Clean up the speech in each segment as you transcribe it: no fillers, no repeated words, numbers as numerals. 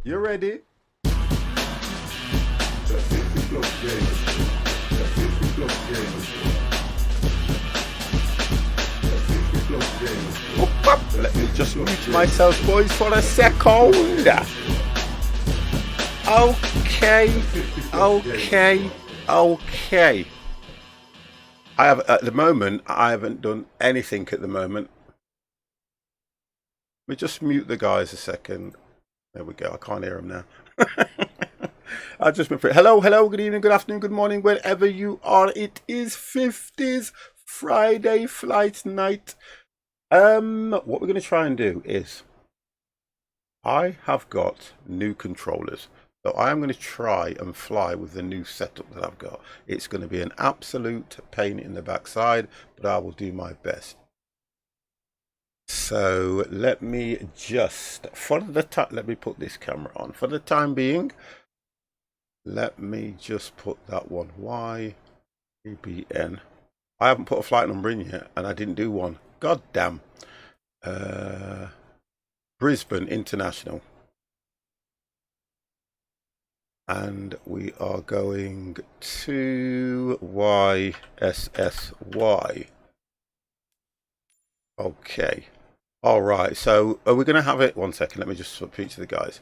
You ready? Let me just mute myself, boys, for a second. Okay. I have at the moment. I haven't done anything at the moment. Let me just mute the guys a second. There we go. I can't hear them now. I just been free. Hello, good evening, good afternoon, good morning, wherever you are. It is 50s Friday flight night. What we're going to try and do is, I have got new controllers. So I am going to try and fly with the new setup that I've got. It's going to be an absolute pain in the backside, but I will do my best. So let me just, let me put this camera on. For the time being, let me just put that one, YBN. I haven't put a flight number in yet, and I didn't do one. God damn. Brisbane International. And we are going to YSSY. Okay. All right. So are we going to have it? One second. Let me just speak to the guys.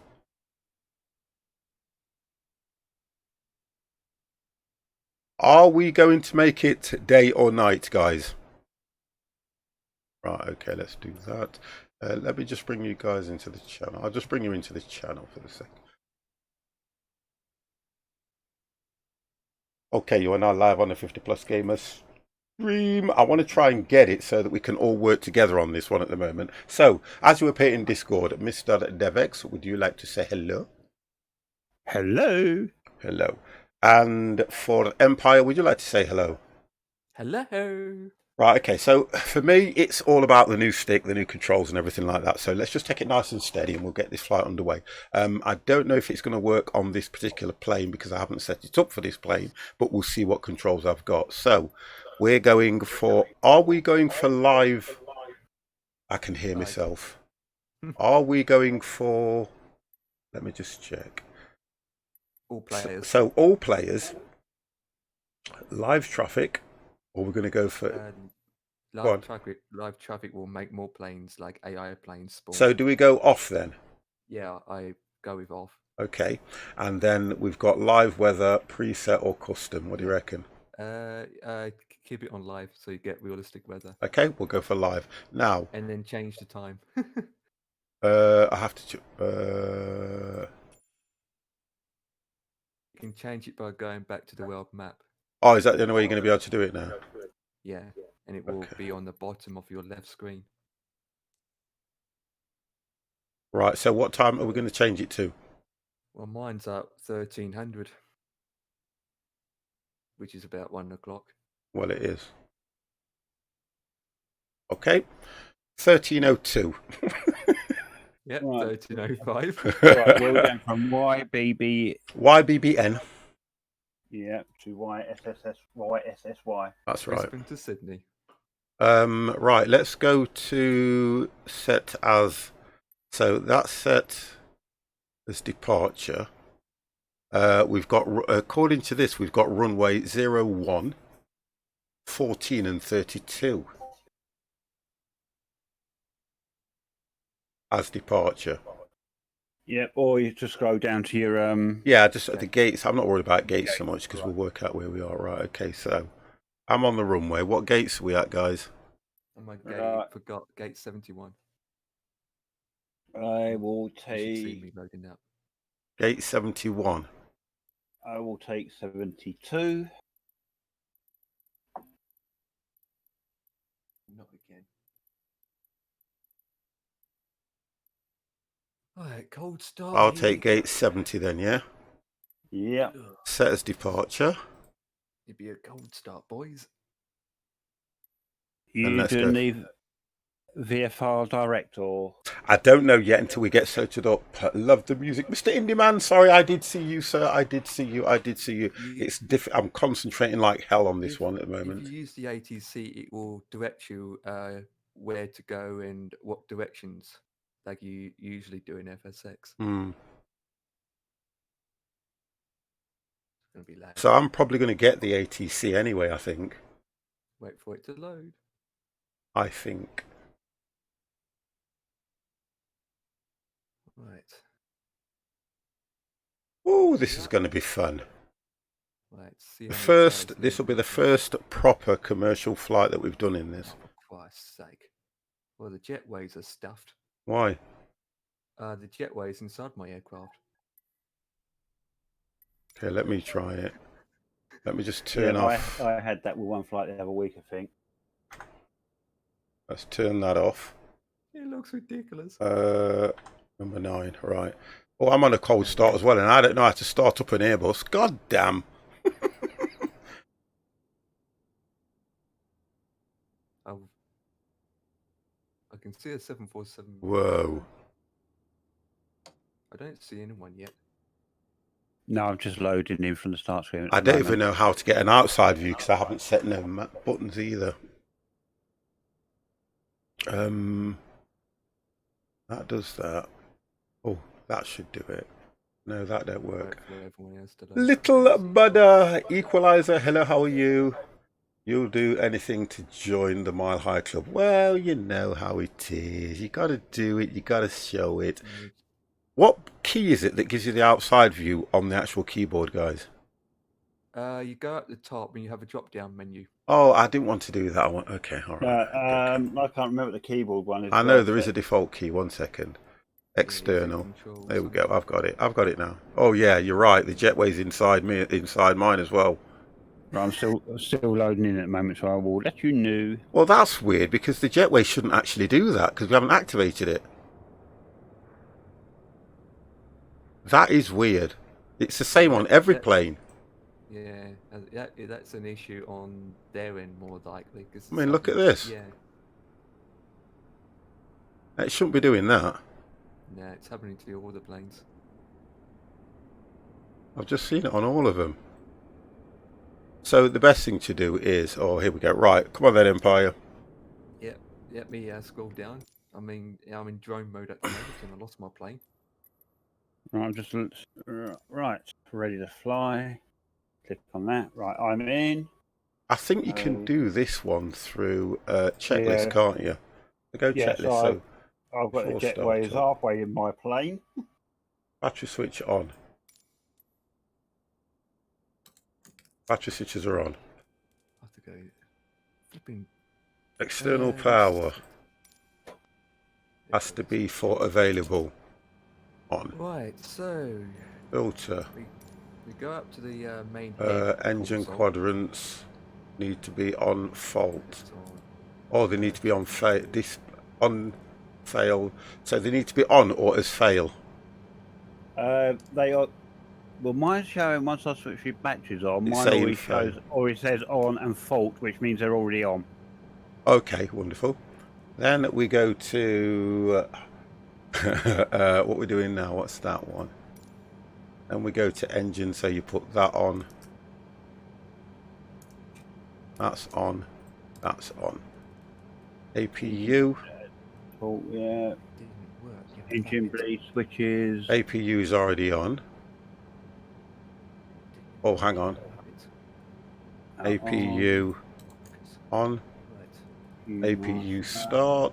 Are we going to make it day or night, guys? Right. Okay. Let's do that. Let me just bring you guys into the channel. I'll just bring you into the channel for the second. Okay, you are now live on the 50 Plus Gamers stream. I want to try and get it so that we can all work together on this one at the moment. So, as you appear in Discord, Mr. Devex, would you like to say hello? Hello. Hello. And for Empire, would you like to say hello? Hello. Right, okay, so for me, it's all about the new stick, the new controls and everything like that. So let's just take it nice and steady and we'll get this flight underway. I don't know if it's going to work on this particular plane because I haven't set it up for this plane, but we'll see what controls I've got. So we're going for, are we going for live? I can hear myself. Are we going for, let me just check. All players. So all players, live traffic, or we're going to go for... live traffic will make more planes, like AI planes spawn. So do we go off then? Yeah, I go with off. Okay, and then we've got live weather, preset or custom. What do you reckon? Keep it on live so you get realistic weather. Okay, we'll go for live now. And then change the time. I have to. You can change it by going back to the world map. Oh, is that the only way you're going to be able to do it now? Yeah, and it will be on the bottom of your left screen. Right. So what time are we going to change it to? Well, mine's at 1300, which is about 1 o'clock. Well, it is. Okay, 1302. Yep, 1305. Right, we're going from YBBN. Yeah, to YSSY. That's right. Brisbane to Sydney. Right. Let's go to set as. So that's set as departure. We've got, according to this, we've got runway 01, 14 and 32 as departure. Yep, or you just scroll down to your Yeah, just at the gates. I'm not worried about gates so much because we'll work out where we are. Right. Okay. So I'm on the runway. What gates are we at, guys? Oh my god, forgot gate 71. I will You should see take me loading up. Gate 71. I will take 72. Not again. Alright, cold start. I'll take gate 70 then, yeah? Yeah. Set as departure. It'd be a cold start, boys. You do need VFR direct or? I don't know yet until we get sorted up. Love the music. Mr. Indie Man, sorry, I did see you, sir. I did see you. It's I'm concentrating like hell on this one at the moment. If you use the ATC, it will direct you where to go and what directions, like you usually do in FSX. gonna be loud. So I'm probably going to get the ATC anyway, I think. Wait for it to load. I think. Right. Oh, this is going to be fun. Right. See The how many first, players this will be there the first proper commercial flight that we've done in this. are. For Christ's sake. Well, the jetways are stuffed. Why? The jetways inside my aircraft. Okay, let me try it. Let me just Yeah, turn off. I had that with one flight the other week, I think. Let's turn that off. It looks ridiculous. Number 9, right. Oh, I'm on a cold start as well, and I don't know how to start up an Airbus. God damn. I can see a 747. Whoa. I don't see anyone yet. No, I'm just loading in from the start screen. I don't even know how to get an outside view because I haven't set no buttons either. That does that. Oh, that should do it. No, that don't work. Little Buddha Equalizer, hello, how are you? You'll do anything to join the Mile High Club. Well, you know how it is. You got to do it. You got to show it. What key is it that gives you the outside view on the actual keyboard, guys? You go at the top and you have a drop-down menu. Oh, I didn't want to do that. Okay, all right. I can't remember what the keyboard one is. I know there is a default key. 1 second. External. There we go. I've got it. I've got it now. Oh yeah, you're right. The jetway's inside me, inside mine as well. I'm still loading in at the moment, so I will let you know. Well, that's weird because the jetway shouldn't actually do that because we haven't activated it. That is weird. It's the same on every plane. Yeah, that's an issue on their end more likely. I mean, look at this. Yeah. It shouldn't be doing that. No, it's happening to all the planes. I've just seen it on all of them. So the best thing to do is, oh, here we go. Right, come on then, Empire. Yep, let me scroll down. I mean, I'm in drone mode at the moment and I lost my plane. Right, I'm just right, ready to fly. Click on that. Right, I'm in. I think you can do this one through checklist, can't you? Go checklist. So I've got the jetways halfway in my plane. Battery switch on. Battery switches are on. I have to go flipping. External power has to be for available on. Right, so Filter. we go up to the main engine quadrants need to be on fault. Or they need to be on fail. So they need to be on or as fail. They are. Well, mine's showing once I switch the batteries on. Mine always shows, or it says on and fault, which means they're already on. Okay, wonderful. Then we go to what we're doing now. What's that one? And we go to engine, so you put that on. That's on. That's on. APU. Oh yeah. Engine bleed switches. APU is already on. Oh, hang on. APU on. APU start.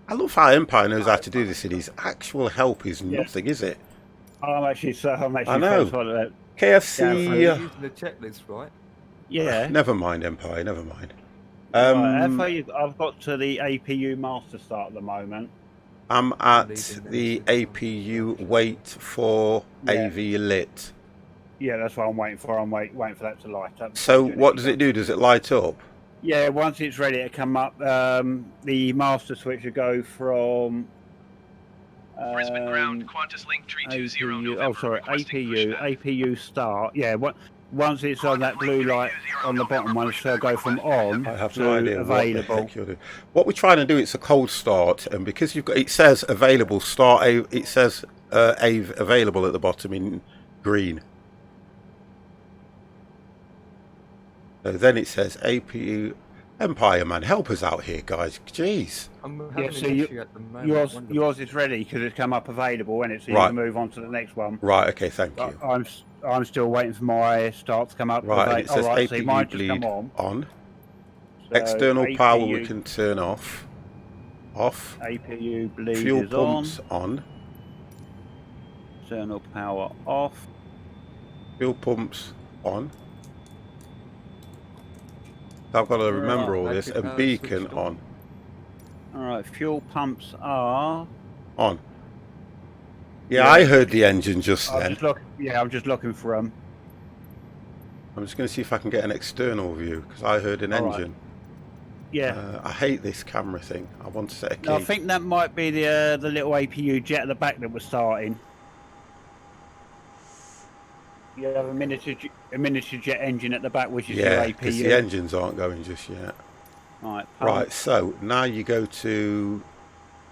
I love how Empire knows how to do this. His actual help is nothing, is it? I'm actually I know. KFC. You're using the checklist, right? Yeah. Never mind, Empire. Never mind. I've got to the APU master start at the moment. I'm at the APU wait for AV lit. Yeah, that's what I'm waiting for. I'm waiting for that to light up. So what does it do? Does it light up? Yeah, once it's ready to come up, the master switch will go from Brisbane ground, Qantas link 320 November. Oh, sorry, APU start. Yeah, once it's on that blue light on the bottom one, it'll go from on I have to no idea available. What the heck you're doing. What we're trying to do, it's a cold start, and because you've got, it says available start, it says available at the bottom in green. So then it says APU Empire, man, help us out here, guys. Jeez. I'm Yeah, having so an issue at the moment. yours is ready because it's come up available, and so you Right. can move on to the next one. Right, okay, thank you. I'm still waiting for my start to come up. Right, and it says so APU mine just bleed come on. So External APU, power we can turn off. Off. APU bleed Fuel is pumps on. External power off. Fuel pumps on. I've got to remember all this. And beacon on. Alright, fuel pumps are... On. Yeah, I heard the engine just then. I'm just looking for them. I'm just going to see if I can get an external view, because I heard an engine. Yeah. I hate this camera thing. I want to set a key. No, I think that might be the little APU jet at the back that was starting. You have a miniature jet engine at the back, which is your APU. because the engines aren't going just yet. Right, so now you go to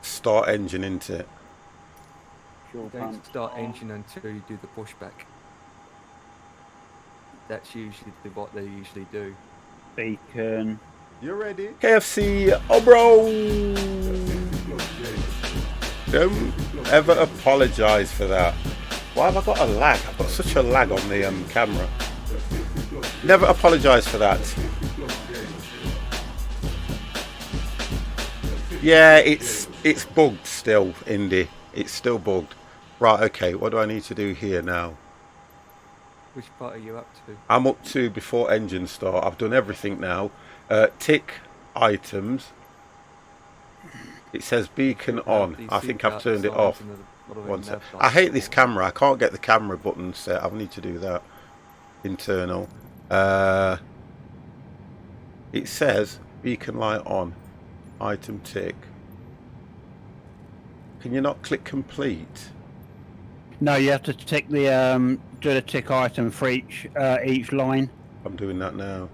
start engine, into it. Don't start engine until you do the pushback. That's usually what they usually do. Beacon. You ready? KFC, oh bro! Don't ever apologise for that. Why have I got a lag? I've got such a lag on the camera. Never apologise for that. Yeah, it's bugged still, Indy. It's still bugged. Right, okay, what do I need to do here now? Which part are you up to? I'm up to before engine start. I've done everything now. Tick items. It says beacon on. I think I've turned it off. I hate this camera. I can't get the camera button set. I need to do that. Internal. It says beacon light on. Item tick. Can you not click complete? No, you have to tick the do the tick item for each line. I'm doing that now.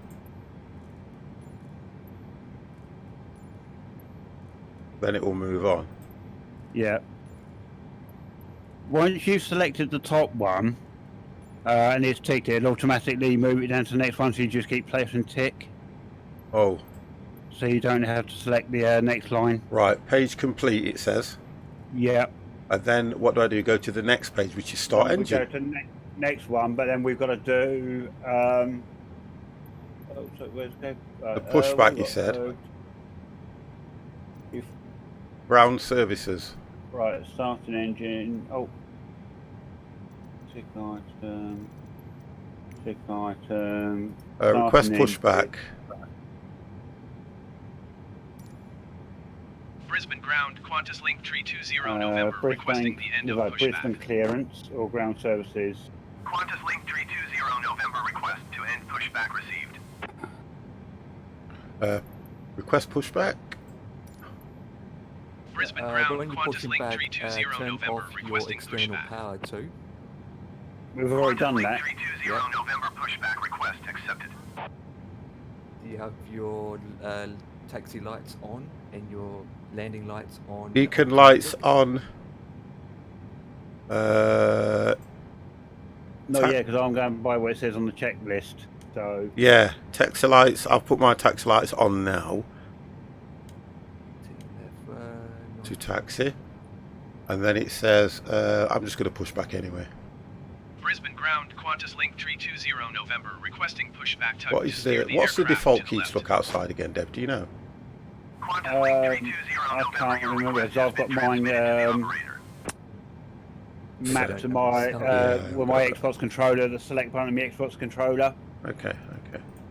Then it will move on. Yeah. Once you've selected the top one and it's ticked, it'll automatically move it down to the next one, so you just keep pressing tick. Oh. So you don't have to select the next line. Right, page complete it says. Yeah. And then what do I do? Go to the next page, which is start engine. We go to the next one, but then we've got to do... the pushback, you said. Ground services. Right, starting engine. Oh. Tick item. Tick item. Request pushback. Brisbane ground, Qantas link 320 November, requesting the end of pushback. Brisbane clearance or ground services. Qantas link 320 November, request to end pushback received. Request pushback. Brisbane ground, when you're Qantas pushing link back, 320 turn November, off your requesting external pushback. power too. We've already done that. 320 November, pushback request accepted. Do you have your taxi lights on and your landing lights on? Beacon lights on. No, yeah, because I'm going by what it says on the checklist. So yeah, taxi lights. I've put my taxi lights on now. To taxi, and then it says I'm just going to push back anyway. Brisbane ground, Qantas link 320 November, requesting pushback type. What's the default key to look outside again, Deb? Do you know? I can't remember because I've got mine mapped to my with my Xbox controller, the select button on my Xbox controller. Okay.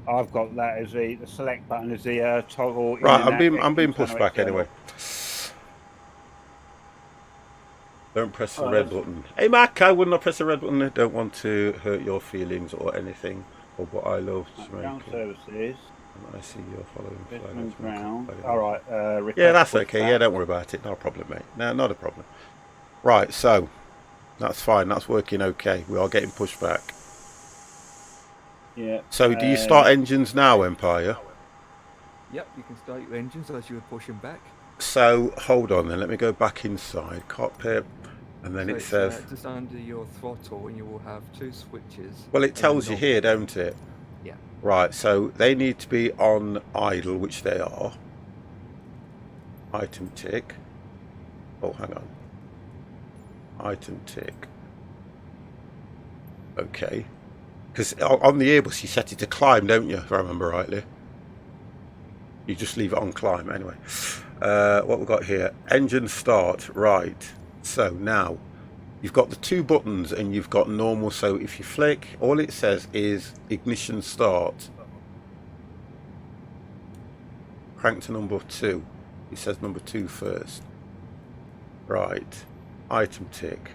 I've got that as the select button as the toggle. Right, I'm being pushed back anyway. Don't press the red button. Hey Mac, I would not press the red button. I don't want to hurt your feelings or anything, or what I love. Ground services. And I see you're following. Ground. All right. Yeah, that's okay. Yeah, don't worry about it. No problem, mate. No, not a problem. Right, so that's fine. That's working okay. We are getting pushed back. Yeah. So, do you start engines now, Empire? Yep, you can start your engines as you were pushing back. So, hold on then. Let me go back inside. Cockpit. And then So it says... just under your throttle, and you will have two switches. Well, it tells you here, don't it? Yeah. Right, so they need to be on idle, which they are. Item tick. Oh, hang on. Item tick. Okay. Because on the Airbus you set it to climb, don't you, if I remember rightly? You just leave it on climb, anyway. What we've got here, engine start, right. So now, you've got the two buttons and you've got normal, so if you flick, all it says is ignition start. Crank to number 2. It says number 2 first. Right. Item tick.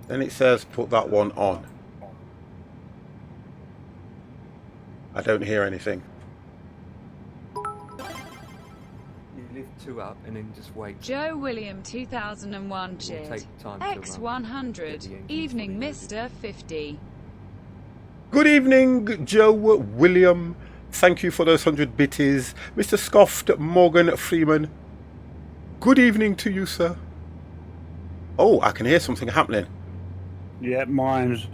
Then it says put that one on. I don't hear anything. You lift 2 up and then just wait. Joe William 2001 Jid. X100. Evening Mr. 50. Good evening, Joe William. Thank you for those 100 bitties. Mr. Scoffed Morgan Freeman. Good evening to you, sir. Oh, I can hear something happening. Yeah, mine's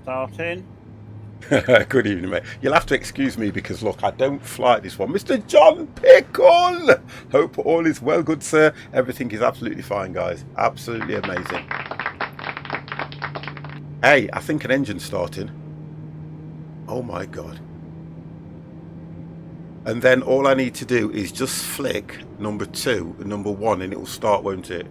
starting. Good evening, mate. You'll have to excuse me because, look, I don't fly this one. Mr. John Pickle! Hope all is well, good sir. Everything is absolutely fine, guys. Absolutely amazing. Hey, I think an engine's starting. Oh, my God. And then all I need to do is just flick number 2 and number 1 and it will start, won't it?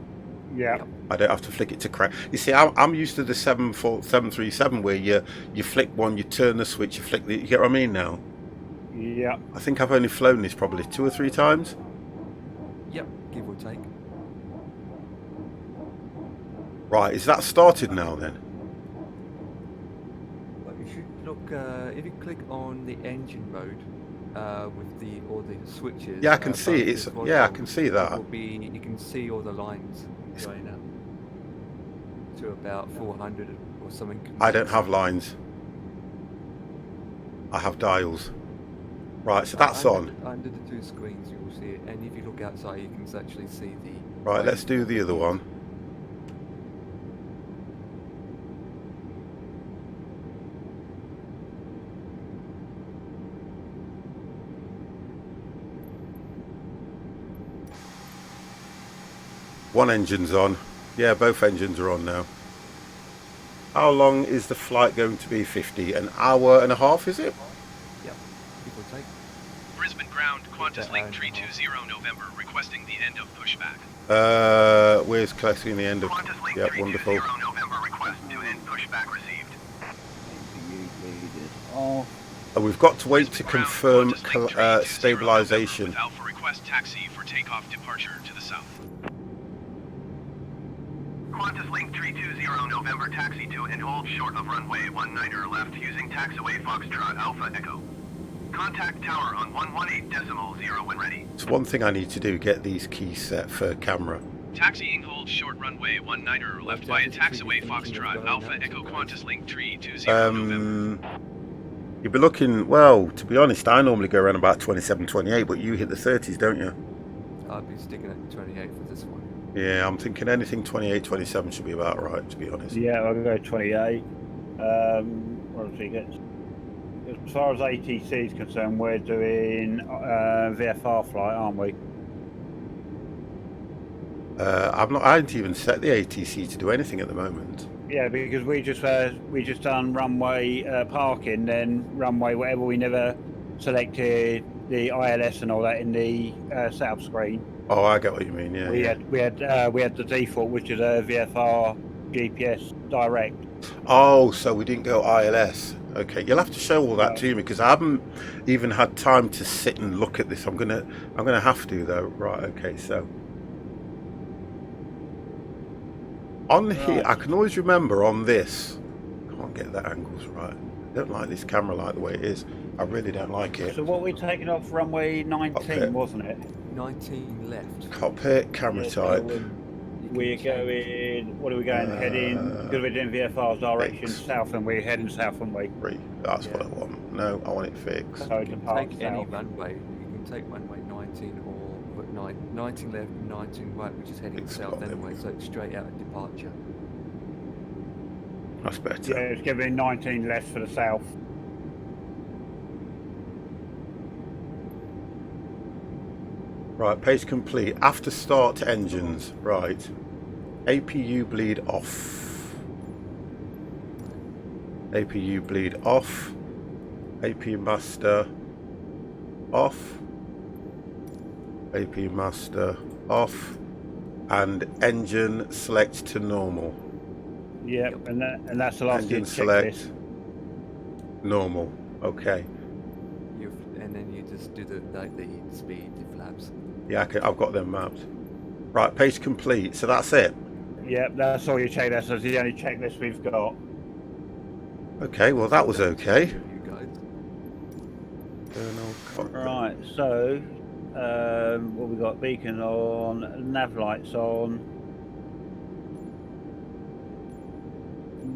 Yeah. I don't have to flick it to crank. You see, I'm used to the 737 where you flick one, you turn the switch, you flick the... You get what I mean now? Yeah. I think I've only flown this probably 2 or 3 times. Yep, give or take. Right, is that started now then? Well, you should look, if you click on the engine mode, with all the switches. Yeah, I can see it. It's I can see that. You can see all the lines going up to about 400 or something. I don't have lines. I have dials. Right, so that's on. Under the 2 screens, you will see it, and if you look outside, you can actually see the. Right, let's do the other one. One engine's on. Yeah, both engines are on now. How long is the flight going to be? 50? An hour and a half, is it? Yep, give or take. Brisbane ground, Qantas Link 320 November, requesting the end of pushback. Where's collecting the end of... Qantas Link Yeah, 320 wonderful. November, request to end pushback received. And we've got to wait to Brisbane confirm ground, Qantas Link 320 stabilization. November, with Alpha request taxi for takeoff departure to the south. Qantas Link 320 November, taxi to and hold short of runway 19er left using taxiway Foxtrot Alpha Echo. Contact tower on 118.0 when ready. It's one thing I need to do, get these keys set for camera. Taxiing hold short runway 19er left via taxiway Foxtrot Alpha Echo Qantas Link 320 November. You'll be looking, well, to be honest, I normally go around about 27, 28, but you hit the 30s, don't you? I'll be sticking at 28 for this one. Yeah, I'm thinking anything 28, 27 should be about right, to be honest. Yeah, I'll go 28. What else we get? As far as ATC is concerned, we're doing VFR flight, aren't we? I haven't even set the ATC to do anything at the moment. Yeah, because we just done runway parking, then runway whatever. We never selected the ILS and all that in the setup screen. Oh, I get what you mean. Yeah. We had the default, which is a VFR GPS direct. Oh, so we didn't go ILS. Okay, you'll have to show all that to me because I haven't even had time to sit and look at this. I'm gonna have to though. Right. Okay. So on here, I can always remember on this. Can't get the angles right. I don't like this camera like the way it is. I really don't like it. So what we're taking off runway 19, wasn't it? 19 left. Cockpit camera type. We're going. What are we going? Heading because we're doing VFR's direction south, and we're heading south, and we. That's what I want. No, I want it fixed. So You can take any runway. You can take runway 19 or put 19 left, 19 right, which is heading south anyway, so it's straight out of departure. That's better. Yeah, it's giving 19 left for the south. Right, pace complete. After start engines. Right. APU bleed off. APU bleed off. AP master off. AP master off. And engine select to normal. Yep, and that's the last Engine checklist. select normal. Okay. And then you just do the speed, the flaps. Yeah, I've got them mapped. Right, pace complete. So that's it. Yep, that's all your checklists. That's the only checklist we've got. Okay, well that was okay. You guys. Right, so what we got? Beacon on, nav lights on,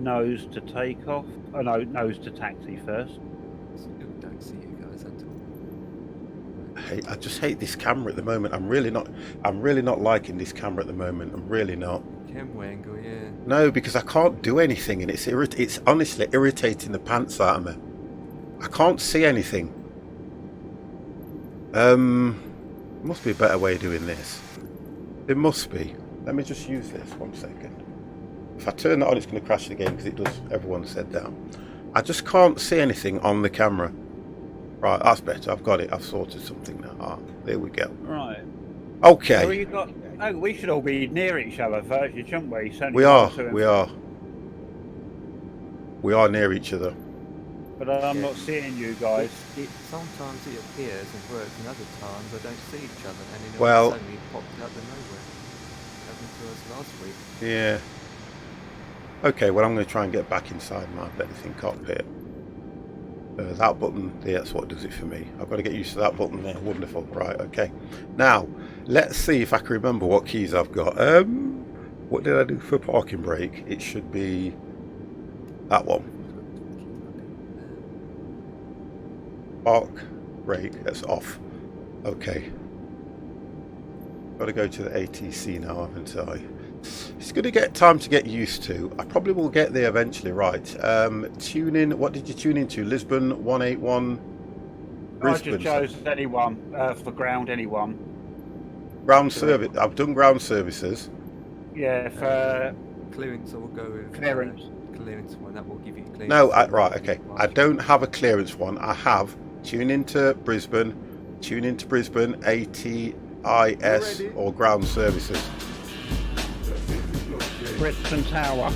nose to take off. Oh no, nose to taxi first. Don't see you guys at all. I just hate this camera at the moment. I'm really not liking this camera at the moment. I'm really not. Cam angle, yeah. No, because I can't do anything, and it's honestly irritating the pants out of me. I can't see anything. Must be a better way of doing this. There must be. Let me just use this 1 second. If I turn that on, it's going to crash the game because it does. Everyone said that. I just can't see anything on the camera. Right, that's better. I've got it. I've sorted something now. Ah, there we go. Right. Okay. So you got. Oh, we should all be near each other first, shouldn't we? We are. We are near each other. But I'm not seeing you guys. Sometimes it appears and works, and other times I don't see each other, and then Well, all of a sudden it popped out of nowhere. Happened to us last week. Yeah. Okay, well I'm going to try and get back inside my anything cockpit. That button, yeah, that's what does it for me. I've got to get used to that button there. Wonderful. Right, okay. Now, let's see if I can remember what keys I've got. What did I do for parking brake? It should be that one. Park brake, that's off. Okay. Got to go to the ATC now, haven't I? It's going to get time to get used to. I probably will get there eventually, right? Tune in. What did you tune into? Lisbon 181. Brisbane. I just chose anyone for ground. Anyone. Ground service. I've done ground services. Yeah, for clearance. I will go with clearance. Clearance one that will give you clearance. No, right. Okay. I don't have a clearance one. I have tune into Brisbane. Tune into Brisbane. ATIS or ground services. Brisbane Tower.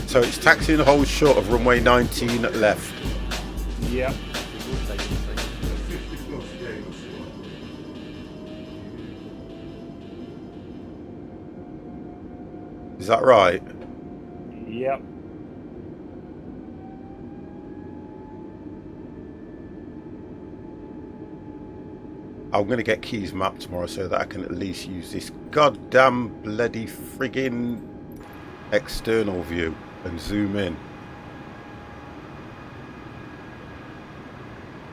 So it's taxiing a hold short of runway 19 left. Yep. Is that right? Yep. I'm going to get keys mapped tomorrow so that I can at least use this goddamn bloody friggin' external view and zoom in.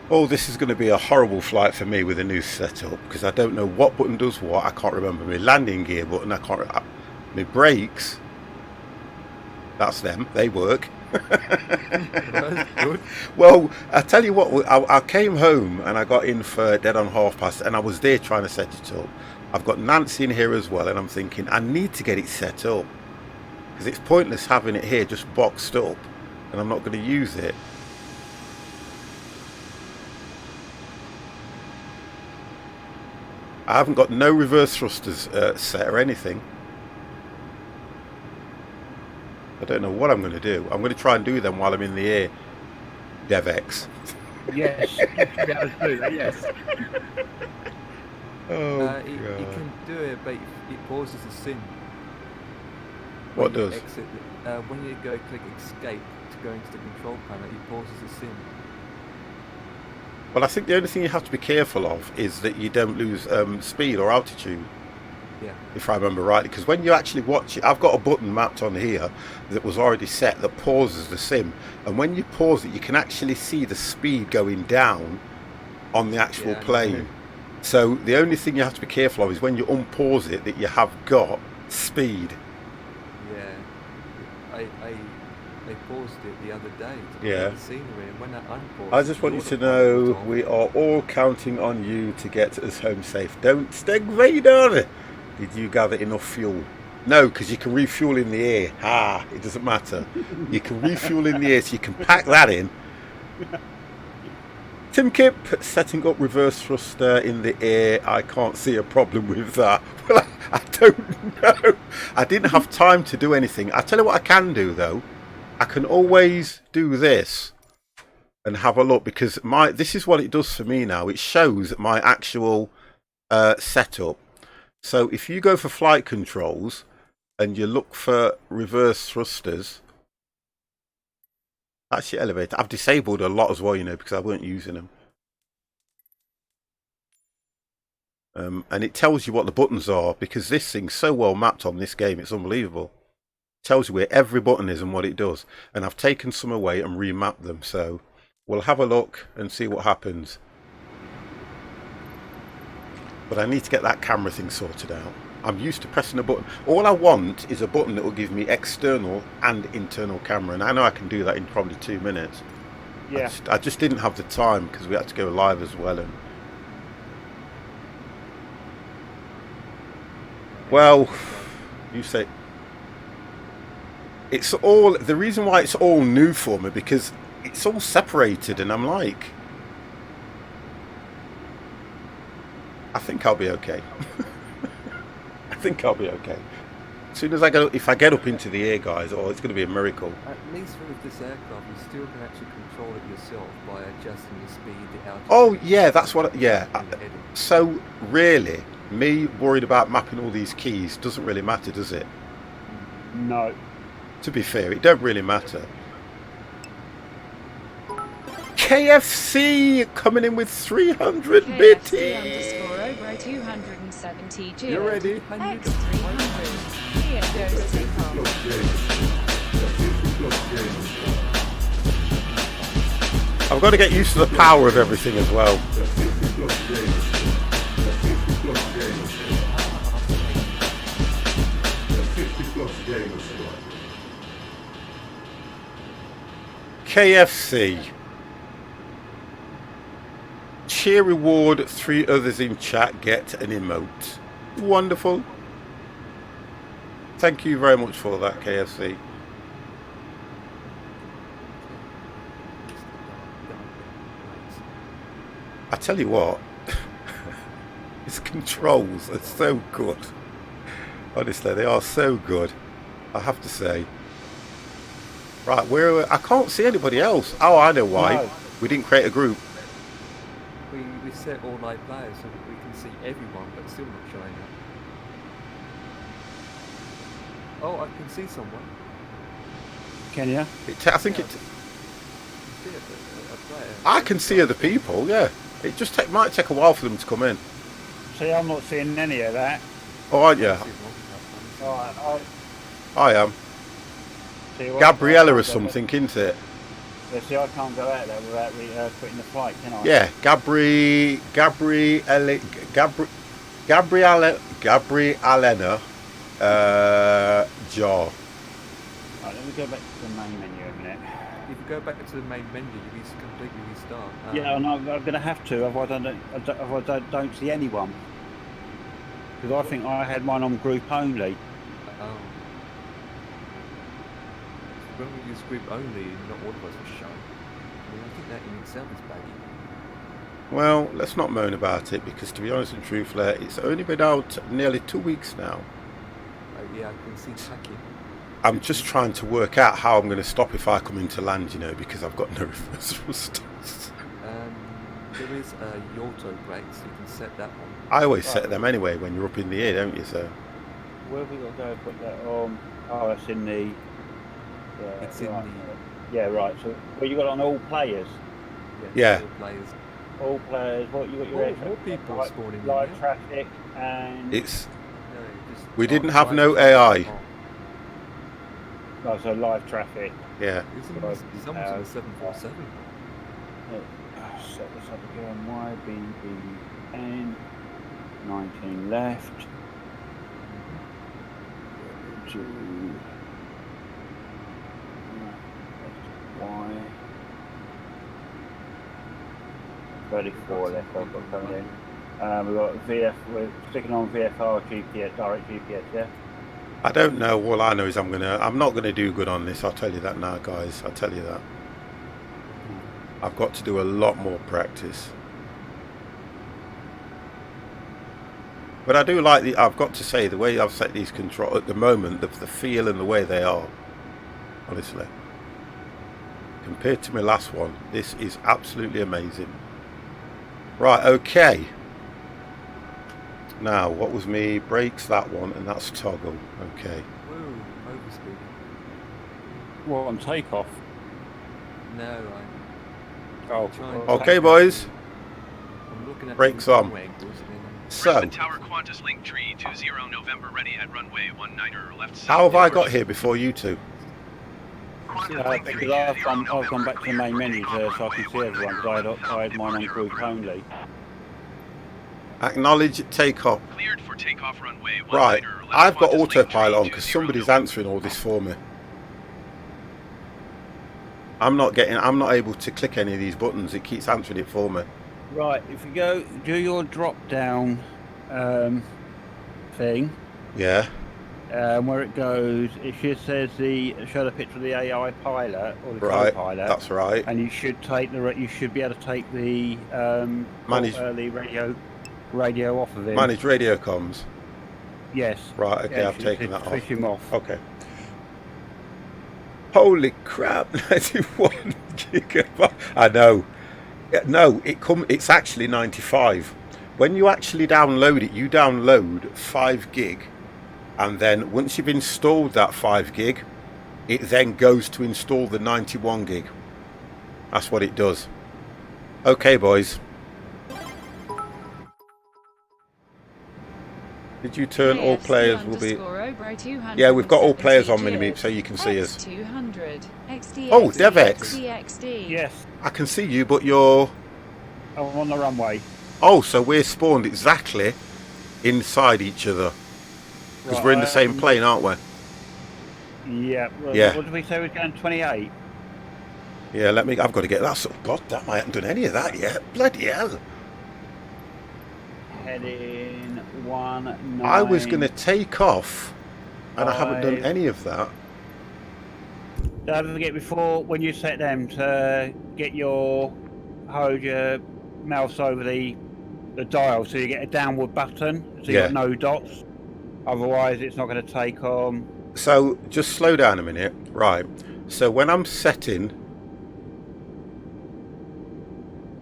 Oh, this is going to be a horrible flight for me with a new setup because I don't know what button does what. I can't remember my landing gear button. I can't. My brakes. That's them. They work. Good. Well, I tell you what, I came home and I got in for dead on past, and I was there trying to set it up. I've got Nancy in here as well, and I'm thinking I need to get it set up because it's pointless having it here just boxed up and I'm not going to use it. I haven't got no reverse thrusters set or anything. I don't know what I'm going to do. I'm going to try and do them while I'm in the air. DevX. Yes. You should be able to do that, yes. Oh, you can do it, but it pauses the sim. What does? Exit, when you go click escape to go into the control panel, it pauses the sim. Well, I think the only thing you have to be careful of is that you don't lose speed or altitude. Yeah. If I remember rightly, because when you actually watch it, I've got a button mapped on here that was already set that pauses the sim, and when you pause it, you can actually see the speed going down on the actual plane. So the only thing you have to be careful of is when you unpause it that you have got speed. Yeah, I paused it the other day to Yeah. the scenery, and when I unpaused, I just want you to know we are all counting on you to get us home safe. Don't stagvader. Did you gather enough fuel? No, because you can refuel in the air. It doesn't matter. You can refuel in the air, so you can pack that in. Tim Kip, setting up reverse thruster in the air. I can't see a problem with that. Well, I don't know. I didn't have time to do anything. I tell you what I can do though. I can always do this and have a look, because this is what it does for me now. It shows my actual setup. So if you go for flight controls and you look for reverse thrusters, that's your elevator. I've disabled a lot as well, you know, because I weren't using them. And it tells you what the buttons are, because this thing's so well mapped on this game, it's unbelievable. It tells you where every button is and what it does. And I've taken some away and remapped them, so we'll have a look and see what happens. But I need to get that camera thing sorted out. I'm used to pressing a button. All I want is a button that will give me external and internal camera, and I know I can do that in probably 2 minutes. Yeah. I just didn't have the time because we had to go live as well. And well, you say it's all the reason why it's all new for me, because it's all separated, and I'm like, I think I'll be okay. I think I'll be okay. As soon as if I get up into the air, guys, it's going to be a miracle. At least with this aircraft, you still can actually control it yourself by adjusting the speed, the altitude. Oh yeah, that's what. Yeah. So really, me worried about mapping all these keys doesn't really matter, does it? No. To be fair, it don't really matter. KFC coming in with 300 bits. KFC_over 270 G. You ready? X300. Here goes I've got to get used to the power of everything as well. KFC. Cheer reward, 3 others in chat get an emote. Wonderful. Thank you very much for that, KFC. I tell you what, his controls are so good. Honestly, they are so good, I have to say. Right, I can't see anybody else. Oh, I know why. No. We didn't create a group. We set all live players so we can see everyone, but still not showing up. Oh, I can see someone. Can you? I think it. I can see other people. Yeah, it just might take a while for them to come in. See, I'm not seeing any of that. Oh, aren't you? Alright, I am. Gabriella or something, isn't it? Yeah, see, I can't go out there without quitting the flight, can I? Yeah, Gabriella, Jar. Right, let me go back to the main menu a minute. If you go back to the main menu, you completely restart. Yeah, and I'm going to have to, otherwise I don't see anyone. Because I think I had mine on group only. Oh. When we use group only, not all of us are shown. I mean, I think that in itself is baggy. Well, let's not moan about it, because to be honest and truthful, it's only been out nearly 2 weeks now. Yeah, I can see tracking. I'm just trying to work out how I'm going to stop if I come into land, you know, because I've got no reverse thrusters. There is a auto brake, so you can set that one. I always set them anyway when you're up in the air, don't you, sir? Where have we got to go put that on? Oh, that's in the... Yeah, It's right. in the... Yeah, right. So, well, you got it on all players? Yeah. All players. All players. What, you got your More people like, spawning in, live yeah. traffic and... It's... No, just We didn't live have no traffic. AI. Oh, so live traffic. Yeah. Isn't Right. someone's in the 747? Set this up again. YBB 10, 19 left. To Y. 34 left. I've got coming in. We've got VF. We're sticking on VFR GPS, direct GPS. Yeah. I don't know. All I know is I'm not gonna do good on this. I'll tell you that now, guys. I'll tell you that. I've got to do a lot more practice. But I do like I've got to say, the way I've set these control at the moment, the feel and the way they are, honestly, compared to my last one, this is absolutely amazing. Right, okay. Now, what was me? Brakes, that one, and that's toggle. Okay. Whoa, overspeed. Well, on takeoff. No, Oh. Okay, boys. I'm looking at Brakes the on. wrong angles and then So, Brisbane Tower Qantas Link 320 November ready at runway 19 left. how have I got here before you two? Qantas Link Because I've 320 gone back to the main cleared menu for so I takeoff can see runway everyone, 19 because left I had mine on departure group runway. only. Acknowledge takeoff. Cleared for takeoff runway 19 Right, left. I've got Qantas Link autopilot on because 320 somebody's November. answering all this for me. I'm not able to click any of these buttons. It keeps answering it for me. Right, if you go do your drop down thing, Yeah, where it goes, it should says show the picture of the AI pilot or the right. co-pilot, That's right. and you should be able to take the Manage- the radio off of him. Manage radio comms. Yes. Right. Okay, Yeah, I've taken that off. Fish him off. Okay. Holy crap! 91 gigabyte. I know. No, it's actually 95. When you actually download it, you download 5 gig, and then once you've installed that 5 gig, it then goes to install the 91 gig. That's what it does. Okay, boys. Did you turn all players will be... Yeah, we've got all players on Minimeep so you can see us. 200 Oh, DevX. Yes. I can see you, but you're... I'm on the runway. Oh, so we're spawned exactly inside each other. Because Right, we're in the same plane, aren't we? Yeah. Well, Yeah. What did we say we're going 28? Yeah, I've got to get that sort of... God damn, I haven't done any of that yet. Bloody hell. Heading 19. I was going to take off, and I haven't done 5. any of that. Don't forget before, when you set them, to hold your mouse over the dial so you get a downward button, so you've got no dots. Otherwise, it's not going to take on. So, just slow down a minute. Right. So, when I'm setting...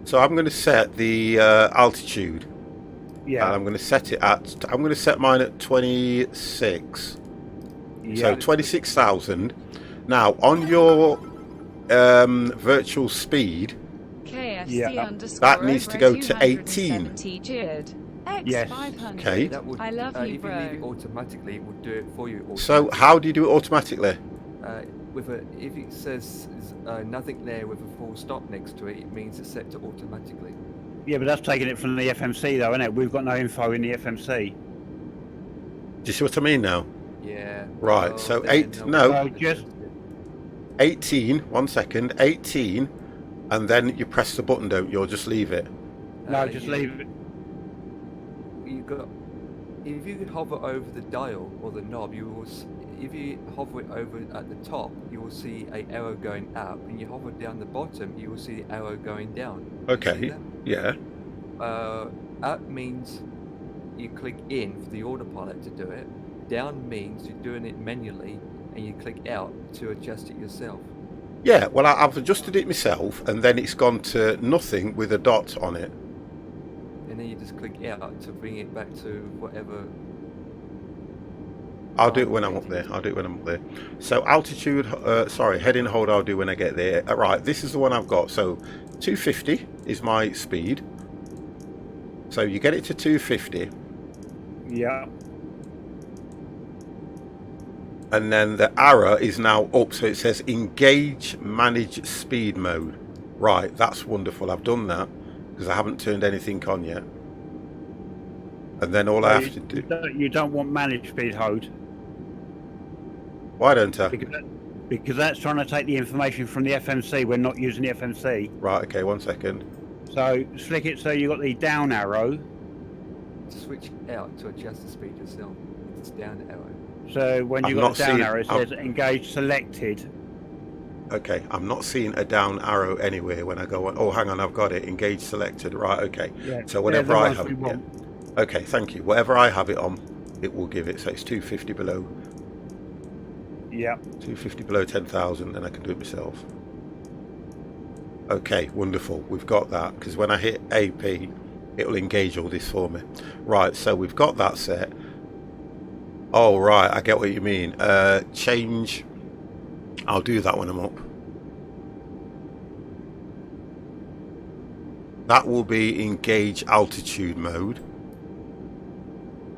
So, I'm going to set the altitude. Yeah. And I'm going to set it at... I'm going to set mine at 26. Yeah. So, 26,000. Now, on your virtual speed... That needs to go to 18. Yes. Okay. that would, I love you, if you leave it bro. automatically, it would do it for you. So, how do you do it automatically? If it says nothing there with a full stop next to it, it means it's set to automatically. Yeah, but that's taking it from the FMC though, isn't it? We've got no info in the FMC. Do you see what I mean now? Yeah. Right, well, so then No, just 18, 1 second, 18, and then you press the button, don't you? Or just leave it. no, just leave it. You got. If you hover over the dial or the knob, if you hover it over at the top, you will see a arrow going up, and you hover down the bottom, you will see the arrow going down. You see Okay, yeah. that? Up means you click in for the autopilot to do it. Down means you're doing it manually, and you click out to adjust it yourself. Yeah, well, I've adjusted it myself, and then it's gone to nothing with a dot on it. And then you just click out to bring it back to whatever. I'll do it when I'm up there. So altitude, head and hold I'll do when I get there. Right, this is the one I've got. So 250 is my speed. So you get it to 250. Yeah. And then the arrow is now up, so it says engage manage speed mode. Right, that's wonderful. I've done that because I haven't turned anything on yet. And then all I have to do... You don't want managed speed HOTAS. Why don't I? Because that's trying to take the information from the FMC. We're not using the FMC. Right, okay, 1 second. So flick it so you've got the down arrow. Switch out to adjust the speed yourself. It's down arrow. So when you've I've got not the down seen- arrow, it says engage selected. Okay, I'm not seeing a down arrow anywhere when I go on. Oh, hang on, I've got it. Engage selected. Right, okay. Yeah, So whatever I have... we Yeah. want. Okay, thank you. Whatever I have it on, it will give it. So it's 250 below. Yeah. 250 below 10,000, then I can do it myself. Okay, wonderful. We've got that, because when I hit AP, it will engage all this for me. Right, so we've got that set. Oh, right, I get what you mean. Change. I'll do that when I'm up. That will be engage altitude mode.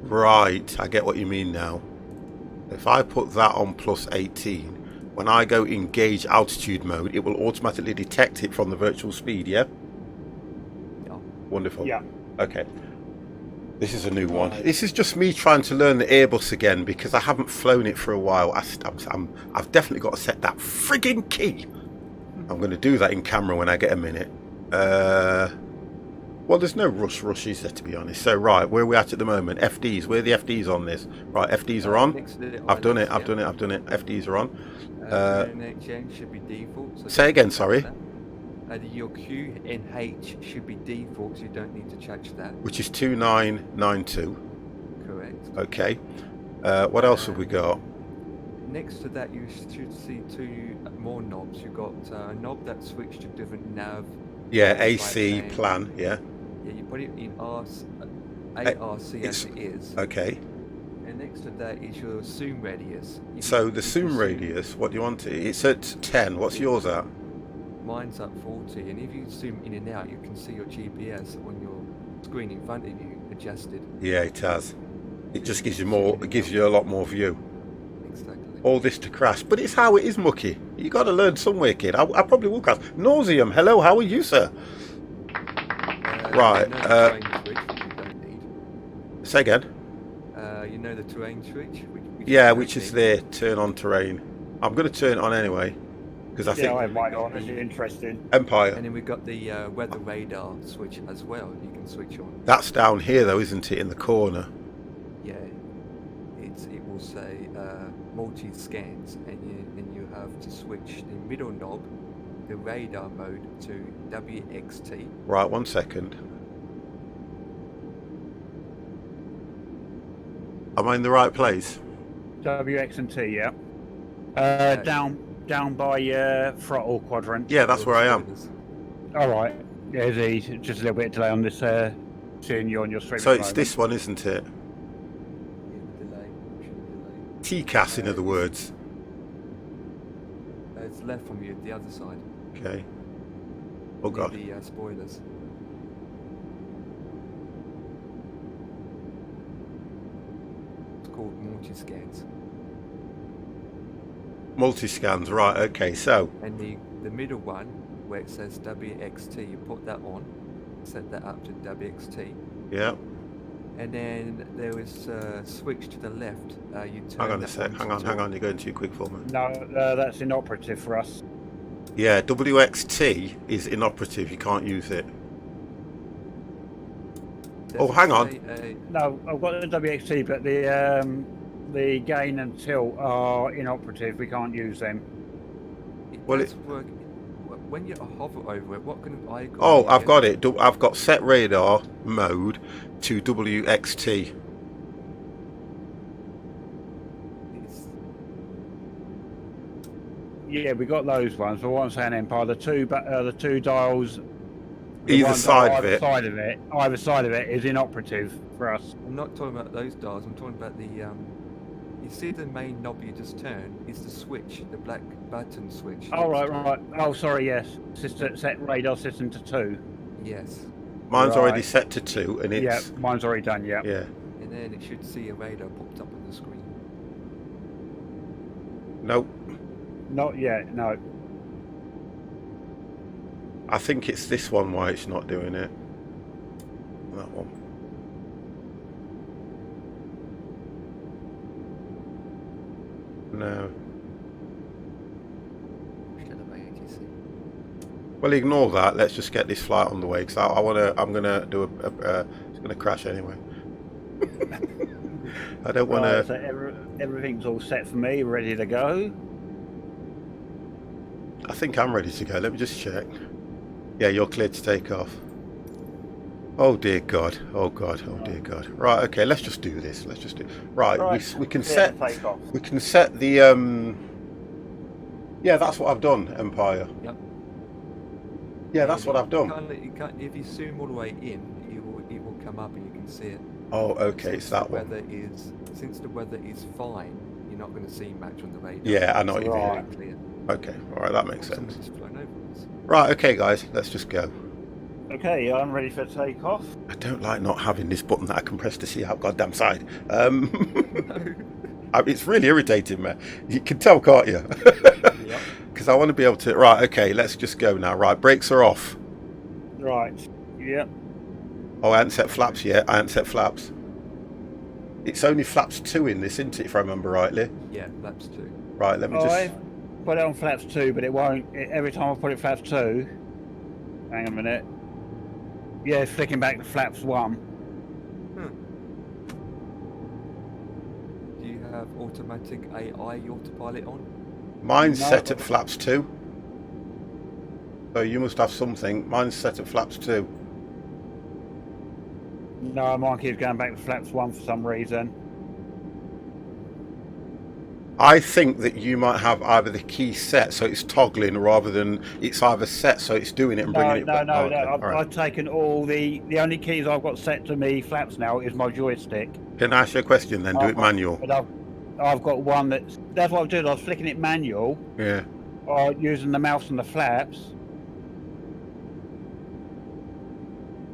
Right, I get what you mean now. If I put that on plus 18, when I go engage altitude mode, it will automatically detect it from the virtual speed, yeah? Yeah. Wonderful. Yeah. Okay. This is a new one. This is just me trying to learn the Airbus again because I haven't flown it for a while. I've definitely got to set that frigging key. I'm going to do that in camera when I get a minute. Well, there's no rush, is there, to be honest. So, right, where are we at the moment? FDs. Where are the FDs on this? Right, FDs are on. I've done it. FDs are on. QNH should be default. So Say again, sorry. Your QNH should be default, so you don't need to change that. Which is 2992. Correct. Okay. What else have we got? Next to that, you should see two more knobs. You've got a knob that switched to different nav. Yeah, like AC saying- plan. Yeah. Yeah, you put it in ARC as it's- it is. Okay. And next to that is your zoom radius. So the zoom radius, what do you want it? It's at 10. What's yours at? Mine's at 40, and if you zoom in and out, you can see your GPS on your screen in front of you adjusted. Yeah, it has. It just gives you more. It gives you a lot more view. Exactly. All this to crash, but it's how it is, Mucky. You got to learn somewhere, kid. I probably will crash. Nauseum. Hello, how are you, sir? Right, You know the terrain switch, which you don't need. Say again. You know the terrain switch? Which Yeah, you which don't is need. there. Turn on terrain. I'm going to turn it on anyway because I think Yeah, I might on. It's interesting. Empire. And then we've got the weather radar switch as well. You can switch on. That's down here, though, isn't it? In the corner. Yeah, it will say multi scans, and you have to switch the middle knob, the radar mode, to WXT. Right. 1 second. Am I in the right place? WX and T, yeah. Down by throttle quadrant. Yeah, that's where I am. All right. Yeah, it's just a little bit of delay on this. Seeing you on your stream. So at the it's moment. this one, isn't it? TCAS, in other words. It's left from you, the other side. Okay. Oh near god. The spoilers. It's called multi scans. Multi-scans, right, okay, so And the middle one, where it says WXT, you put that on, set that up to WXT, yeah. and then there is a switch to the left. You turn Hang on a that sec, on hang on, you're going too quick for me. No, that's inoperative for us. Yeah, WXT is inoperative, you can't use it. Does Oh, it hang on. say, No, I've got the WXT, but the gain and tilt are inoperative. We can't use them. it Well, does work when you hover over it. What kind of icon? Oh, do you I've get? got it. I've got set radar mode to WXT. It's- Yeah, we got those ones. But what I'm saying, Empire, the two dials, the Either ones side on of it. either side of it is inoperative for us. I'm not talking about those dials. I'm talking about the. You see the main knob you just turned is the switch, the black button switch. Oh, next right, to it. right. Oh, sorry, yes. Set radar system to 2. Yes, Mine's already Right. set to 2 and Yeah, it's... mine's already done, yeah. Yeah. and then it should see a radar popped up on the screen. Nope. Not yet, no. I think it's this one why it's not doing it. That one. no. Should have ATC. Well, ignore that. Let's just get this flight on the way because I want to. I'm gonna do it's gonna crash anyway. I don't want Right, to. so everything's all set for me, ready to go. I think I'm ready to go. Let me just check. Yeah, you're cleared to take off. Oh dear God. Oh God. Oh dear God. Right. Okay. Let's just do this. Let's just do. Right. We can set. We can set the. Yeah, that's what I've done. Empire. Yep. Yeah, that's what I've done. You can't, if you zoom all the way in, it will come up and you can see it. Oh, okay. It's that one. Since the weather is fine, you're not going to see much on the radar. Yeah, I know what you mean. Right. Clear. Okay. All right. That makes sense. Somebody's flown over us. Right. Okay, guys. Let's just go. Okay, I'm ready for takeoff. I don't like not having this button that I can press to see out goddamn side. It's really irritating, man. You can tell, can't you? Yep. Because I want to be able to. Right, okay, let's just go now. Right, brakes are off. Right. Yep. Oh, I haven't set flaps yet. I haven't set flaps. It's only flaps 2 in this, isn't it, if I remember rightly? Yeah, flaps 2. Right, let me just. I put it on flaps 2, but it won't. Every time I put it flaps 2. Hang on a minute. Yeah, it's flicking back to flaps 1. Do you have automatic AI autopilot on? Mine's No. set at flaps 2. So you must have something. Mine's set at flaps 2. No, mine keeps going back to flaps 1 for some reason. I think that you might have either the key set so it's toggling rather than it's either set so it's doing it and bringing it back. No. Oh, okay. All right. I've taken all the only keys I've got set to me flaps now is my joystick. Can I ask you a question then? Do it manual. But I've got one that's what I was doing. I was flicking it manual, Yeah. or using the mouse and the flaps.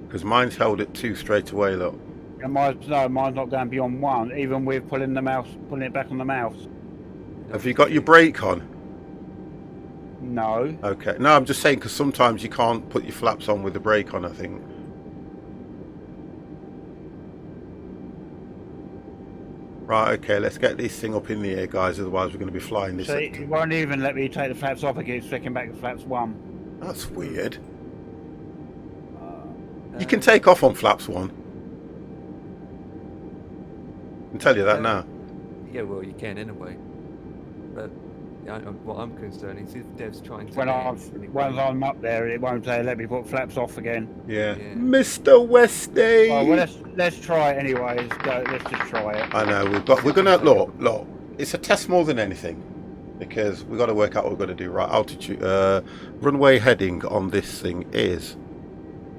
Because mine's held at 2 straight away, look. And mine's not going beyond 1, even with pulling it back on the mouse. Have you got your brake on? No. Okay. No, I'm just saying because sometimes you can't put your flaps on with the brake on, I think. Right, okay, let's get this thing up in the air, guys, otherwise we're going to be flying this. So it won't even let me take the flaps off again. It's flicking back to flaps 1. That's weird. You can take off on flaps 1. I can tell you that now. Yeah, well, you can anyway. But yeah, what I'm concerned is if Dev's trying to. When I'm up there, it won't let me put flaps off again. Yeah. Yeah. Mr. Westy! Oh, well, let's try it anyway. Let's just try it. I know, we're going to, look, it's a test more than anything. Because we've got to work out what we've got to do. Right, altitude, runway heading on this thing is...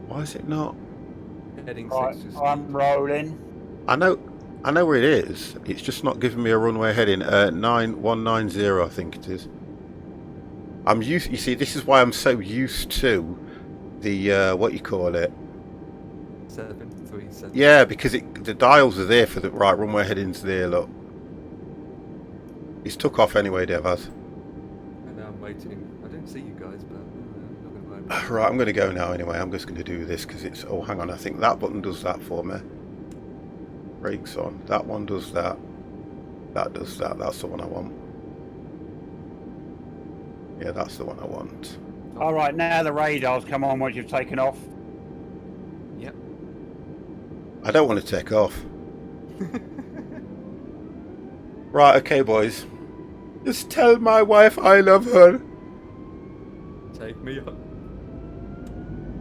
Why is it not? Heading Right, 6 to I'm rolling. I know where it is. It's just not giving me a runway heading. 9190, I think it is. I'm used. You see, this is why I'm so used to the what you call it. 737. Yeah, because the dials are there for the right runway headings. There, look. It's took off anyway, Dev has. And now I'm waiting. I don't see you guys, but I'm not going to worry about it. Right, I'm going to go now anyway. I'm just going to do this because it's... Oh, hang on. I think that button does that for me. Brakes on. That one does that. That does that. That's the one I want. Yeah, that's the one I want. All right, now the radar's come on once you've taken off. Yep. I don't want to take off. Right, okay, boys. Just tell my wife I love her. Take me up.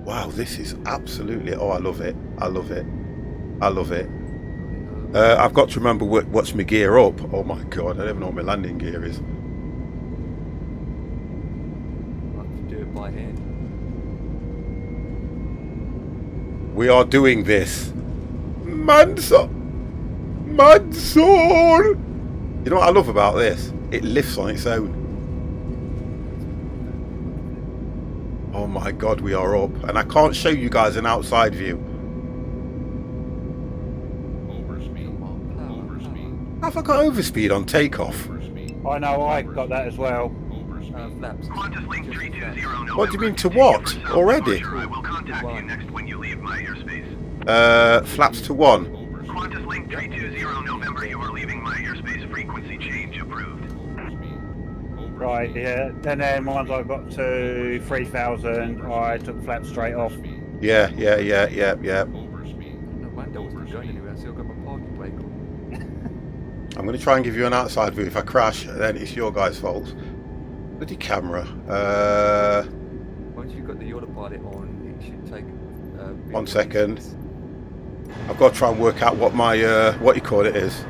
Wow, this is absolutely... Oh, I love it. I love it. I love it. I've got to remember what's my gear up. Oh my god, I don't even know what my landing gear is. I have to do it by hand. We are doing this. Mansoor! You know what I love about this? It lifts on its own. Oh my god, we are up. And I can't show you guys an outside view. Have I got overspeed on takeoff? I know, I got that as well. Flaps. Qantas Link 320 November. What do you mean to what? Already? I will contact you next when you leave my airspace. Flaps to 1. Qantas Link 320 November, you are leaving my airspace. Frequency change approved. Right, yeah. Then once I got to 3,000, I took flat straight off. Yeah. No wonder I wasn't going anywhere. I still got my parking brake on. I'm going to try and give you an outside view. If I crash, then it's your guys' fault. Bloody camera. Once you've got the autopilot on, it should take. 1 second. I've got to try and work out what my what you call it is.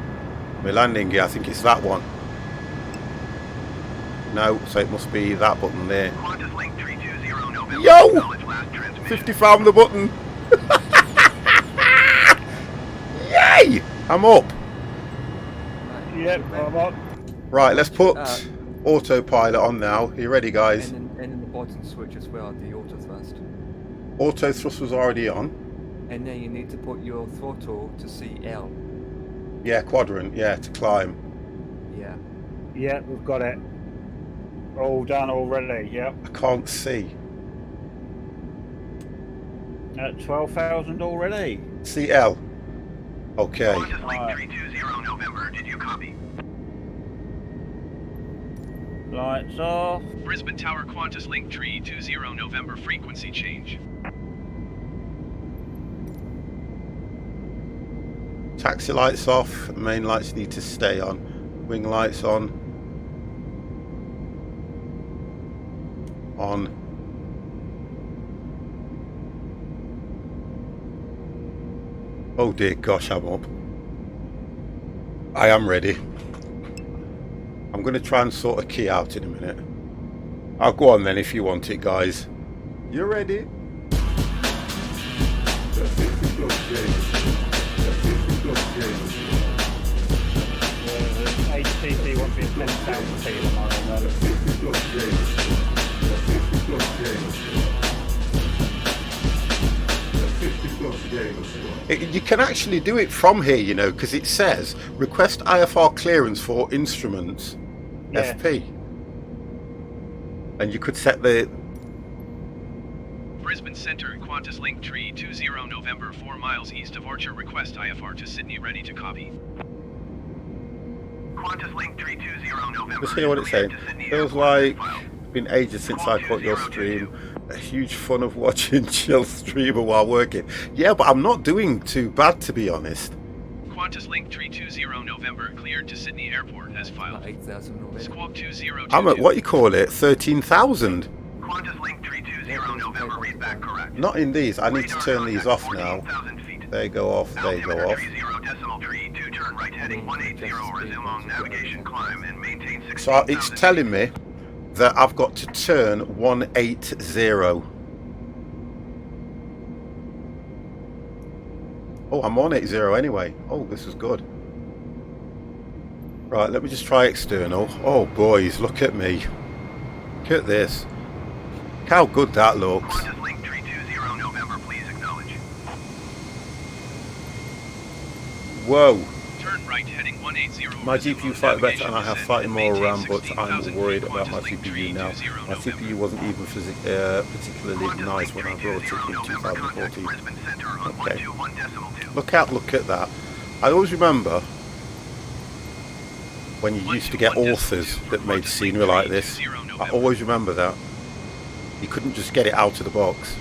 My landing gear. I think it's that one. No, so it must be that button there. Qantas Link 320 November. Yo! Acknowledge last transmission. 50 found the button. Yay! I'm up. Yep, I'm on. Right, let's put autopilot on now. Are you ready, guys? And then the button switch as well, the auto thrust. Auto thrust was already on. And then you need to put your throttle to CL. Yeah, quadrant. Yeah, to climb. Yeah. Yep, we've got it. All done already, yep. I can't see. At 12,000 already. CL. Okay. Qantas Link 320 November. Did you copy? Lights off. Brisbane Tower Qantas Link 320 November. Frequency change. Taxi lights off. Main lights need to stay on. Wing lights on. On. Oh dear gosh, I'm up. I am ready. I'm going to try and sort a key out in a minute. I'll go on then if you want it, guys. You ready? HTC won't be 10,000 feet at the moment. You can actually do it from here, you know, because it says request IFR clearance for instruments, Yeah. FP. And you could set the... Brisbane Centre, Qantas Link 320 November, 4 miles east of Orchard. Request IFR to Sydney. Ready to copy. Qantas Link 320 November. Just hear what it's saying. Cleared to Sydney Feels Airport. like File. been ages since I caught your stream. A huge fun of watching chill streamer while working. Yeah, but I'm not doing too bad, to be honest. Qantas Link 320 November. Cleared to Sydney Airport as filed. About 8,000 already. Squawk 2022. I'm at, what you call it, 13,000. Qantas Link 320 November. Read back correct. Not in these. I need to turn these off now. 14,000 feet. They go off, they go off. 30.3, turn right heading 180, resume on navigation climb and maintain 16,000. So it's telling me that I've got to turn 180. Oh, I'm 180 anyway. Oh, this is good. Right, let me just try external. Oh, boys, look at me. Look at this. Look how good that looks. Qantas Link 320 November, please acknowledge. Whoa. Turn right heading 180. My resume GPU on slightly better and I navigation have descent slightly and more maintain RAM, but 16,000 I'm worried feet. about my Qantas Link CPU now. 320 My November. CPU wasn't even particularly nice when I brought it in 2014. Okay. Look at that. I always remember when you used to get authors that made scenery like this. I always remember that. You couldn't just get it out of the box.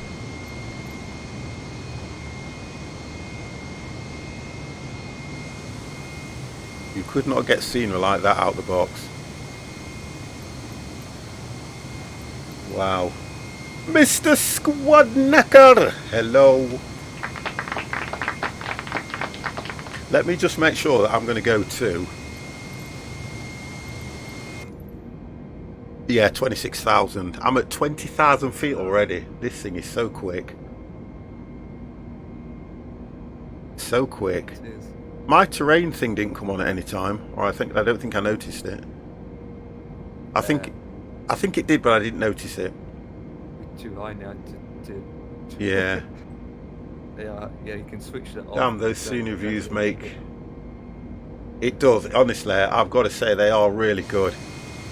You could not get scenery like that out of the box. Wow. Mr. Squadknacker! Hello. Let me just make sure that I'm going to go to... Yeah, 26,000. I'm at 20,000 feet already. This thing is so quick. So quick. It is. My terrain thing didn't come on at any time, or I don't think I noticed it. I think it did, but I didn't notice it. Too high now to Yeah. yeah, you can switch that off. Damn, those Don't- scenery don't views really make... need it. It does, honestly, I've got to say they are really good.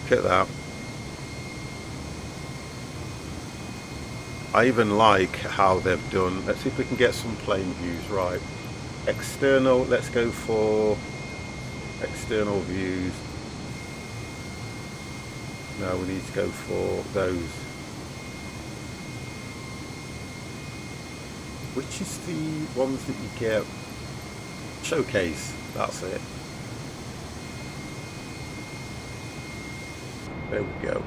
Look at that. I even like how they've done... Let's see if we can get some plane views right. External, let's go for external views. No, we need to go for those. Which is the ones that you get? Showcase, that's it. There we go.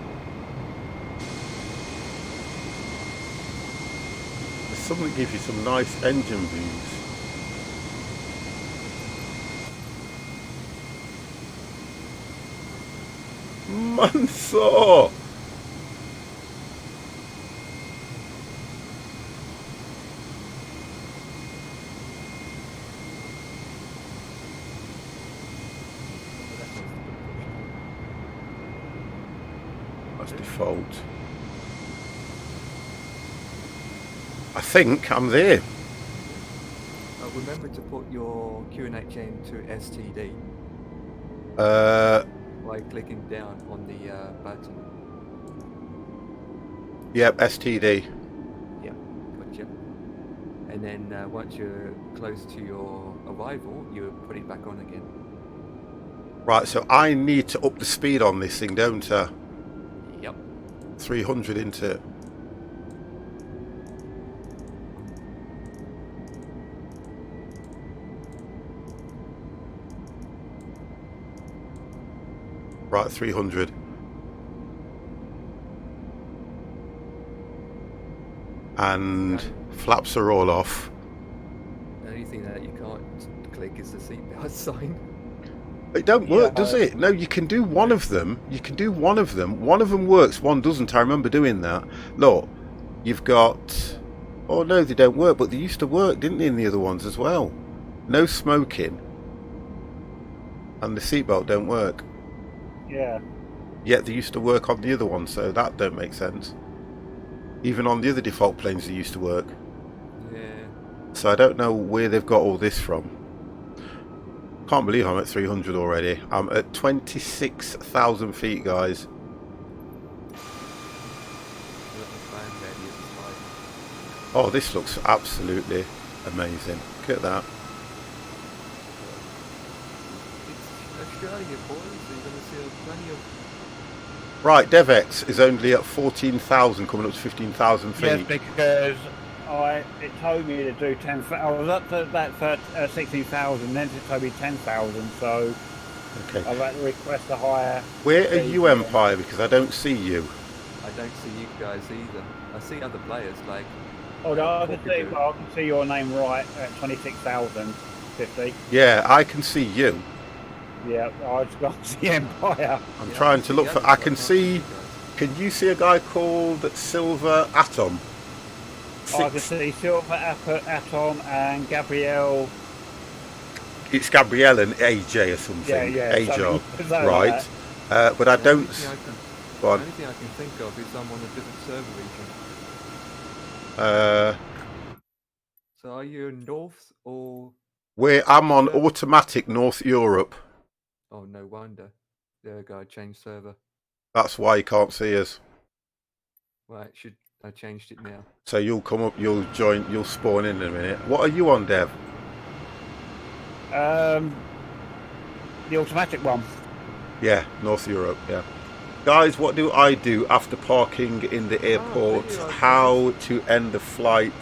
There's some that give you some nice engine views. Mansour! That's default. I think I'm there. Remember to put your QNHN to STD by clicking down on the button. Yep, STD. Yeah, gotcha. And then once you're close to your arrival, you put it back on again. Right, so I need to up the speed on this thing, don't I? Yep. 300 into it. Right, 300. And flaps are all off. The only thing that you can't click is the seatbelt sign. It don't work, does it? No, you can do one of them. You can do one of them. One of them works, one doesn't. I remember doing that. Look, you've got... Oh, no, they don't work, but they used to work, didn't they, in the other ones as well? No smoking. And the seatbelt don't work. Yeah. Yet they used to work on the other one, so that don't make sense. Even on the other default planes they used to work. Yeah. So I don't know where they've got all this from. Can't believe I'm at 300 already. I'm at 26,000 feet, guys. Oh, this looks absolutely amazing. Look at that. It's Australia, boys, so you're going to see plenty of... Right, DevX is only at 14,000, coming up to 15,000 feet. Yes, because it told me to do 10,000. I was up to that 16,000, then it told me 10,000. So Okay. I've had to request a higher. Where are you, Empire? Because I don't see you. I don't see you guys either. I see other players like... Oh no, I can see your name right at 26,050. Yeah, I can see you. Yeah, I just got to see Empire. I'm trying to look for... I can see... Can you see a guy called Silver Atom? I can see Silver Atom and Gabrielle. It's Gabrielle and AJ or something. Yeah, AJ, something right? like that. But I don't... The Go on. only thing I can think of is I'm on a different server region. So are you north or... Where I'm on automatic North Europe. Oh, no wonder. There we go, I changed server. That's why you can't see us. Right, I changed it now. So you'll come up, you'll join, you'll spawn in a minute. What are you on, Dev? The automatic one. Yeah, North Europe, yeah. Guys, what do I do after parking in the airport? How to end the flight?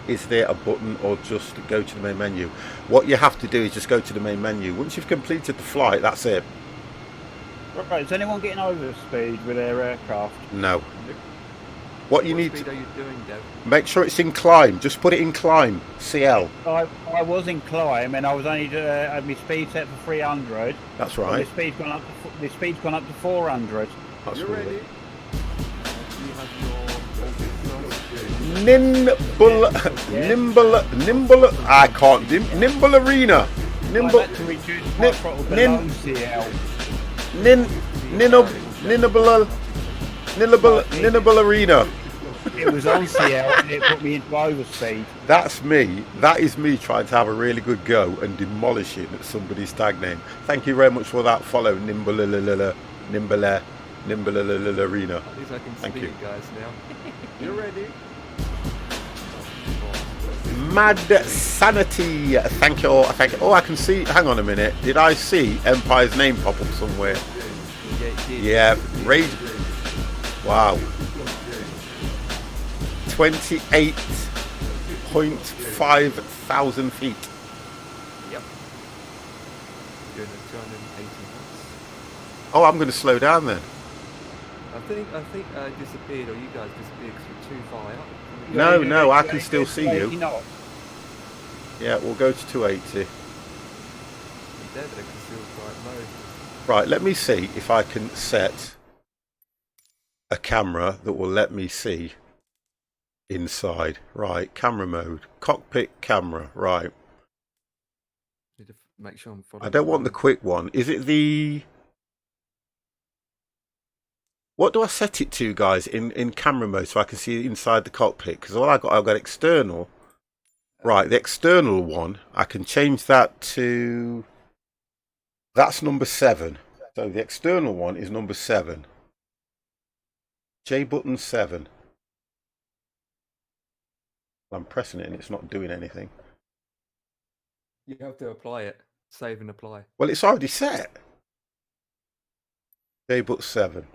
Is there a button or just go to the main menu? What you have to do is just go to the main menu. Once you've completed the flight, that's it. Right, is anyone getting over speed with their aircraft? No. What you What need speed to... are you doing, Dev? Make sure it's in climb. Just put it in climb. CL. I was in climb and I was only had my speed set for 300. That's And right. the speed's gone up to 400. That's You really... ready? Do you have your... Nimble, I can't do, Nimble Arena, Nimble, I had to reduce my throttle below CL. Ninnable Arena. It was on CL and it put me into overspeed. That's me, that is me trying to have a really good go and demolishing somebody's tag name. Thank you very much for that follow, Nimble Arena. At least I can Thank see you. you guys now. You ready? Mad Sanity, thank you. Oh, I can see, hang on a minute, did I see Empire's name pop up somewhere? Yeah, it did. Yeah, Wow. 28.5 thousand feet. Yep. Doing a 280 knots. Oh, I'm going to slow down then. I think I disappeared, or you guys disappeared because we're too far out. No, I can still see you. Knots. Yeah, we'll go to 280. And there they can still quite low. Right, let me see if I can set a camera that will let me see inside. Right, camera mode. Cockpit camera. Right. Need to make sure I'm following. I don't want the quick one. Is it the... What do I set it to, guys, in camera mode so I can see inside the cockpit? Because all I've got external. Right, the external one, I can change that to... That's number 7. So the external one is number 7. J button 7. I'm pressing it and it's not doing anything. You have to apply it. Save and apply. Well, it's already set. J button 7.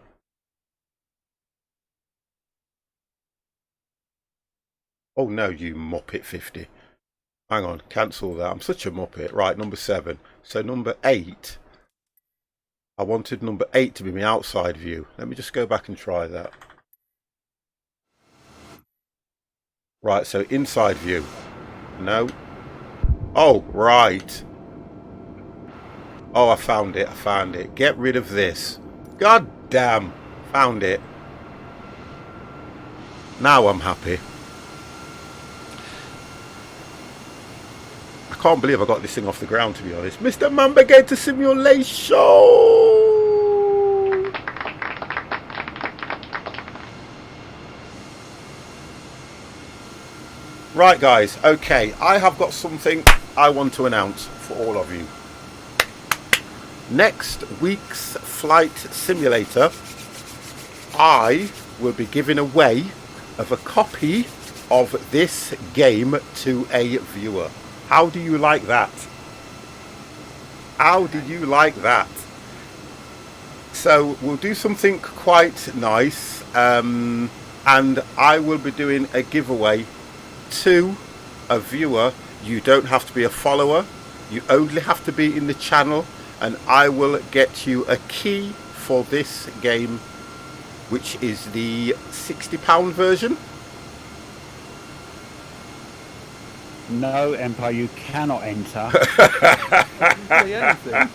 Oh no, you Muppet 50. Hang on, cancel that. I'm such a Muppet. Right, number 7. So number 8. I wanted number 8 to be my outside view. Let me just go back and try that. Right, so inside view. No. Oh, right. Oh, I found it. I found it. Get rid of this. God damn. Found it. Now I'm happy. I can't believe I got this thing off the ground, to be honest. Mr. Mambagator Simulation! Right, guys. Okay, I have got something I want to announce for all of you. Next week's Flight Simulator, I will be giving away of a copy of this game to a viewer. How do you like that? How do you like that? So we'll do something quite nice, and I will be doing a giveaway to a viewer. You don't have to be a follower, you only have to be in the channel, and I will get you a key for this game, which is the £60 version. No, Empire, you cannot enter. Say anything.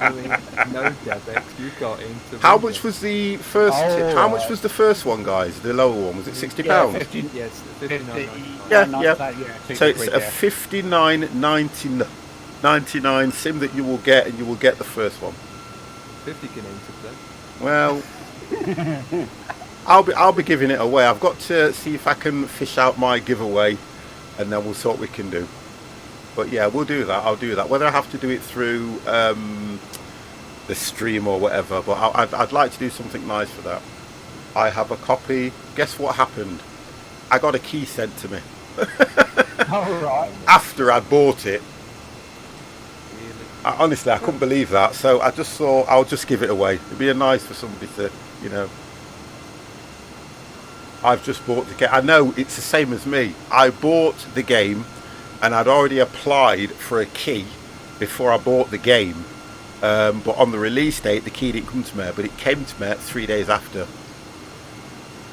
I mean, no, Debex, you got into. How much was the first? Oh, how much was the first one, guys? The lower one, was it £60? Yeah, 50, Yes, 59. Yeah, not yeah. that, So it's 60 a quid, £59.99 sim that you will get, and you will get the first one. 50 can enter then. Well, I'll be giving it away. I've got to see if I can fish out my giveaway, and then we'll see what we can do. But yeah, we'll do that. I'll do that. Whether I have to do it through the stream or whatever, but I'd like to do something nice for that. I have a copy. Guess what happened? I got a key sent to me. All right. After I bought it. Really? Honestly, I couldn't believe that. So I just thought I'll just give it away. It'd be nice for somebody to, you know. I've just bought the game. I know it's the same as me. I bought the game and I'd already applied for a key before I bought the game. But on the release date, the key didn't come to me, but it came to me 3 days after.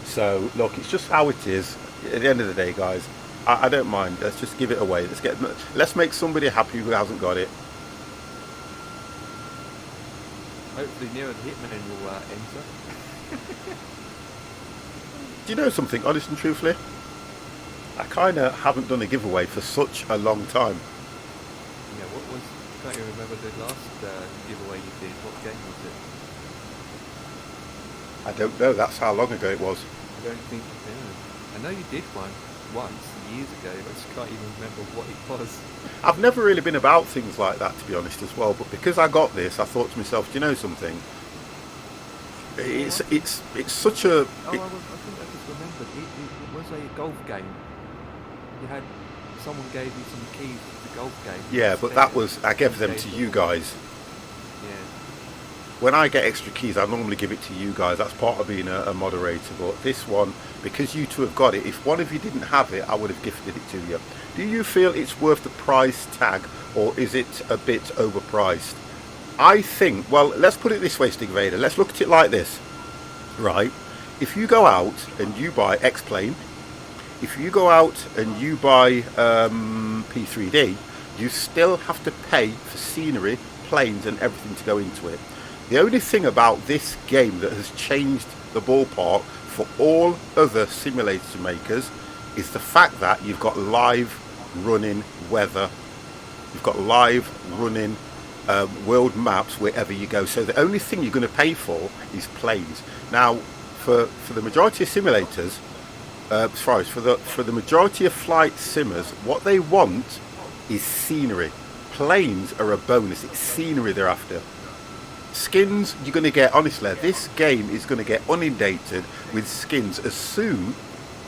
So look, it's just how it is. At the end of the day, guys, I don't mind. Let's just give it away. Let's make somebody happy who hasn't got it. Hopefully, nearer the Hitman will enter. Do you know something, honest and truthfully? I kind of haven't done a giveaway for such a long time. Yeah, what was? Can't you remember the last giveaway you did? What game was it? I don't know. That's how long ago it was. I don't think. Yeah. I know you did one once years ago. I just can't even remember what it was. I've never really been about things like that, to be honest, as well. But because I got this, I thought to myself, do you know something? It's such a. Oh, I think I just remembered. It was a golf game. You had someone gave you some keys to the golf game. Yeah, but that was I gave them to you guys. Yeah. when I get extra keys, I normally give it to you guys. That's part of being a moderator. But this one, because you two have got it, if one of you didn't have it, I would have gifted it to you. Do you feel it's worth the price tag, or is it a bit overpriced? I think, well, let's put it this way, Stig Vader. Let's look at it like this, right? If you go out and you buy X-Plane, if you go out and you buy P3D, you still have to pay for scenery, planes and everything to go into it. The only thing about this game that has changed the ballpark for all other simulator makers is the fact that you've got live running weather, you've got live running world maps wherever you go. So the only thing you're going to pay for is planes. Now, for the majority of simulators, for the majority of flight simmers, what they want is scenery. Planes are a bonus. It's scenery they're after. Skins, you're going to get, honestly, this game is going to get inundated with skins as soon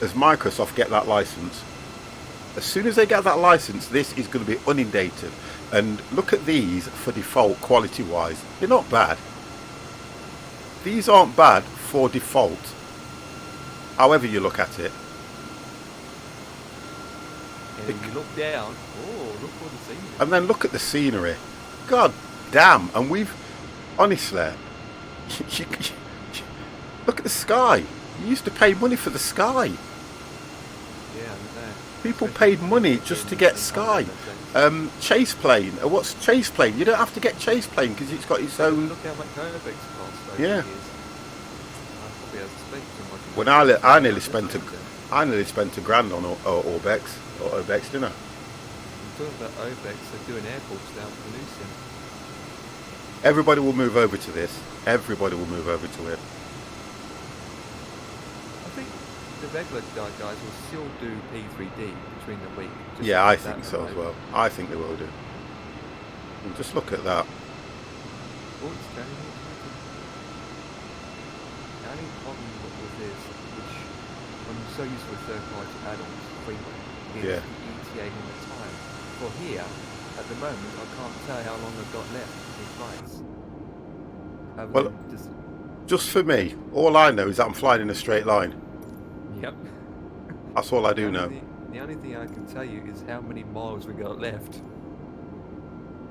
as Microsoft get that license. As soon as they get that license, this is going to be inundated. And look at these for default quality wise. They're not bad. These aren't bad for default, however you look at it. And then you look down, oh, look what the scenery. And then look at the scenery. God damn. And we've, honestly, look at the sky. You used to pay money for the sky. Yeah, I know. People paid money just to get sky. Chase plane. What's chase plane? You don't have to get chase plane because it's got its own. Look how much Overbex costs over Yeah. the years. I probably have spent too much. When I nearly spent a grand on Orbex or Obex, didn't I? I'm talking about Overbex. They're doing airports down for Lucian. Everybody will move over to this. Everybody will move over to it. I think the regular guys will still do P3D between the week. just Yeah, I to get think that so as over. well. I think they will do. And just look at that. Oh, it's going automatic. The only problem with this, which I'm so used to third-party add-ons freeway, is Yeah. the ETA and the time. For here, at the moment, I can't tell how long I've got left in flights. Other Well, than just, Just for me, all I know is that I'm flying in a straight line. yep. That's all I do The know. only The only thing I can tell you is how many miles we got left.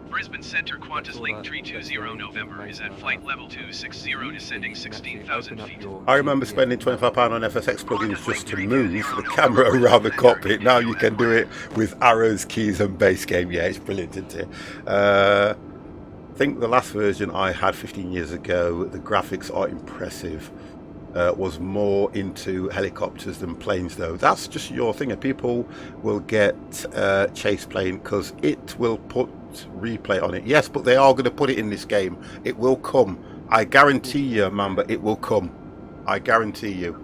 Brisbane Center Qantas Link 320 November is at flight level 260 descending 16,000 feet. I remember spending £25 on FSX plugins just to move the camera around the cockpit. Now you can do it with arrows, keys and base game. Yeah, it's brilliant, isn't it? I think the last version I had 15 years ago, the graphics are impressive. Was more into helicopters than planes though. That's just your thing. People will get chase plane because it will put replay on it. Yes, but they are going to put it in this game. It will come. I guarantee you, man, but it will come. I guarantee you.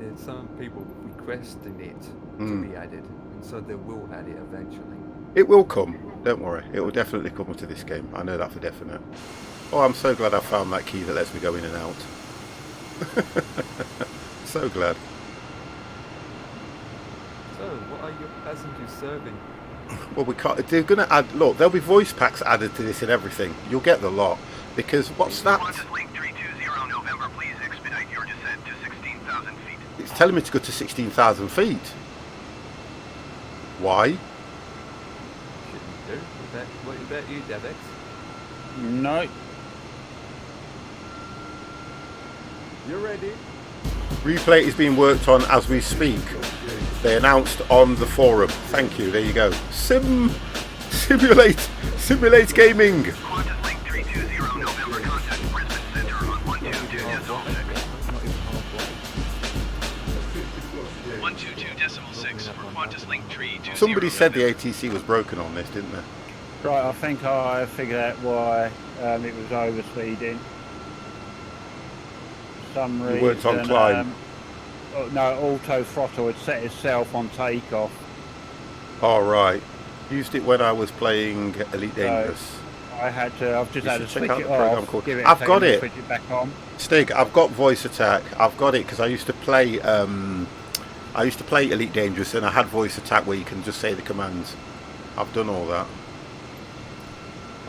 There's some people requesting it to be added, and so they will add it eventually. It will come. Don't worry. It will definitely come to this game. I know that for definite. Oh, I'm so glad I found that key that lets me go in and out. So glad. So, what are your passengers serving? Well, we can't. They're going to add. Look, there'll be voice packs added to this and everything. You'll get the lot because what's that? Qantas Link 320 November, please expedite your descent to 16,000 feet. It's telling me to go to 16,000 feet. Why? Shouldn't do. What about you, Devex? No. You ready? Replay is being worked on as we speak. They announced on the forum. Thank you. There you go. Simulate gaming. Qantas Link 320 November, contact Brisbane Center on 122.6 for Qantas Link 320. Somebody said the ATC was broken on this, didn't they? Right, I think I figured out why it was overspeeding. For some reason. You weren't on climb. No, auto throttle had set itself on takeoff. All right. Used it when I was playing Elite Dangerous. I had to. I've just You had to should check switch out it the program off. called- Give it a I've second got and it. Switch it back on. Stig, I've got voice attack. I've got it because I used to play. I used to play Elite Dangerous, and I had voice attack where you can just say the commands. I've done all that.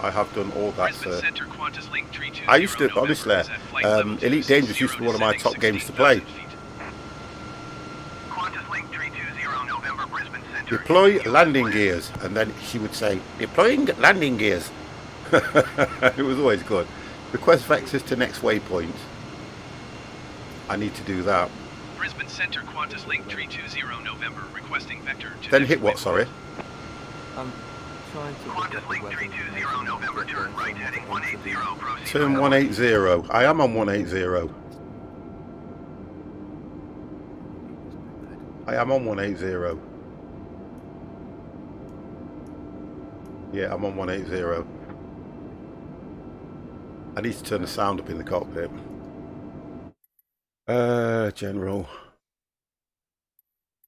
I have done all that, Brisbane sir. Center, Qantas Link 320 I used to, November honestly, is at flight level Elite 260, Dangerous used to be one of my top descending games to play. 16,000 feet. Qantas Link 320 November, Brisbane Center. Deploy landing gears, and then she would say, deploying landing gears. It was always good. Request vectors to next waypoint. I need to do that. Brisbane Center, Qantas Link 320 November, requesting vector to Then next hit what, waypoint. sorry? I'm trying to look at Qantas the Link weather 320 November, information turn right, heading 180, proceed. Turn 180. I am on 180. I am on 180. Yeah, I'm on 180. I need to turn the sound up in the cockpit. General.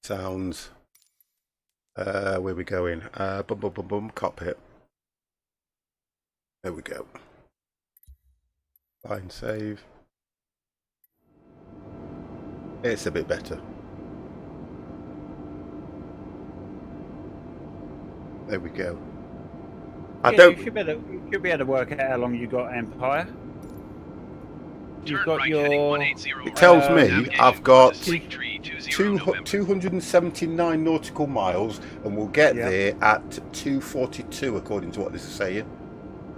Sounds. Where we going? Bum bum bum bum. Cockpit. There we go. Find save. It's a bit better. There we go. I Yeah, don't. You should be able to work out how long you got Empire. You've Turn got right, heading your. 180 It tells Uh, me navigation, I've got Qantas Link 320 November. 279 nautical miles, and we'll get Yeah. there at 2:42, according to what this is saying.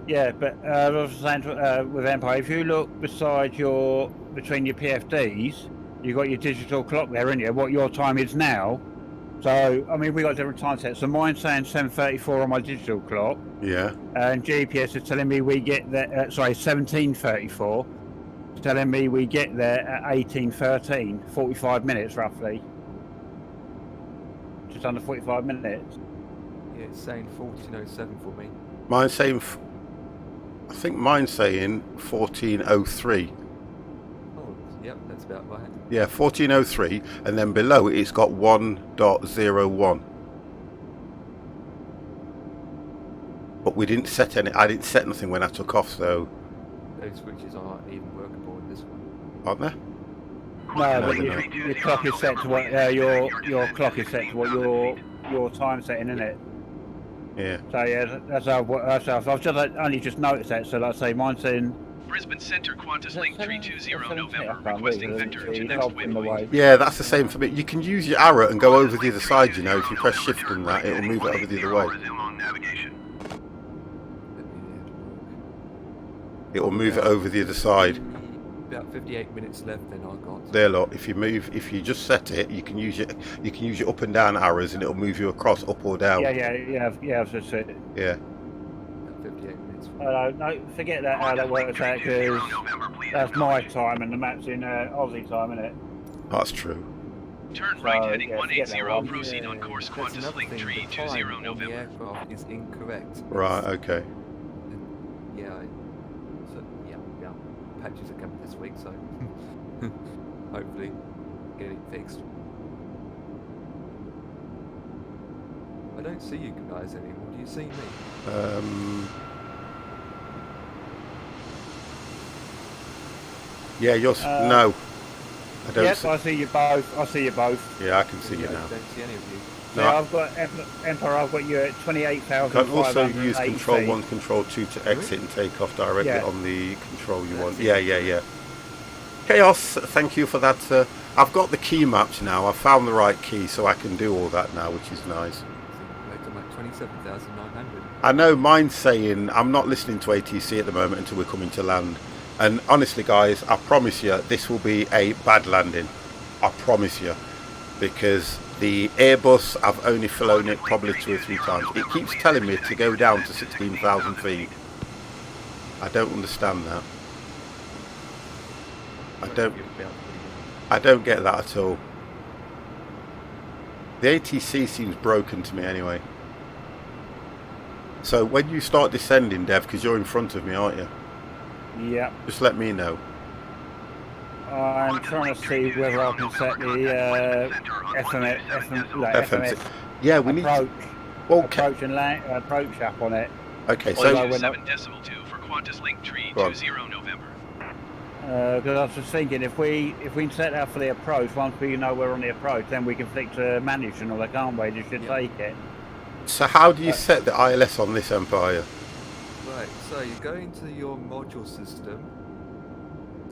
Yeah, but I was saying with Empire, if you look beside between your PFDs, you've got your digital clock there, haven't you? What your time is now. So, I mean, we got different time sets. So mine's saying 7:34 on my digital clock, Yeah. and GPS is telling me we get there. 17:34. It's telling me we get there at 18:13, 45 minutes roughly. Just under 45 minutes. Yeah, it's saying 1407 for me. Mine's saying. I think mine's saying 1403. Oh, yep, that's about right. Yeah, 1403, and then below it's got 1.01. But we didn't set any. I didn't set nothing when I took off, so Those switches aren't even workable in this one. aren't there? No, but no. your clock is set to what your clock is set to what your time setting, isn't it? Yeah. So yeah, that's how. I've just only just noticed that. So like I say, mine's in. Brisbane Center, Qantas Link 320 November, I can't requesting read it. vector to It's next up in the waypoint. way. Yeah, that's the same for me. You can use your arrow and go over the other side, you know. If you press shift and that, it'll move it over the other way. Resume on navigation. But yeah, It'll move it over the other side. about 58 minutes left then I got. There, look. If you just set it, you can use your up and down arrows, and it'll move you across up or down. Yeah. I've just said it. Yeah. About 58 minutes. No, forget that how that works out because that's my time and the map's in Aussie time, isn't it? That's true. Turn right, So, heading yeah, forget that 180, one. proceed on course That's Qantas another Link thing, the 320 time on the November. aircraft is incorrect. Right. Okay. Yeah, so yeah, patches are coming this week, so hopefully get it fixed. I don't see you guys anymore. Do you see me? Yeah. You're. No. I don't. Yes, I see you both. I see you both. Yeah, I can see you I now. don't see any of you. No, Yeah, I've got Empire. I've got you at 28,000. You can also use Control 1, Control 2 to exit and take off directly Yeah. on the control you want. That's Yeah. Chaos, thank you for that. I've got the key maps now. I've found the right key, so I can do all that now, which is nice. I'm at 27,900. I know mine's saying I'm not listening to ATC at the moment until we're coming to land. And honestly, guys, I promise you, this will be a bad landing. I promise you. Because the Airbus, I've only flown it probably 2 or 3 times. It keeps telling me to go down to 16,000 feet. I don't understand that. I don't get that at all. The ATC seems broken to me anyway. So when you start descending, Dev, because you're in front of me, aren't you? Yeah. Just let me know. I'm trying to see whether I can set the FMS Yeah, we need. approach, Well, approach and approach app on it. okay, Although so we're not- 7.2 for Qantas Link 320 November. Because I was just thinking, if we set that for the approach, once we know we're on the approach, then we can flick to manage and all that, can't we? Just should take it. how do you set the ILS on this Empire? Right, so you go into your module system.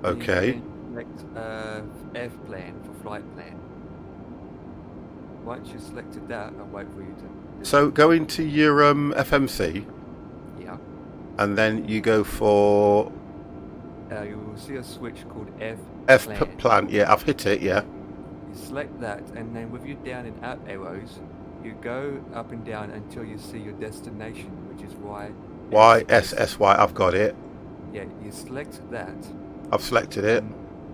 and Okay. You then select F plan for flight plan. Once you've selected that, I'll wait for you to. So go into your FMC, Yeah. and then you go for You will see a switch called F F plan. plan. Yeah, I've hit it. Yeah. You select that, and then with your down and up arrows, you go up and down until you see your destination, which is Y. YSSY. I've got it. Yeah, you select that, I've selected it.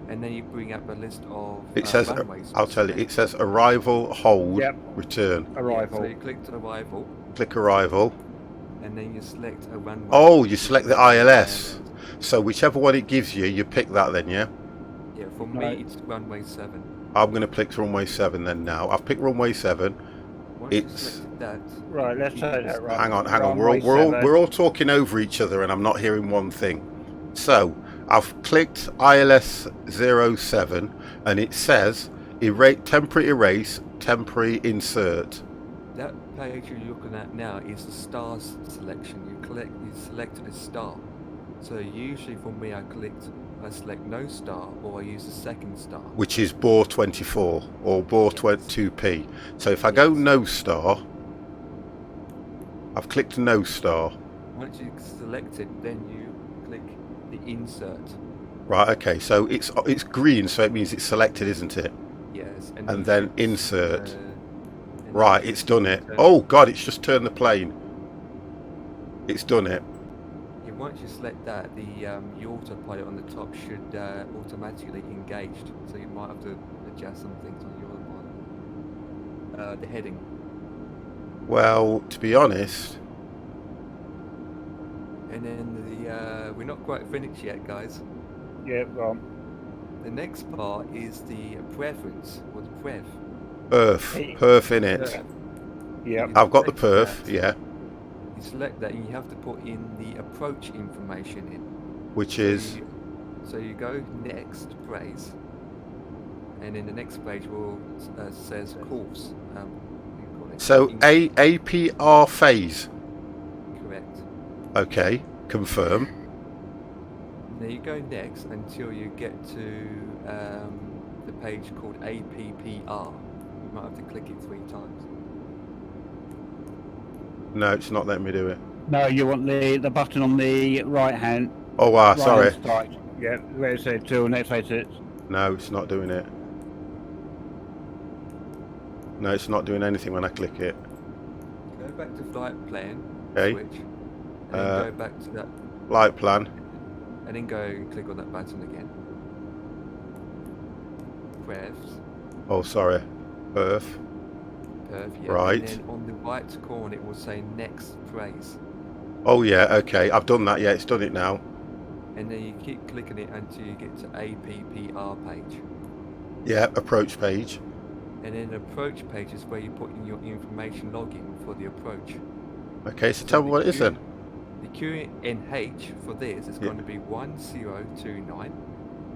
and then you bring up a list of It says, runways. I'll tell you, it says arrival, hold, Yep. return. Arrival. So you click to arrival, Click arrival. and then you select a runway. Oh, you select the ILS. So whichever one it gives you, you pick that then, yeah? Yeah, for me Right. it's runway 7. I'm going to pick runway 7 then now. I've picked runway 7. Once you It's... selected that, Right, let's take that right. Hang on. Runway We're all talking over each other and I'm not hearing one thing. So, I've clicked ILS 07 and it says temporary erase, temporary insert. that page you're looking at now is the stars selection. You selected a star. So usually for me I select no star, or I use the second star. Which is bore 24 or bore 2p. So if I go no star, I've clicked no star. Once you select it, then you click the insert. Right, okay, so it's green, so it means it's selected, isn't it? Yes. And then insert. and Right, then it's done it. insert. Oh god, it's just turned the plane. It's done it. Yeah, once you select that, the autopilot on the top should automatically engaged. So you might have to adjust some things on your autopilot. The heading. Well, to be honest, And then we're not quite finished yet, guys. Yeah, well, The next part is the preference, or the prev. perf in it. yeah. I've got the Select perf, that. yeah, You select that and you have to put in the approach information in. which So is So you go next phrase, and in the next page will says course. You call it so English. APR phase. Correct. Okay, confirm. Now you go next until you get to the page called APPR. You might have to click it 3 times. No, it's not letting me do it. No, you want the button on the right hand. Oh wow, Right sorry. hand side. Yeah, where it said till next page it's No, it's not doing it. No, it's not doing anything when I click it. Go back to flight plan, Okay. switch, and then go back to that, Light plan. and then go and click on that button again. Prefs. Oh, sorry. Perf. Yeah. Right. And then on the right corner it will say next phrase. Oh yeah, okay. I've done that. Yeah, it's done it now. And then you keep clicking it until you get to APPR page. Yeah, approach page. And then the approach page is where you put in your information login for the approach. Okay, so tell me what it is then. The QNH for this is going to be 1029.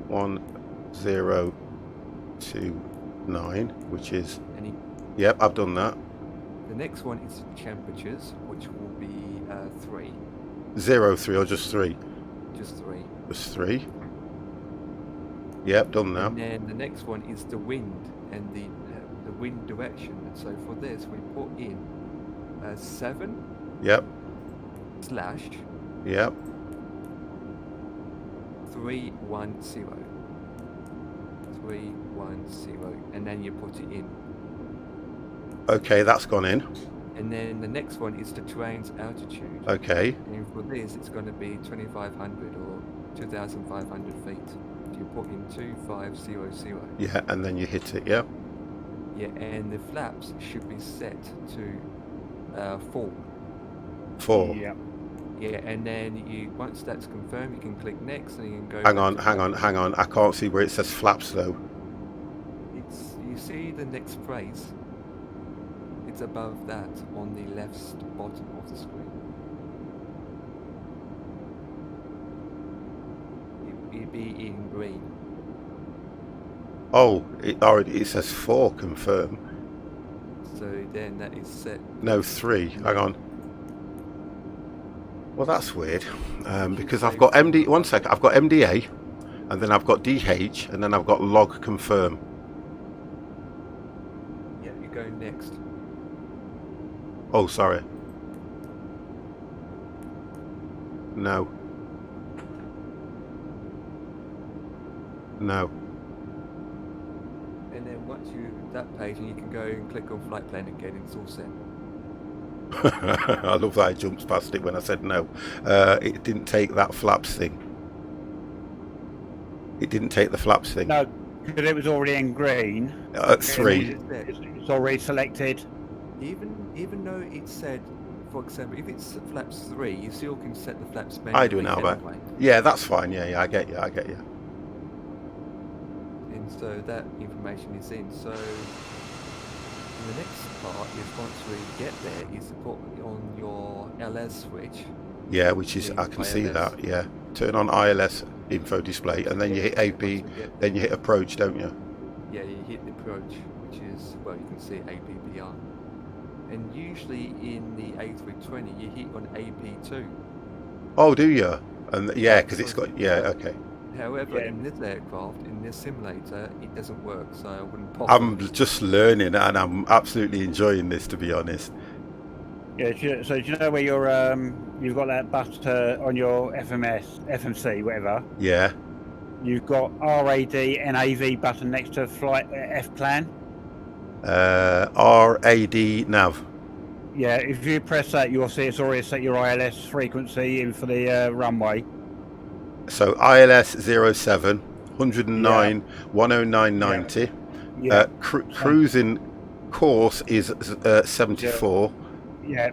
1029, which is... And Yep, I've done that. the next one is temperatures, which will be 3. 03 or just 3? Just 3. Just 3. Yep, done now. And then the next one is the wind and the wind direction. So for this, we put in 7 Yep, slash yep. 310. 310, and then you put it in. Okay, that's gone in. And then the next one is the terrain's altitude. Okay, And for this, it's going to be 2,500 or 2,500 feet. You put in 2500. yeah, and then you hit it, yeah? Yeah, and the flaps should be set to 4. 4. yeah. Yeah, and then once that's confirmed, you can click next, and you can go. Hang back on, to hang on, that. hang on. I can't see where it says flaps though. You see the next phrase. It's above that on the left bottom of the screen. It'd be in green. Oh, it says 4, confirm. So then that is set. No, 3. Hang on. Well, that's weird, because I've got MD. One second, I've got MDA, and then I've got DH, and then I've got log confirm. Yeah, you go next. Oh, sorry. No. No. And then once you that page, and you can go and click on flight plan again, and it's all set. I love that I jumped past it when I said no. It didn't take that flaps thing. It didn't take the flaps thing. No, because it was already in green. At 3. It's already selected. Even though it said, for example, if it's flaps 3, you still can set the flaps manually. I do now, but anyway. yeah, that's fine. Yeah, I get you. And so that information is in. So the next part is once we get there is to put on your LS switch. Yeah, which is, I can see that. Yeah, turn on ILS info display, and then you hit AP, then you hit approach, don't you? Yeah, you hit the approach, which is, well, you can see APPR. And usually in the A320, you hit on AP2. Oh, do you? And yeah, because it's got, yeah, okay. However, in this aircraft, in this simulator, it doesn't work, so I wouldn't pop. I'm just learning, and I'm absolutely enjoying this, to be honest. Yeah, so do you know where you've got that button on your FMC, whatever? Yeah. You've got RAD NAV button next to flight F plan. RAD nav. Yeah, if you press that, you'll see it's already set your ILS frequency in for the runway. So ILS 07, 109, 109.90. Yeah. Cruising course is 74. Yeah.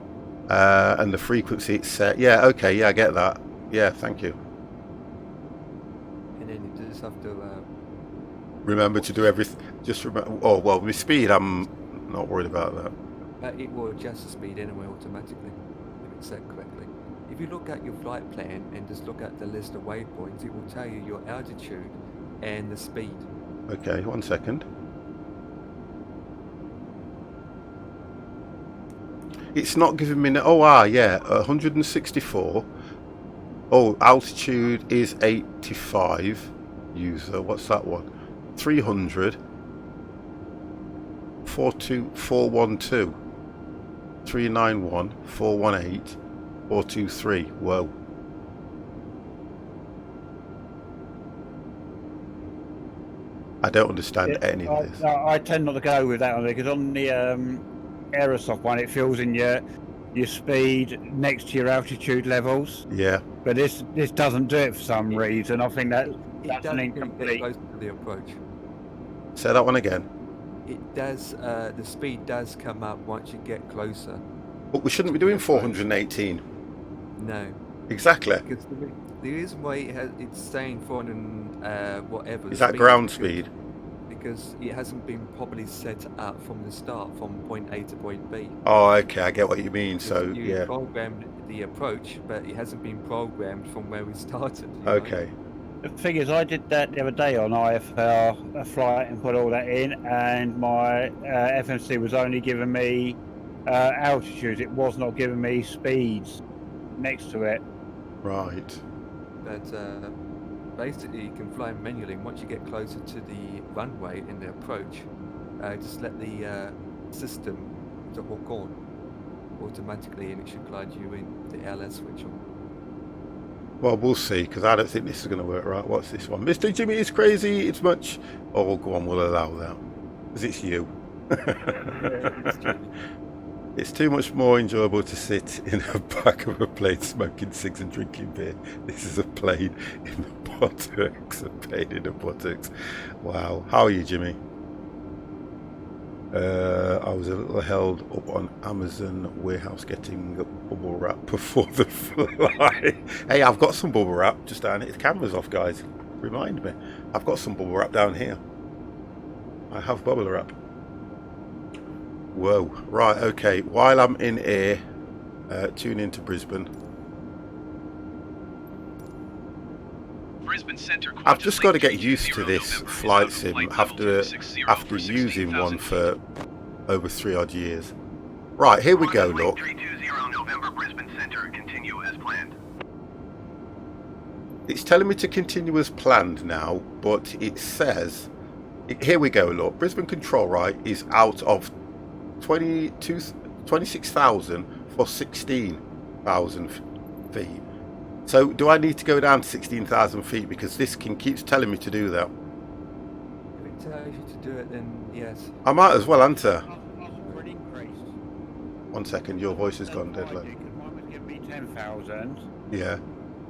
And the frequency it's set. Yeah, okay, yeah, I get that. Yeah, thank you. And then you just have to Remember to do everything. Just remember. Oh well, with speed, I'm not worried about that. it will adjust the speed anyway automatically if it's set correctly. If you look at your flight plan and just look at the list of waypoints, it will tell you your altitude and the speed. Okay, 1 second. It's not giving me. Yeah, 164. Oh, altitude is 85. User, what's that one? 300. 412. 391. 418. 423. Whoa. I don't understand any of this. I tend not to go with that on there because on the Aerosoft one, it fills in your speed next to your altitude levels. Yeah. But this doesn't do it for some reason. I think that's an Get incomplete. close to the approach. Say that one again. It does. The speed does come up once you get closer. But we shouldn't be doing 418. No. Exactly. Because the reason why it's saying 400 whatever. Is that ground speed? Because it hasn't been properly set up from the start, from point A to point B. Oh, okay, I get what you mean. So, you yeah. programmed the approach, but it hasn't been programmed from where we started. Okay. The thing is, I did that the other day on IFR a flight and put all that in, and my FMC was only giving me altitudes. It was not giving me speeds next to it. Right. But basically, you can fly manually. And once you get closer to the runway in the approach, just let the system to hook on automatically, and it should glide you in the LS switch on. Well, we'll see, because I don't think this is going to work right. What's this one? Mr. Jimmy is crazy. It's much. Oh, go on, we'll allow that. Because it's you. It's too much more enjoyable to sit in the back of a plane smoking cigs and drinking beer. This is a plane in the buttocks. A plane in the buttocks. Wow. How are you, Jimmy? I was a little held up on Amazon warehouse getting bubble wrap before the flight. Hey, I've got some bubble wrap just down here. The camera's off, guys. Remind me. I've got some bubble wrap down here. I have bubble wrap. Whoa. Right, okay. While I'm in air, tune into Brisbane. Brisbane Center. I've just got to get used to this flight sim after using one for over 3 odd years. Right, here we go, look. November Brisbane Center, continue as planned. It's telling me to continue as planned now, but it says, here we go, look, Brisbane Control, right, is out of 26,000 for 16,000 feet. So do I need to go down to 16,000 feet, because this keeps telling me to do that? If it tells you to do it, then yes. I might as well answer. For an increase. 1 second, your voice has gone dead low. Mine was giving me 10,000. Yeah.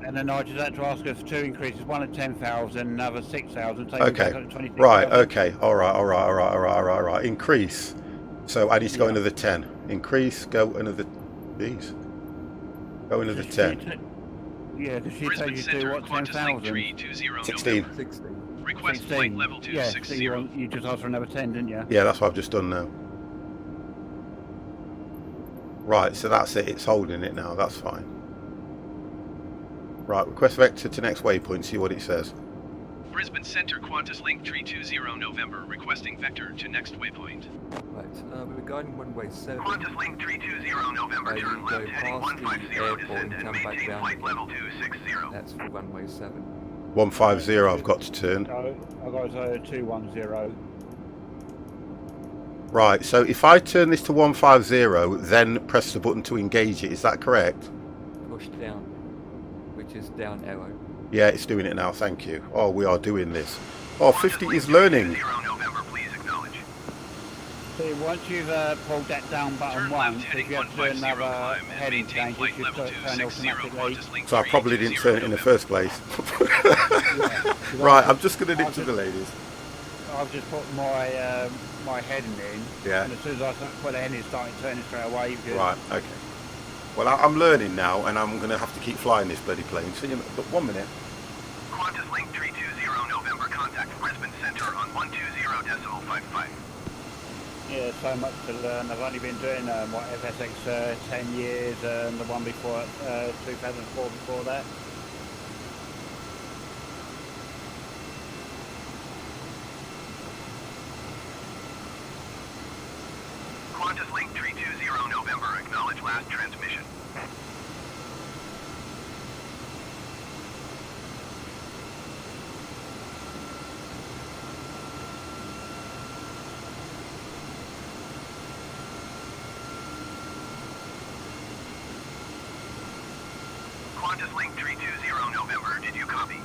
And then I just had to ask her for 2 increases, one at 10,000, another 6,000. Okay. Right. Okay. All right. Increase. So I need to go another 10. Increase. Go another. Jeez. Go another 10. Yeah, because she told you to do what, 10,000? 16. 16. Request 16. flight level Yeah, so 260. you just asked for another 10, didn't you? Yeah, that's what I've just done now. Right. So that's it. It's holding it now. That's fine. Right. Request vector to next waypoint. See what it says. Brisbane Center Qantas Link 320 November, requesting vector to next waypoint. Right, we're going runway 7. Qantas Link 320 November, You turn go left, heading past the 150, airport descend and and come back maintain down flight again. level 260. That's for runway 7. 150. I've got to turn. So I got 210. Right. So if I turn this to 150, then press the button to engage it. Is that correct? Push down, which is down arrow. Yeah, it's doing it now. Thank you. Oh, we are doing this. Oh, 50 is learning. November, please acknowledge. See, once you've pulled that down button Turn once, left, if heading you have to do 150 another climb and heading maintain change, it flight should level turn 260. automatically. Qantas Link So I probably didn't turn it in the 320 first place. Yeah. Right, I'm just going to nip to the ladies. I've just put my my heading in, Yeah. and as soon as I put the heading, it started turning straight away. Because Right, okay. Well, I'm learning now, and I'm going to have to keep flying this bloody plane. So, but 1 minute. Qantas Link 320 November, contact Brisbane Center on 120.55. Yeah, so much to learn. I've only been doing FSX 10 years, and the one before 2004 before that. Qantas Link 320 November, acknowledge last transmission. Qantas Link 320 November, did you copy?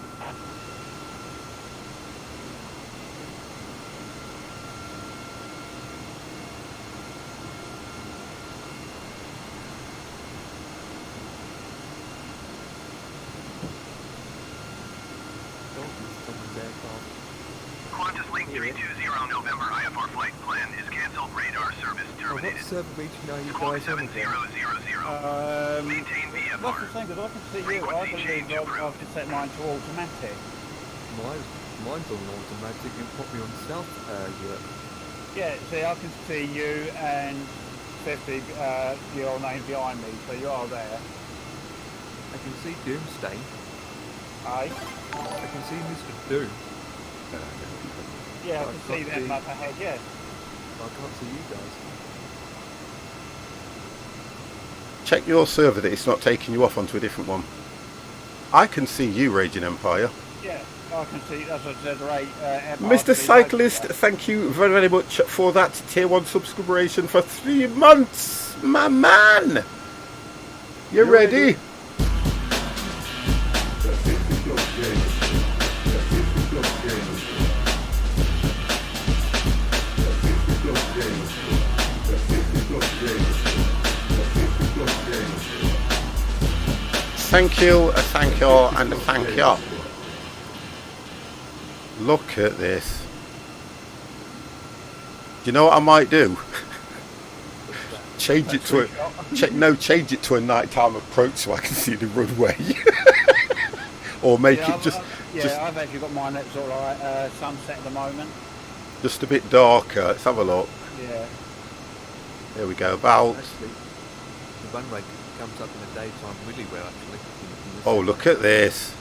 Qantas Link 320 November, IFR flight plan is cancelled, radar service What terminated. server region are you guys on again? 47000. Maintain That's the VFR. thing, because I can see you. I believe I've just set mine to automatic. Mine's on automatic and put me on South Europe. Yeah, see, I can see you and 50 your name behind me, so you are there. I can see Doomsday. Aye? I can see Mr. Doom. Yeah, I I've can see got them the- up ahead, yeah. I can't see you guys. Check your server that it's not taking you off onto a different one. I can see you, Raging Empire. Yeah, I can see, that's what I said, right. Mr. Cyclist, thank you very, very much for that tier 1 subscription for 3 months. My man! You ready? Thank you, and thank you. Look at this. Do you know what I might do? Change it to change it to a nighttime approach so I can see the runway. Or make Yeah, it just I've actually got mine at sort of like sunset at the moment. just a bit darker. Let's have a look. Yeah. There we go. About. Actually, the runway comes up in the daytime really well, actually. in the Oh, summer. look at this.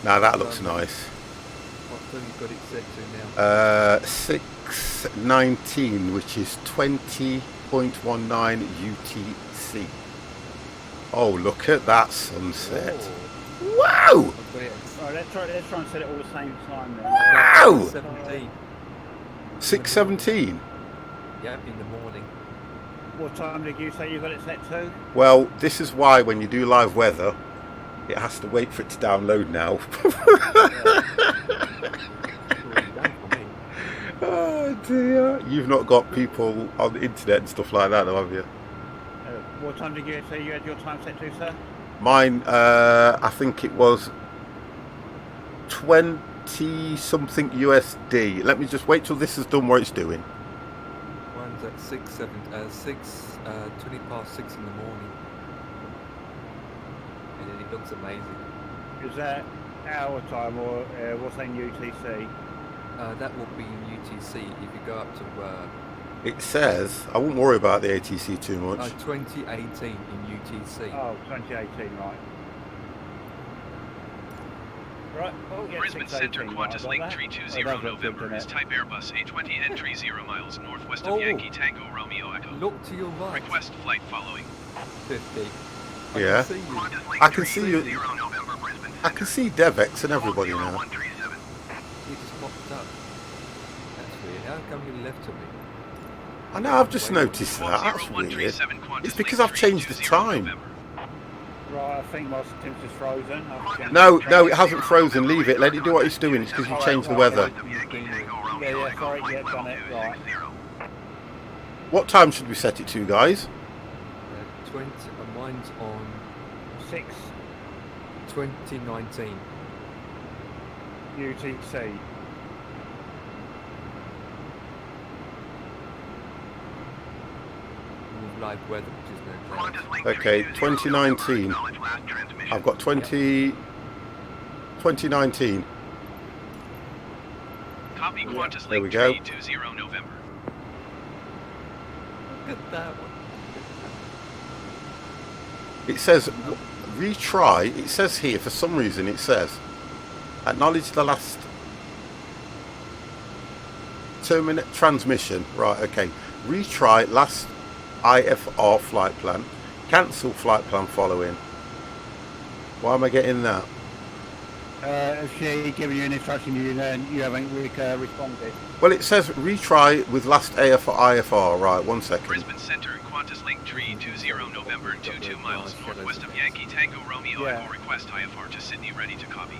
Now that looks nice. What have you got it set to now? 619, which is 20.19 UTC. Oh, look at that sunset! Oh, Wow! I've got it Right, let's try and set it all the same time then. Wow! 17. 617. Yep, in the morning. What time did you say you got it set to? Well, this is why when you do live weather, it has to wait for it to download now. Already done for me. Oh dear! You've not got people on the internet and stuff like that, though, have you? What time did you say you had your time set to, sir? Mine, I think it was 20 something USD. Let me just wait till this is done what it's doing. One's at 20 past 6 in the morning. And then it looks amazing. Is that our time or what's that in UTC? That will be in UTC if you go up to It says, I wouldn't worry about the ATC too much. 2018 in UTC. Oh, 2018, right. Right, oh yeah, Brisbane Centre 618, Qantas right, Link I got that. 320 Oh, November is that. type Airbus A20 entry 0 miles northwest of Oh. Yankee Tango Romeo Echo. Look to your right. Request flight following. 50. Yeah. I can see you. Qantas Link I can see you. 320 November, Brisbane I can see Devex and everybody now. 0137. You just popped up. That's weird. How come you left to me? I know, I've just noticed that. That's weird. 0137 Qantas It's because Link I've changed the 320 time. November. Right, I think my system's just frozen. No, it hasn't frozen. Leave it. Let it do what it's doing. It's because you changed the weather. Yeah, sorry, yeah, done it, right. What time should we set it to, guys? 20. Mine's on 6 2019. UTC. With live weather, which is no clouds. Okay, 2019. I've got 2019. Copy Qantas There we Link go. 320 November. Look at that one. It says retry. It says here, for some reason, it says acknowledge the last terminate transmission. Right, okay. Retry last IFR flight plan. Cancel flight plan following. Why am I getting that? If she giving you an instruction you haven't responded. Well, it says retry with last IFR. Right, 1 second. Brisbane Centre Qantas Link 320 November 22 miles northwest of Yankee Tango Romeo Yeah. Echo. Request IFR to Sydney, ready to copy.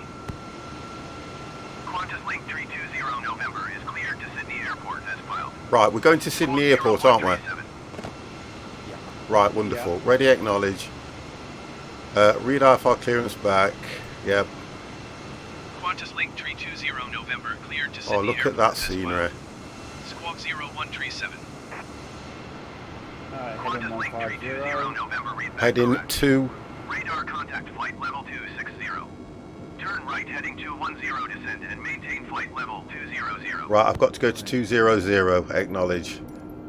Qantas Link 320 November is cleared to Sydney Airport as filed. Right, we're going to Sydney Airport, aren't we? Right, wonderful. Ready, acknowledge. Read IFR clearance back. Yep. Qantas Link 320 November cleared to Sydney Oh, look Airport at that as scenery. well. Squawk 0137. Alright, Qantas heading Link 320 150. November read back Heading correct. to. Radar contact flight level 260. Turn right heading 210 descend and maintain flight level 200. Right, I've got to go to 200. Acknowledge.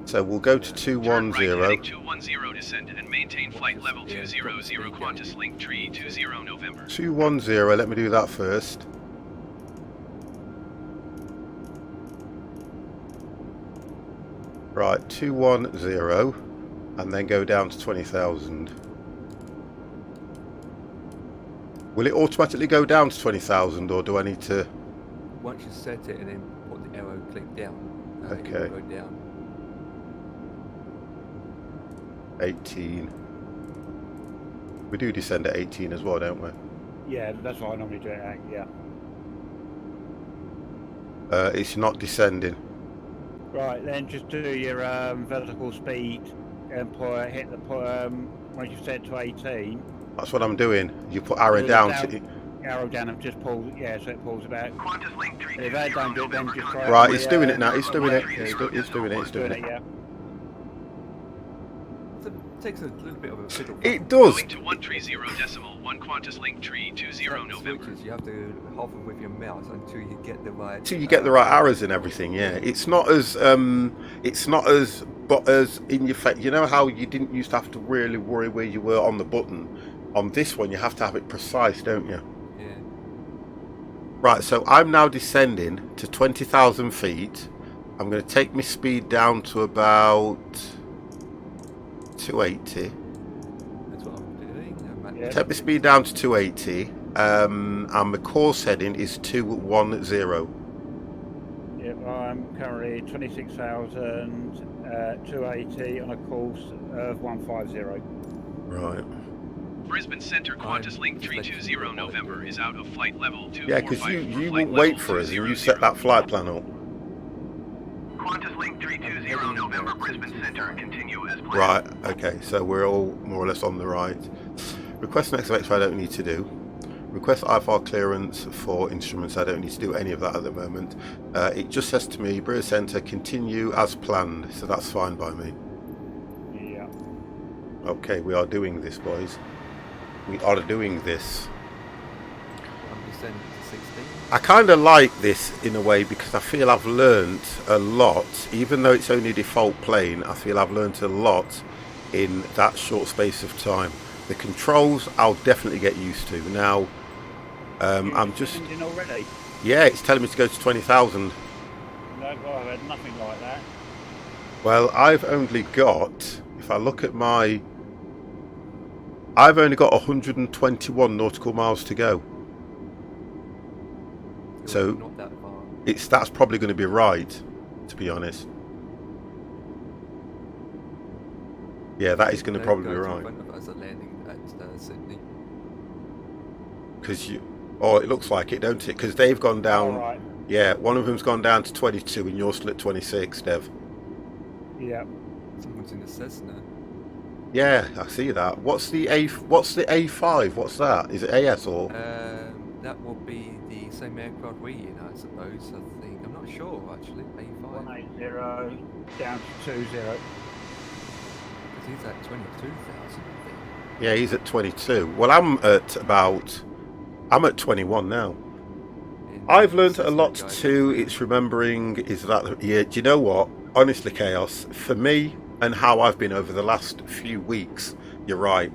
So we'll go to Turn right 210. heading 210 descend and maintain flight level 200 Qantas Link 320 November. 210. Let me do that first. Right, 210, and then go down to 20,000. Will it automatically go down to 20,000, or do I need to? Once you set it and then put the arrow click down, it Okay. will go down. 18. We do descend at 18 as well, don't we? Yeah, that's what I normally do it at, yeah. It's not descending. Right, then just do your vertical speed and hit the once you've set to 18. That's what I'm doing. You put arrow Do down the to. arrow down and just pull, yeah, so it pulls about. Qantas Link If that don't do it, then just try Right, it it's on doing the, it now. It's doing it. It's doing it. It's doing doing it, it. yeah. So it takes a little bit of a fiddle. It does. Going to 130.1 Qantas Link 320 November. Switches, you have to hover with your mouse until you get the right. Till you get the right arrows and everything. Yeah, it's not as but as in your face. You know how you didn't used to have to really worry where you were on the button. On this one, you have to have it precise, don't you? Yeah. Right, so I'm now descending to 20,000 feet. I'm going to take my speed down to about 280. That's what I'm doing. Yeah. Take my speed down to 280. And my course heading is 210. Yep, I'm currently 26,280 on a course of 150. Right. Brisbane Center Qantas Link 320 November is out of flight level 245. Yeah, because you flight won't level wait for us and you 200. set that flight plan up. Qantas Link 320 November Brisbane Center, continue as planned. Right, okay, so we're all more or less on the right. Request next event I don't need to do. Request IFR clearance for instruments, I don't need to do any of that at the moment. It just says to me, Brisbane Center, continue as planned, so that's fine by me. Yeah. Okay, we are doing this, boys. We are doing this. I'm descending to 16. I kind of like this in a way because I feel I've learnt a lot, even though it's only default plane. I feel I've learnt a lot in that short space of time. The controls I'll definitely get used to. Now, I'm just... Engine already? Yeah, it's telling me to go to 20,000. No, well, I've had nothing like that. Well, I've only got, if I look at my... I've only got 121 nautical miles to go. So Not that far. that's probably going to be right, to be honest. Yeah, that is going to No probably be guys in right. front of us are landing at Sydney. Because it looks like it, don't it? Because they've gone down. Alright. Yeah, one of them's gone down to 22, and you're still at 26, Dev. Yeah. Someone's in the Cessna. Yeah, I see that. What's the A5? What's that? Is it AS or? That will be the same aircraft we in, I suppose. I think. I'm not sure actually. A5. 180 down to 20. Because he's at 22,000. I think. Yeah, he's at 22. Well, I'm at 21 now. In I've the learned a Cessna lot guy. too. It's remembering is that. Yeah, do you know what? Honestly, Chaos, for me and how I've been over the last few weeks, you're right.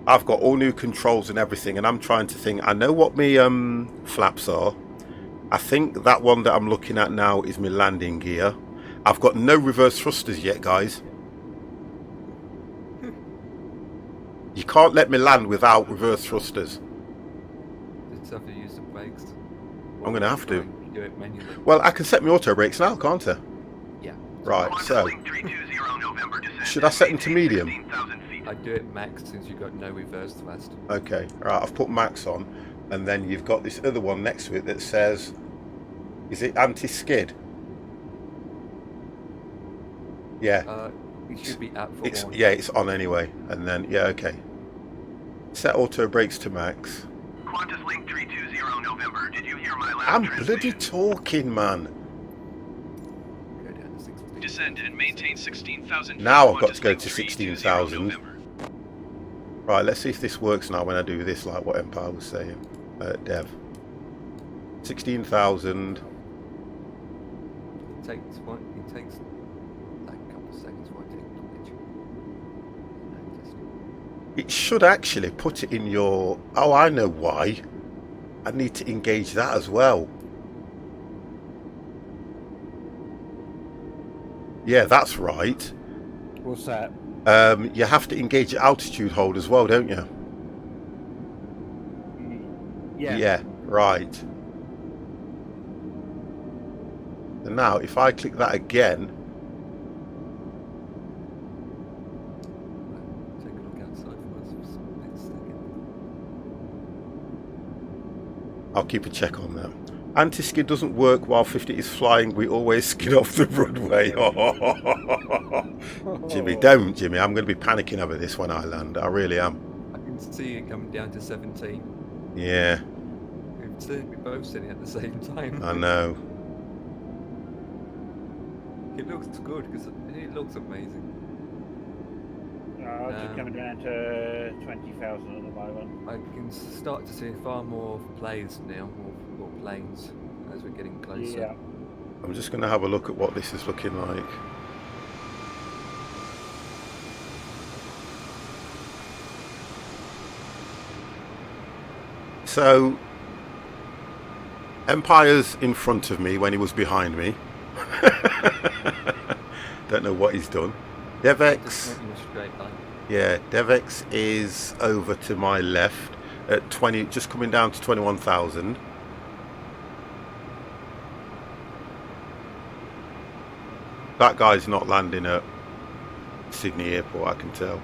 I've got all new controls and everything, and I'm trying to think. I know what my flaps are. I think that one that I'm looking at now is my landing gear. I've got no reverse thrusters yet, guys. You can't let me land without reverse thrusters. Just have to use the brakes. I'm gonna have to. Do it manually. Well, I can set my auto brakes now, can't I? Yeah. Right, Qantas so Link 320 November descent should I set them to maintain medium? 16,000 feet. I do it max since you've got no reverse thrust. Okay, right, I've put max on, and then you've got this other one next to it that says, is it anti-skid? Yeah, It should be up for it's on. it's on anyway, and then okay. Set auto brakes to max. Qantas Link 320 November, did you hear my last I'm transmission? bloody talking, man. Go down to 16. Descend and maintain 16,000 Now I've got Qantas to go Link to 320 16,000. November. Right, let's see if this works now when I do this, like what Empire was saying. Dev. 16,000. It takes like a couple of seconds for it to acknowledge. No, just- It should actually put it in your... Oh, I know why. I need to engage that as well. Yeah, that's right. What's that? You have to engage your altitude hold as well, don't you? Yeah. Yeah, right. And now, if I click that again... Take a look outside for us for some next second. I'll keep a check on that. Anti-skid doesn't work while 50 is flying. We always skid off the runway. Jimmy, don't, Jimmy. I'm going to be panicking over this when I land. I really am. I can see it coming down to 17. Yeah, We're both sitting at the same time. I know. It looks good because it looks amazing. Just coming down to 20,000 at the moment. I can start to see far more planes now, or planes, as we're getting closer. Yeah. I'm just going to have a look at what this is looking like. So, Empire's in front of me when he was behind me. Don't know what he's done. Just Devex, went in a straight line. yeah, Devex is over to my left at 20, just coming down to 21,000. That guy's not landing at Sydney Airport, I can tell.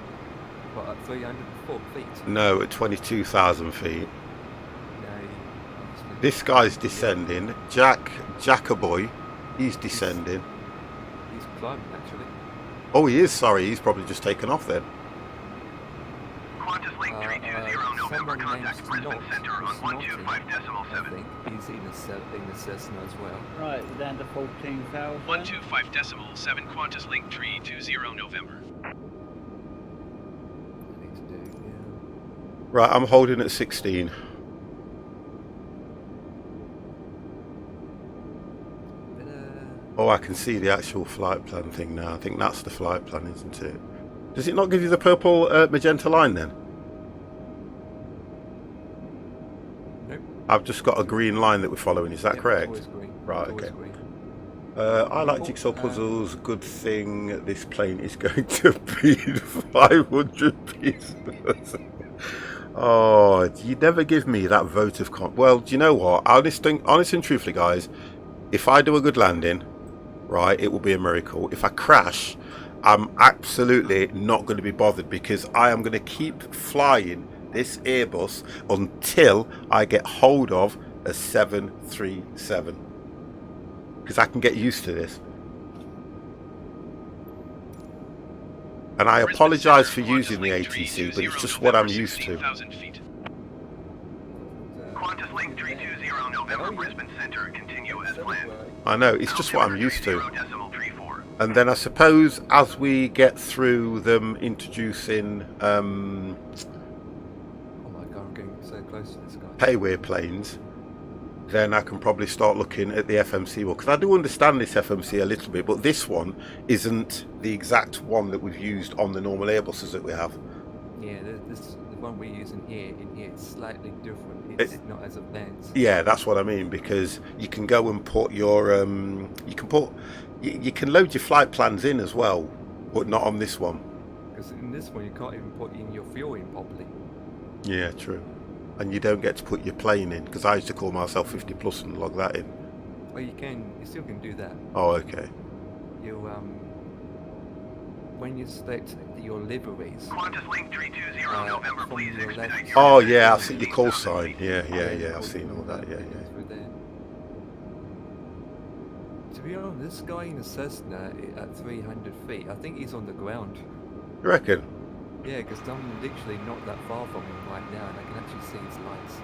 What, at 304 feet? No, at 22,000 feet. No, This guy's descending. Jackaboy, he's descending. he's climbing actually. Oh, he is, sorry, he's probably just taken off then. Qantas Link 320 November, Someone contact named Brisbane Snot, Centre or on Snotty, 125.7. I think he's in the Cessna as well. Right, we're down to 14,000. 125.7 Qantas Link 320 November. I need to do, yeah. Right, I'm holding at 16. But, Oh, I can see the actual flight plan thing now. I think that's the flight plan, isn't it? Does it not give you the purple magenta line then? Nope. I've just got a green line that we're following, is that yeah, correct? It's always green. Right, It's always okay. green. I like jigsaw puzzles. Good thing this plane is going to be 500 pieces. Oh, you never give me that vote of well, do you know what? Honest and truthfully, guys, if I do a good landing, right, it will be a miracle. If I crash, I'm absolutely not going to be bothered because I am going to keep flying this Airbus until I get hold of a 737. Because I can get used to this. And I apologise for using the ATC, but it's just what I'm used to. Qantas Link 320 November, Brisbane Centre, continue as planned. I know, it's just what I'm used to. 0.30.34. And then I suppose as we get through them introducing Oh my god, I'm getting so close to this guy. payway planes, then I can probably start looking at the FMC one. Because I do understand this FMC a little bit, but this one isn't the exact one that we've used on the normal Airbuses that we have. Yeah, the one we're using here, it's slightly different. It's not as advanced. Yeah, that's what I mean, because you can go and put your you can load your flight plans in as well, but not on this one. Because in this one, you can't even put in your fuel in properly. Yeah, true. And you don't get to put your plane in, because I used to call myself 50 plus and log that in. Well, you still can do that. Oh, okay. You when you select your liveries. Qantas Link 320 November, from please your expedite left. your Oh descent yeah, to I've seen your call 16,000 sign. feet. Yeah, I've seen all that. Yeah. Through there. To be honest, this guy in the Cessna at 300 feet, I think he's on the ground. You reckon? Yeah, because I'm literally not that far from him right now, and I can actually see his lights.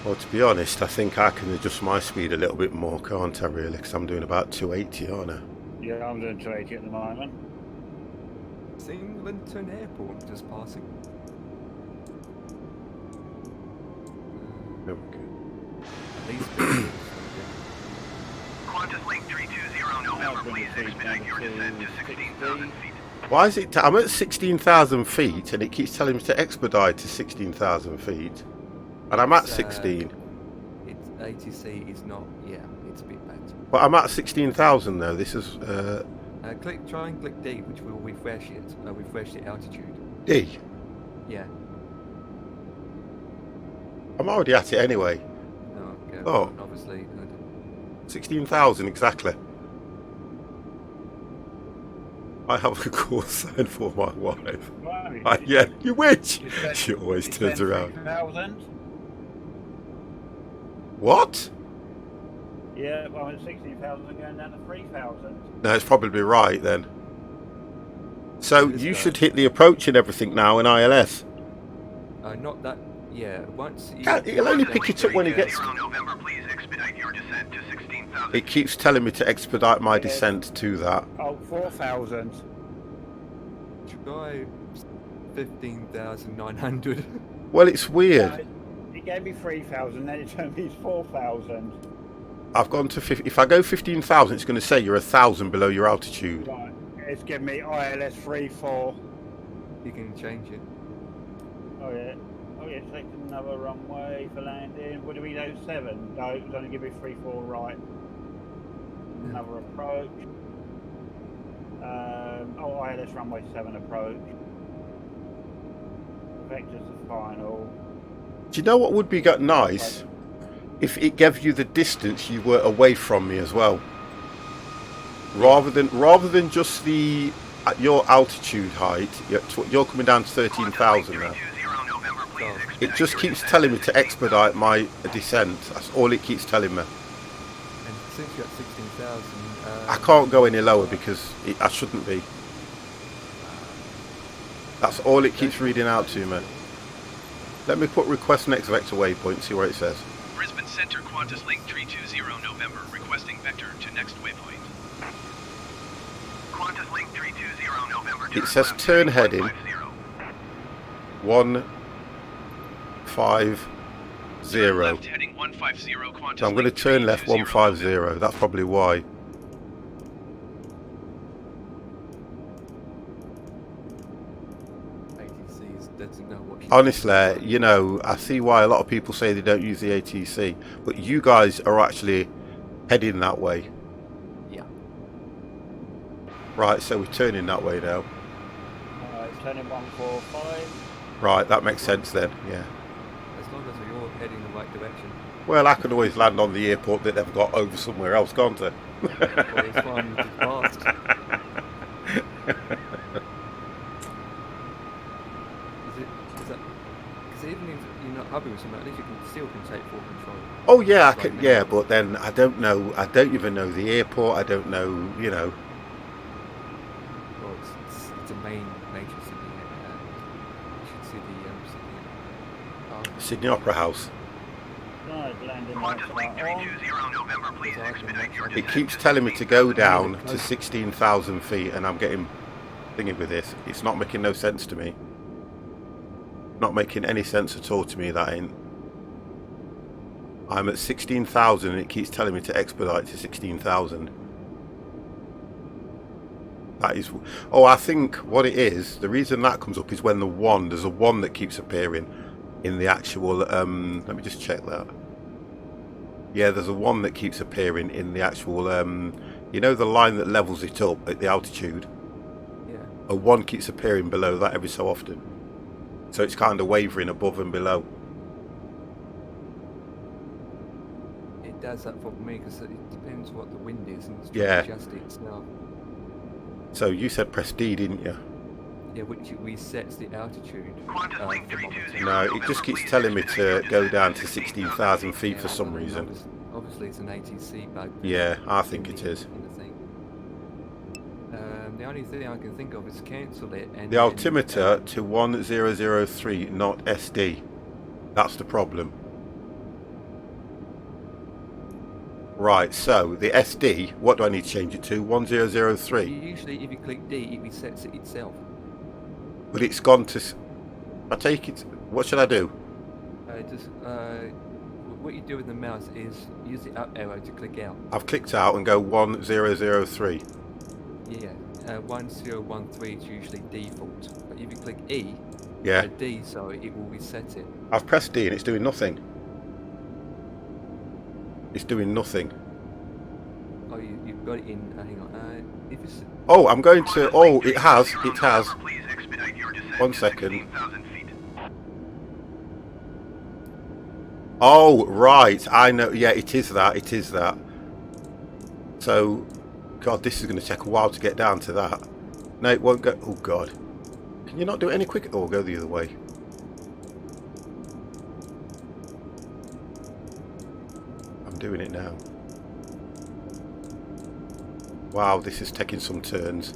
Well, to be honest, I think I can adjust my speed a little bit more, can't I, really? Because I'm doing about 280, aren't I? Yeah, I'm doing 280 at the moment. Seeing Linton Airport just passing. There we go. At least it's Qantas Link 320 November, please expedite your descent to 16,000 feet. Why is it? I'm at 16,000 feet, and it keeps telling me to expedite to 16,000 feet, and I'm at 16. It's ATC is not. Yeah, it's a bit bad. But I'm at 16,000 though. This is Try and click D, which will refresh it. Refresh the altitude. D. Yeah. I'm already at it anyway. No. Okay. Oh. Obviously. 16,000 exactly. I have a call sign for my wife. Right. Yeah, you witch! You said- She always you turns said around. 3,000? What? Yeah, well, I'm at 16,000 going down to 3,000. No, it's probably right then. So This you guy. should hit the approach and everything now in ILS. Not that. Yeah. Once. He'll only pick it up when he gets. 320 November, please expedite your descent to 16,000 It keeps telling me to expedite my descent to that. Oh, 4,000. Try 15,900. Well, it's weird. It gave me 3,000, then it told me 4,000. I've gone to 50. If I go 15,000, it's going to say you're 1,000 below your altitude. Right. It's giving me ILS 34. You can change it. Oh yeah. Oh yeah, take another runway for landing. Would it be 07? No, it was only give me 34 right. Another approach. ILS runway 7 approach. Vector's the final. Do you know what would be nice? If it gave you the distance you were away from me as well. Rather than just the your altitude height, you're coming down to 13,000 now. It just keeps telling me to expedite my descent. That's all it keeps telling me. And since you're at 16,000, I can't go any lower because I shouldn't be. That's all it keeps reading out to me. Let me put request next vector waypoint, see where it says. Brisbane Center Qantas Link 320 November, requesting vector to next waypoint. Qantas Link 320 November. It says turn heading 150. Left heading 150 Qantas So I'm going to Link turn left 320 150. That's probably why. ATCs doesn't know what. Honestly, you know, I see why a lot of people say they don't use the ATC, but you guys are actually heading that way. Yeah. Right, so we're turning that way now. Alright, turning 145. Right, that makes sense then, yeah. As long as you're heading the right direction. Well, I can always land on the airport that they've got over somewhere else, can't I? Well, it's fine, it's fast. Because even if you're not happy with something, at least you can still take full control. Oh yeah, I can, yeah, but then I don't even know the airport, I don't know, you know. Well, it's a major city. You should see the Sydney Opera House. Right, landing Qantas Link right on. 320 November, please expedite your It descent. keeps telling me to go down to 16,000 feet and I'm getting thingy with this. It's not making no sense to me. Not making any sense at all to me, that ain't. I'm at 16,000 and it keeps telling me to expedite to 16,000. That is... Oh, I think what it is, the reason that comes up is when there's a 1 that keeps appearing in the actual... let me just check that. Yeah, there's a 1 that keeps appearing in the actual... you know the line that levels it up at the altitude? Yeah. A 1 keeps appearing below that every so often. So it's kind of wavering above and below. It does that for me because it depends what the wind is and it's trying Yeah. to adjust it now. So you said press D, didn't you? Yeah, which resets the altitude. Qantas Link thermometer. 320 No, it November, just keeps please telling me expedite to your go down descent to 16,000 feet for some reason. Obviously, it's an ATC bug. Yeah, I think it is. in the thing. The only thing I can think of is cancel it and The altimeter to 1003, not SD. That's the problem. Right, so the SD, what do I need to change it to? 1003. Usually, if you click D, it resets it itself. But it's gone to... I take it... What should I do? What you do with the mouse is use the up arrow to click out. I've clicked out and go 1003. Yeah, 1013 is usually default. But if you click E, Yeah, D, so it will reset it. I've pressed D and it's doing nothing. It's doing nothing. Oh, you've got it in. Hang on. If it's Oh, I'm going to... Oh, it has. It has. Please expedite your descent 1 to second. 16,000 feet. Oh, right. I know. Yeah, it is that. It is that. So, God, this is going to take a while to get down to that. No, it won't go. Oh, God. Can you not do it any quicker? Oh, go the other way. I'm doing it now. Wow, this is taking some turns.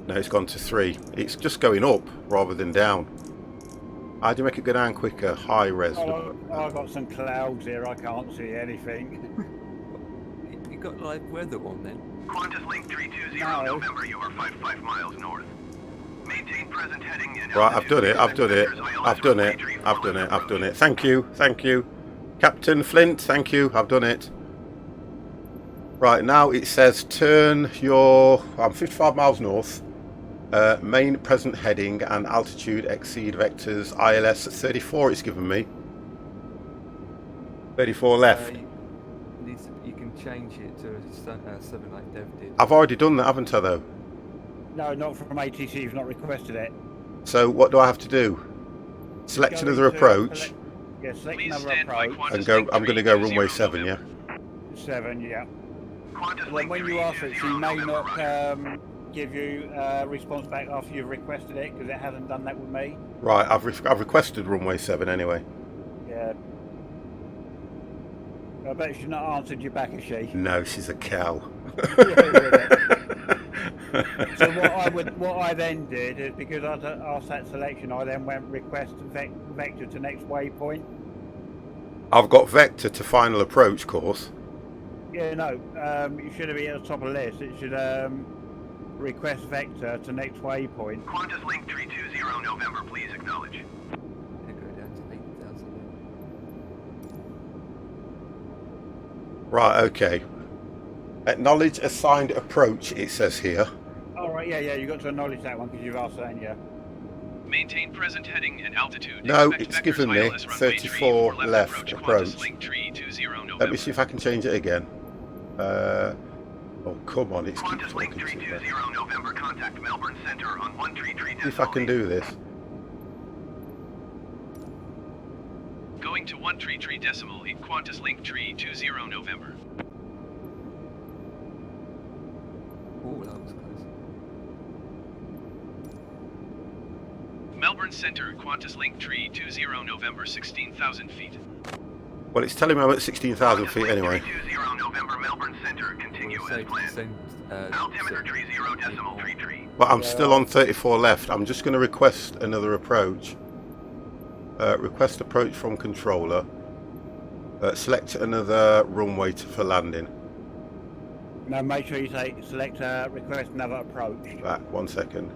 No, it's gone to 3. It's just going up rather than down. How do you make it go down quicker? High res. Oh, I've got some clouds here, I can't see anything. you got live weather on then. Qantas Link 320 No. November, you are 55 miles north. Maintain present heading and Right, I've done altitude. it, I've done it, I've done it, I've done it, I've done it. Thank you, Captain Flint, thank you, I've done it. Right, now it says turn your, I'm 55 miles north, main present heading and altitude exceed vectors ILS 34 it's given me. 34 left. You can change it to 7 like Dev did. I've already done that, haven't I though? No, not from ATC. You've not requested it. So what do I have to do? Select Go another into approach Yeah, select Please another stand by approach. and go. I'm going to go runway 7, yeah. 7, yeah. Qantas Well, Link when you ask it, she 320 may November, not roger. give you a response back after you've requested it, because it hasn't done that with me. Right, I've requested runway 7 anyway. Yeah. I bet she's not answered you back, has she? No, she's a cow. So what I then did is, because I asked that selection, I then went request vector to next waypoint. I've got vector to final approach course. Yeah, no, it should be at the top of the list. It should request vector to next waypoint. Qantas Link 320 November, please acknowledge. Go down to 8,000. Right, okay. Acknowledge assigned approach, it says here. All right, yeah, you got to acknowledge that one because you've asked that, yeah. Maintain present heading and altitude. No, Expect it's vectors given me ILS runway 34 34 left approach. Qantas Link 320 November. Let me see if I can change it again. Oh, come on, it's keep Qantas Link talking to me. 320 November, contact Melbourne Centre on 133. See if I can do this. Going to 133.8 Qantas Link 320 November. Oh, that was close. Melbourne Centre, Qantas Link 320 November, 16,000 feet. Well, it's telling me I'm at 16,000 feet anyway. 320 November, Melbourne Centre, continue We'll as say planned. send, Altimeter 30.33. But I'm still on 34 left. I'm just going to request another approach. Request approach from controller. Select another runway for landing. Now make sure you say select request another approach, Right, 1 second.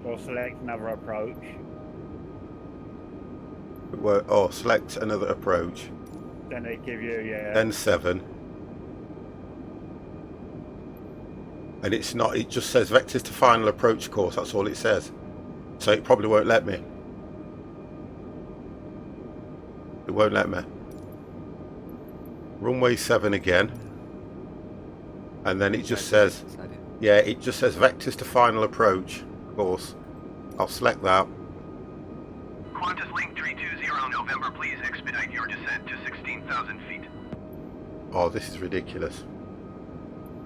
or select another approach. Oh, select another approach. Then they give you, yeah. Then 7. And it's not, it just says vectors to final approach course, that's all it says. So it probably won't let me. It won't let me. Runway 7 again. And then it just says, yeah, it just says vectors to final approach course. I'll select that. Qantas Link 320 November, please expedite your descent to 16,000 feet. Oh, this is ridiculous.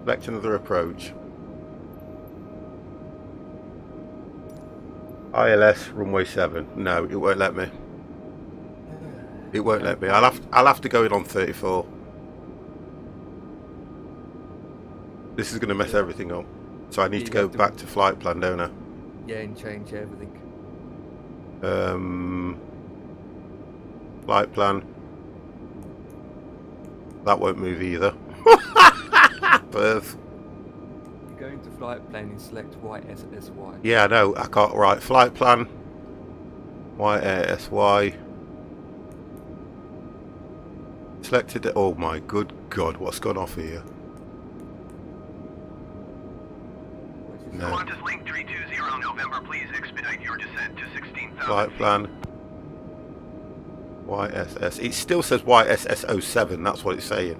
Select another approach. ILS runway 7. No, it won't let me. It won't let me. I'll have to go in on 34. This is going to mess everything up. So I need to go back to flight plan, don't I? Yeah, and change everything. Flight plan. That won't move either. Perth. You go into flight plan and select YSSY. Yeah, I know. I can't. Right, flight plan. YASY. Selected it. Oh my good God, what's gone off here? No. Qantas Link 320 November, please expedite your descent to 16,000 Flight feet. plan. YSS. It still says YSS07. That's what it's saying.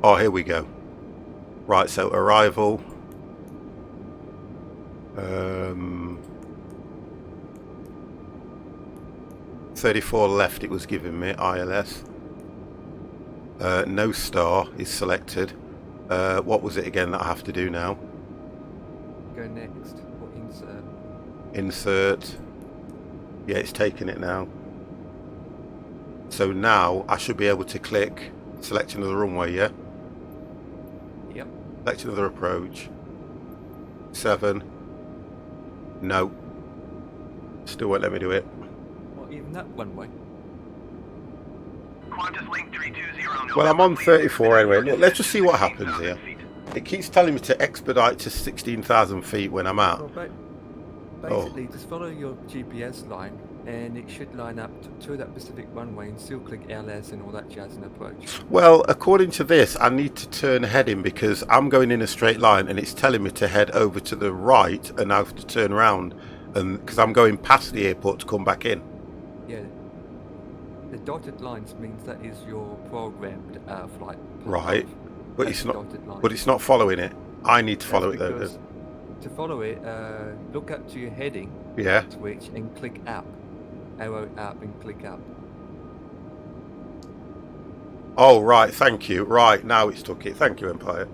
Oh, here we go. Right, so arrival. 34 left it was giving me, ILS. No star is selected. What was it again that I have to do now? Go next or insert. Insert. Yeah, it's taking it now. So now I should be able to click select another runway, yeah? Yep. Select another approach. 7. No. Still won't let me do it. Well, even that one way. Qantas Link 320 November, Well, I'm on please 34 expedite anyway. your Look, let's just see what descent to happens here. 16,000 feet. It keeps telling me to expedite to 16,000 feet when I'm at. Well, basically, just follow your GPS line, and it should line up to that specific runway, and still click LS and all that jazz and approach. Well, according to this, I need to turn heading because I'm going in a straight line, and it's telling me to head over to the right, and I have to turn around, and because I'm going past the airport to come back in. Yeah. The dotted lines means that is your programmed flight. Right, but That's it's the not. dotted line. But it's not following it. I need to That's follow it though. because to follow it, look up to your heading Yeah. switch and click up. Arrow up and click up. Oh right, thank you. Right, now it's took it. Thank you, Empire.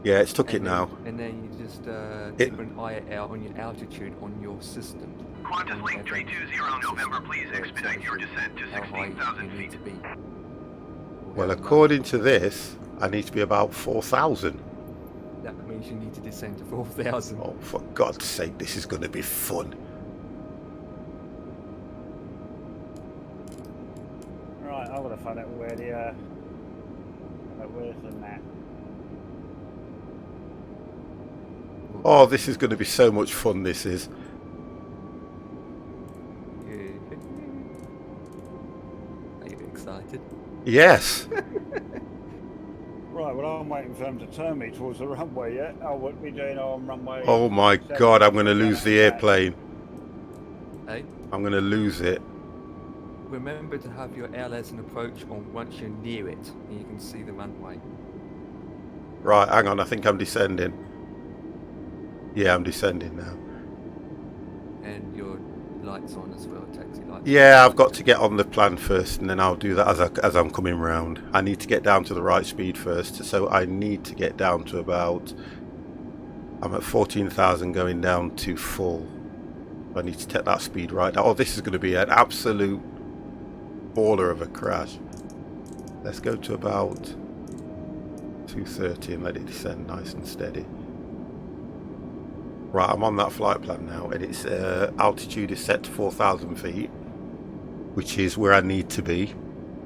Yeah, it's took it now. And then you just It- keep an eye out on your altitude on your system. Qantas Link 320 November, please expedite your descent to How high 16,000 you need feet. to be. Well, Or how according much. to this, I need to be about 4,000. That means you need to descend to 4,000. Oh, for God's sake, this is going to be fun. Right, I'm gonna find out where the where's the map? Oh, this is going to be so much fun, this is. Are you excited? Yes. Right, well I'm waiting for them to turn me towards the runway yet. I wouldn't be doing on runway. Oh my God, I'm going to lose the airplane. Hey, I'm going to lose it. remember to have your LS and approach on once you're near it, and you can see the runway. Right, hang on, I think I'm descending. Yeah, I'm descending now. And your lights on as well, taxi lights. Yeah, I've got to get on the plan first, and then I'll do that as I'm coming round. I need to get down to the right speed first, so I need to get down to about... I'm at 14,000 going down to full. I need to take that speed right down. Oh, this is going to be an absolute baller of a crash. Let's go to about 230 and let it descend nice and steady. Right, I'm on that flight plan now, and its altitude is set to 4,000 feet, which is where I need to be.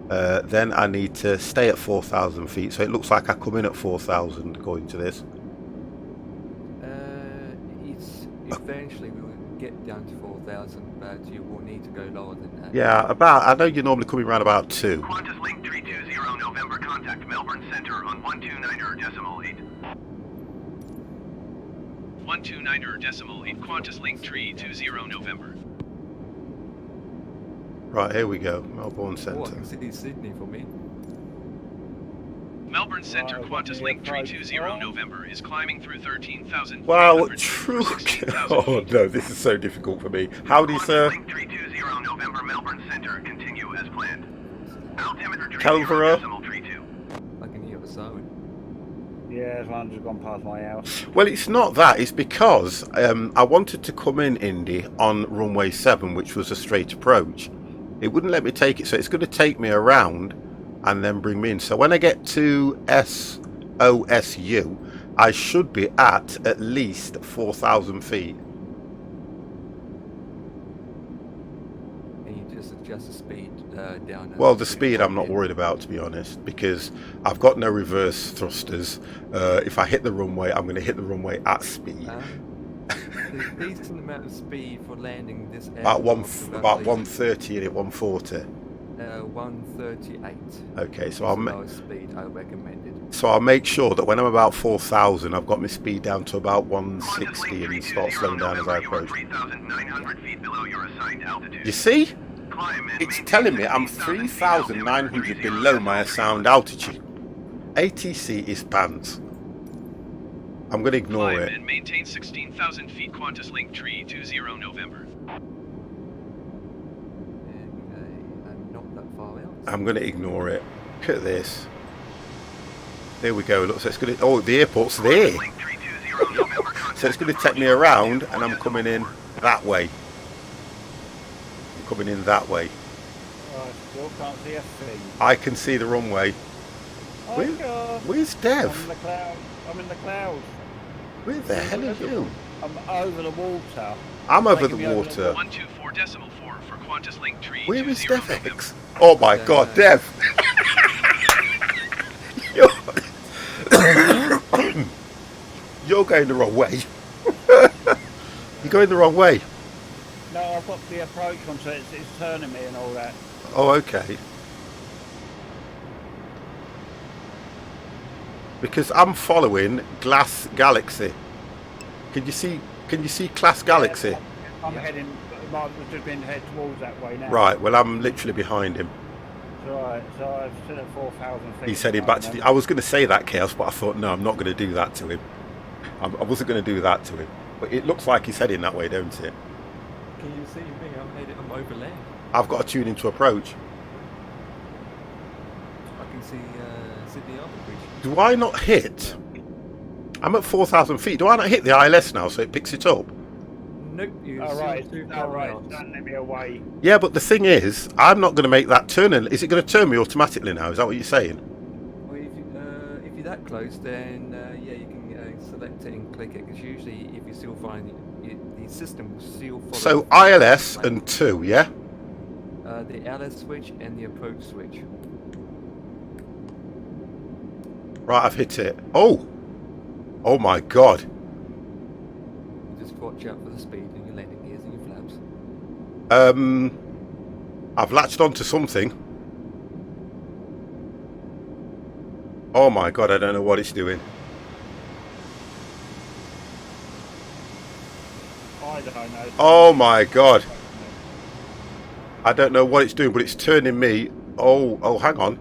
Then I need to stay at 4,000 feet, so it looks like I come in at 4,000 according to this. It's eventually we will get down to 4,000, but you will need to go lower than that. Yeah, about. I know you're normally coming around about 2. Qantas Link 320 November, contact Melbourne Centre on 129.8. 129.8 Qantas Link 320 November. Right, here we go. Melbourne Oh, I Centre. can see Sydney for me. Melbourne Centre Right, Qantas Link yeah, 320 November is climbing through 13,000. Wow, 800 true. for 16,000 Oh feet. no, this is so difficult for me. Howdy, Qantas sir. Link 320 November, Melbourne Centre, continue as planned. Altimeter Calvera. 30.32. I can hear the siren. Yeah, this one's just gone past my house. Well, it's not that. It's because I wanted to come in, Indy, on runway 7, which was a straight approach. It wouldn't let me take it, so it's going to take me around and then bring me in. So when I get to SOSU, I should be at least 4,000 feet. And you just adjust the speed down. Well, the speed I'm not worried about, to be honest, because I've got no reverse thrusters. If I hit the runway, I'm going to hit the runway at speed. There's a decent amount of speed for landing this About aircraft, about at 130 and at 140. 138. Okay, so That's I'll the make. lowest speed I recommended. So I'll make sure that when I'm about 4,000, I've got my speed down to about Qantas 160 Link and start 320 slowing down as I November, you are approach. 3,900 feet below your assigned altitude. You see? Climb and It's maintain telling me I'm 16,000 feet 3,900 altimeter, below my 30 assigned altitude. ATC is pants. I'm going to ignore Climb it. and maintain 16,000 feet Qantas Link 320 November. Okay, I'm not that far out. I'm going to ignore it. Look at this. There we go. Look, so it's going to. Oh, the airport's there. Qantas Link 320 November, So it's going to contact take me around, and I'm coming in that way. I'm coming in that way. I still can't see a thing. I can see the runway. Oh Where- God! Where's I'm in Dev? the cloud. I'm in the cloud. Where the hell are you? I'm over the water. I'm over the Taking me over the water. 124.4 for Qantas Link 320 Where is November. DevX? Oh my God, Dev! You're- You're going the wrong way. You're going the wrong way. No, I've got the approach one, so it's turning me and all that. Oh, okay. Because I'm following Glass Galaxy. Can you see Glass Galaxy? Yeah, I'm heading. Might have just been head towards that way now. Right. Well, I'm literally behind him. Right. So I'm still at 4,000 feet. He's heading back to the... I was going to say that, Chaos, but I thought, no, I'm not going to do that to him. I wasn't going to do that to him. But it looks like he's heading that way, don't it? Can you see me? I'm over land. I've got to tune into approach. I can see Sydney Harbour Bridge. Do I not hit? I'm at 4,000 feet. Do I not hit the ILS now so it picks it up? Nope. You All right. see All right. Don't let me away. Yeah, but the thing is, I'm not going to make that turn. Is it going to turn me automatically now? Is that what you're saying? Well, if you're that close, then yeah, you can select it and click it. Because usually, if you still find the system will still follow. So ILS and 2, yeah? The LS switch and the approach switch. Right, I've hit it. Oh! Oh my god. Just watch out for the speed and your landing gears and your flaps. I've latched onto something. Oh my god, I don't know what it's doing. I don't know. Oh my god. I don't know what it's doing, but it's turning me. Oh, hang on.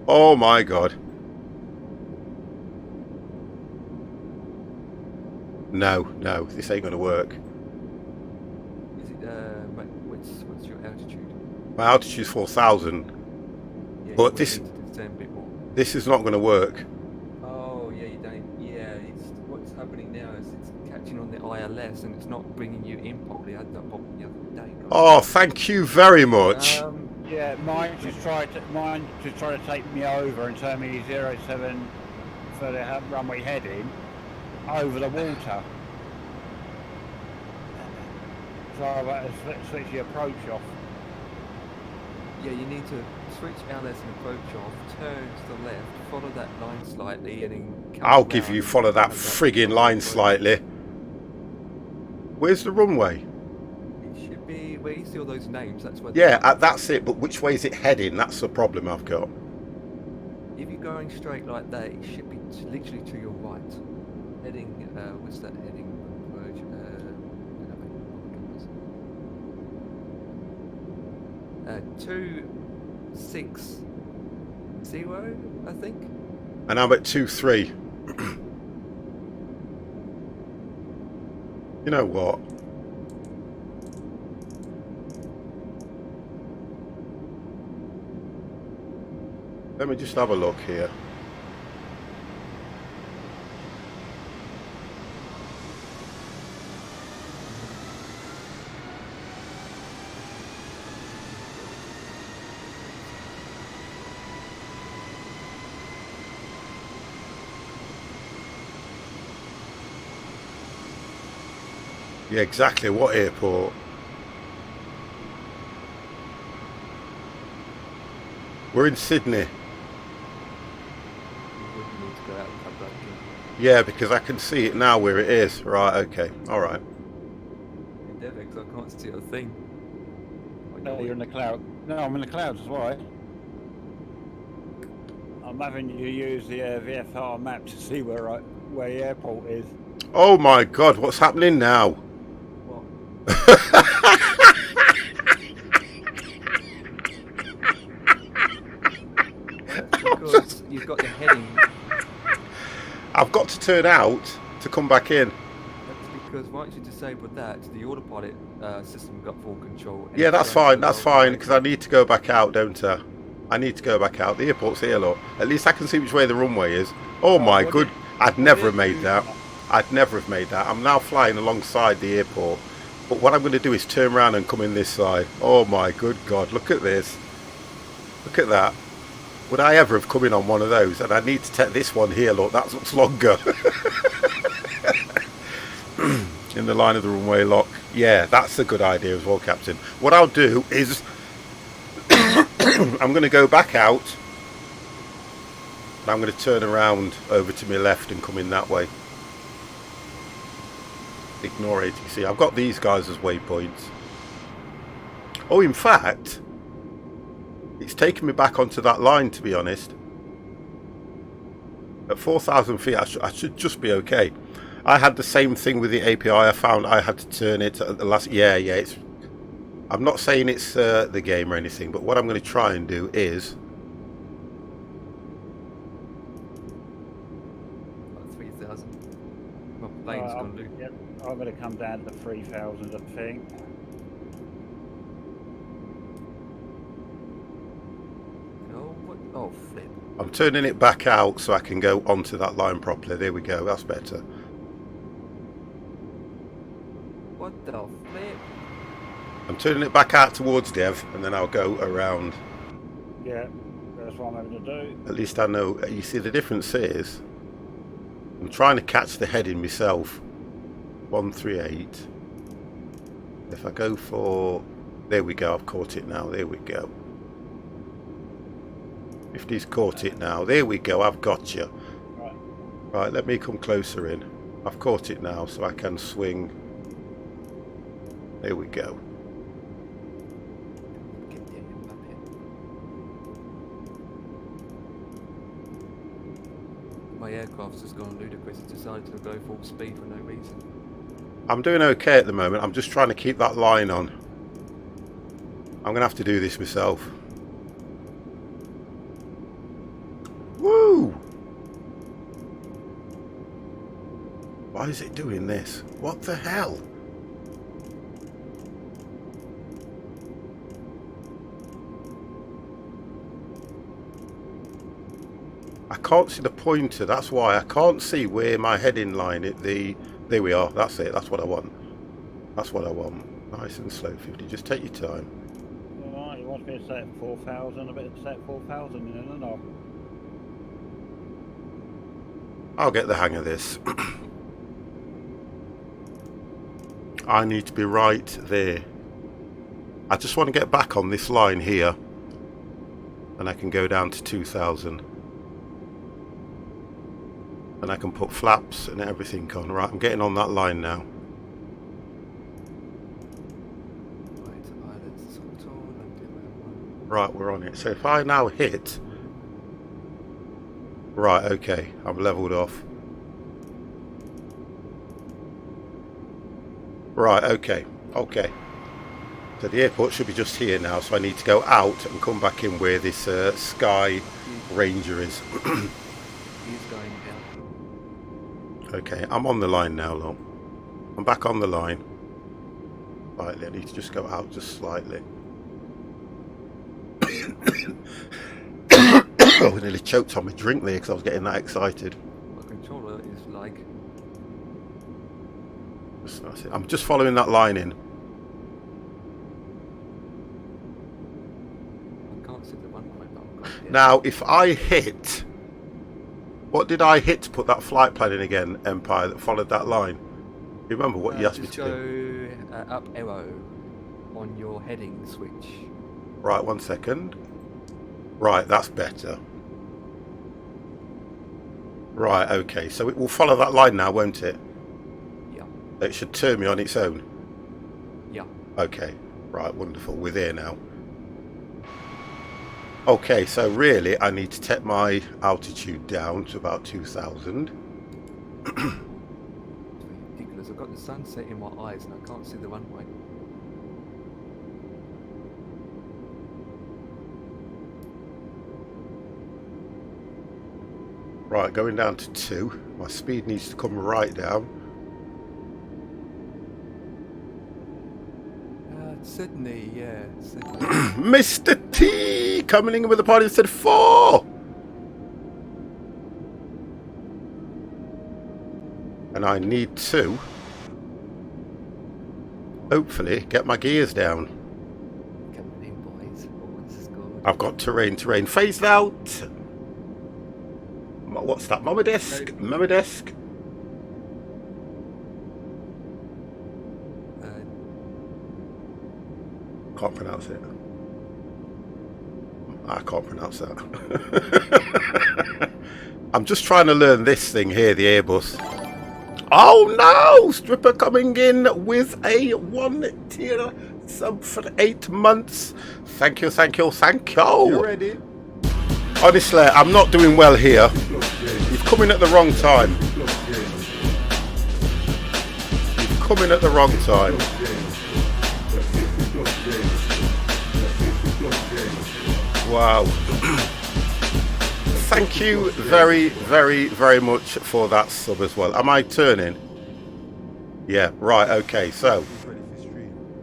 Oh my god. No, this ain't gonna work. Is it what's your altitude? My altitude's 4,000. Yeah, But you this- need to turn a bit more. This is not gonna work. Oh yeah, you don't. Yeah, what's happening now is it's catching on the ILS and it's not bringing you in properly. I had that problem the other day. Oh, thank you very much. Yeah, mine just tried to take me over and turn me 07 for the runway heading over the water. So I've had to switch the approach off. Yeah, you need to switch LS and approach off, turn to the left, follow that line slightly, and then come I'll give around you and follow that have friggin' line slightly. Where's the runway? It should be where you see all those names. That's where. Yeah, that's it. But which way is it heading? That's the problem I've got. If you're going straight like that, it should be literally to your right. Heading, what's that heading? Approach, I don't know. 260, I think. And I'm at 2-3. You know what? Let me just have a look here. Yeah, exactly. What airport? We're in Sydney. You would need to go out and come back in. Yeah, because I can see it now where it is. Right, okay. Alright. Endeavour, 'cause I can't see a thing. No, you're in the cloud. No, I'm in the clouds as well. I'm having you use the VFR map to see where the airport is. Oh my god, what's happening now? What? Because you've got the heading. I've got to turn out to come back in. That's because once you disabled that, the autopilot system got full control. and Yeah, it's that's going fine, to that's the fine, right because I need to go back out, don't I? I need to go back out. The airport's here, look. At least I can see which way the runway is. Oh my what good, did- I'd never have did made you- that. I'd never have made that. I'm now flying alongside the airport. But what I'm going to do is turn around and come in this side. Oh my good God, look at this. Look at that. Would I ever have come in on one of those? And I need to take this one here, look, that looks longer. In the line of the runway lock. Yeah, that's a good idea as well, Captain. What I'll do is I'm going to go back out. And I'm going to turn around over to my left and come in that way. Ignore ATC. I've got these guys as waypoints. Oh, in fact, it's taken me back onto that line, to be honest. At 4,000 feet, I should just be okay. I had the same thing with the API. I found I had to turn it at the last... Yeah, it's... I'm not saying it's the game or anything, but what I'm going to try and do is... 3,000. My plane's gone loose. Yep, I'm going to come down to 3,000, I think. Oh, what? Oh, flip. I'm turning it back out so I can go onto that line properly. There we go. That's better. What the flip? I'm turning it back out towards Dev, and then I'll go around. Yeah, that's what I'm having to do. At least I know. You see, the difference is I'm trying to catch the heading myself. 138. If I go for... There we go. I've caught it now. There we go. 50's caught it now. There we go. I've got you. Right, let me come closer in. I've caught it now, so I can swing. There we go. Get there, Mbappe. My aircraft's just gone ludicrous. It decided to go full speed for no reason. I'm doing okay at the moment. I'm just trying to keep that line on. I'm going to have to do this myself. Woo! Why is it doing this? What the hell? I can't see the pointer. That's why I can't see where my heading line is. There we are. That's it. That's what I want. That's what I want. Nice and slow, 50. Just take your time. Alright, you want me to set 4,000? I better set 4,000 in, and I'll... I'll get the hang of this. I need to be right there. I just want to get back on this line here. And I can go down to 2,000. And I can put flaps and everything on. Right, I'm getting on that line now. Right, we're on it. So if I now hit... Right, okay, I'm leveled off. Right, okay. So the airport should be just here now, so I need to go out and come back in where this Sky Ranger is. He's going down. Okay, I'm on the line now, Long. I'm back on the line. Right, I need to just go out just slightly. I nearly choked on my drink there because I was getting that excited. My controller is like... I'm just following that line in. I can't see the runway, but I've got it. Now, if I hit... What did I hit to put that flight plan in again, Empire, that followed that line? Remember what you asked me just to do? go up arrow on your heading switch. Right, 1 second. Right, that's better. Right, okay, so it will follow that line now, won't it? Yeah. It should turn me on its own. Yeah. Okay, right, wonderful. We're there now. Okay, so really I need to take my altitude down to about 2,000. Ridiculous. I've got the sunset in my eyes and I can't see the runway. Right, going down to 2. My speed needs to come right down. Sydney, yeah. Sydney. Mr. T coming in with the party instead of 4. And I need to hopefully get my gears down. Coming in, boys. Oh, this is good. I've got terrain phased out. What's that? Mama desk? Mama desk? Can't pronounce it. I can't pronounce that. I'm just trying to learn this thing here, the Airbus. Oh no! Stripper coming in with a 1-tier sub for 8 months. Thank you, thank you, thank you. You ready? Honestly, I'm not doing well here. You've come in at the wrong time. You've come in at the wrong time. Wow. Thank you very, very, very much for that sub as well. Am I turning? Yeah, right, okay, so.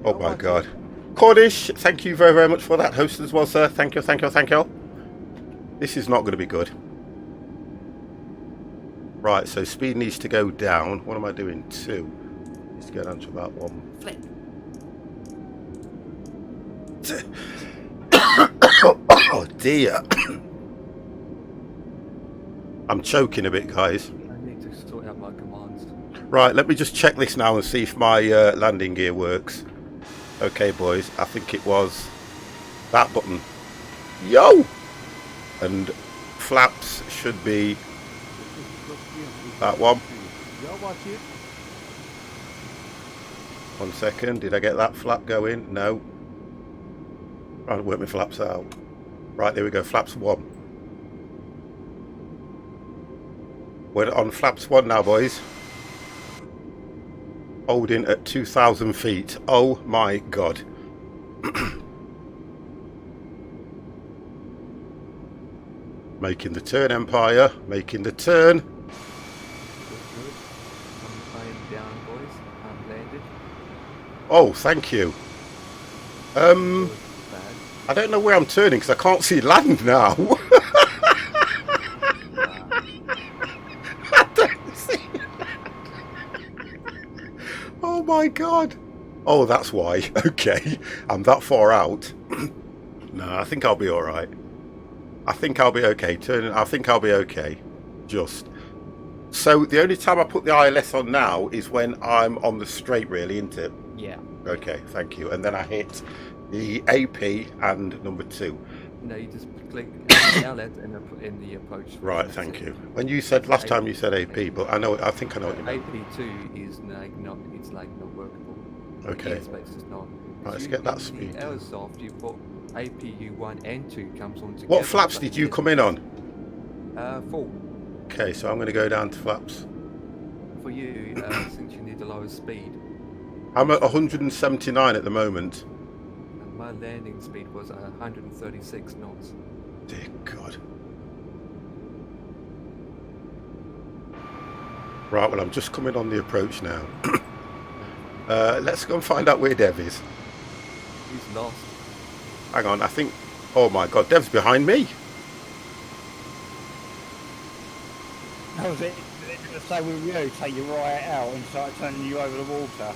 Oh my god. Cordish, thank you very, very much for that host as well, sir. Thank you, thank you, thank you. This is not going to be good. Right, so speed needs to go down. What am I doing? 2. Needs to go down to about 1. Flip. Oh dear. I'm choking a bit, guys. I need to sort out my commands. Right, let me just check this now and see if my landing gear works. Okay, boys, I think it was that button. Yo! And flaps should be that one. 1 second, did I get that flap going? No. Trying to work my flaps out. Right, there we go, flaps 1. We're on flaps 1 now, boys. Holding at 2,000 feet. Oh my god. Making the turn, Empire. Making the turn. I am down, boys. I'm landed. Oh, thank you. Bad. I don't know where I'm turning because I can't see land now. I don't see land. Oh my god. Oh, that's why. Okay. I'm that far out. No, I think I'll be alright. I think I'll be okay. I think I'll be okay. Just. So the only time I put the ILS on now is when I'm on the straight, really, isn't it? Yeah. Okay, thank you. And then I hit the AP and number 2. No, you just click outlet and then put in the approach. Right, thank you. When you said last time you said AP, but I know, I think I know what you mean. AP2 is like not, it's like not workable. Okay. Airspace is not. Right, let's get that speed. The airsoft, you put APU1 and 2 comes on together. What flaps did you come in on? 4. Okay, so I'm going to go down to flaps. For you, since you need the lowest speed. I'm at 179 at the moment. And my landing speed was 136 knots. Dear God. Right, well, I'm just coming on the approach now. Let's go and find out where Dev is. He's lost. Hang on, I think... Oh my God, Dev's behind me. That was it. The same with you, take you right out and start turning you over the water.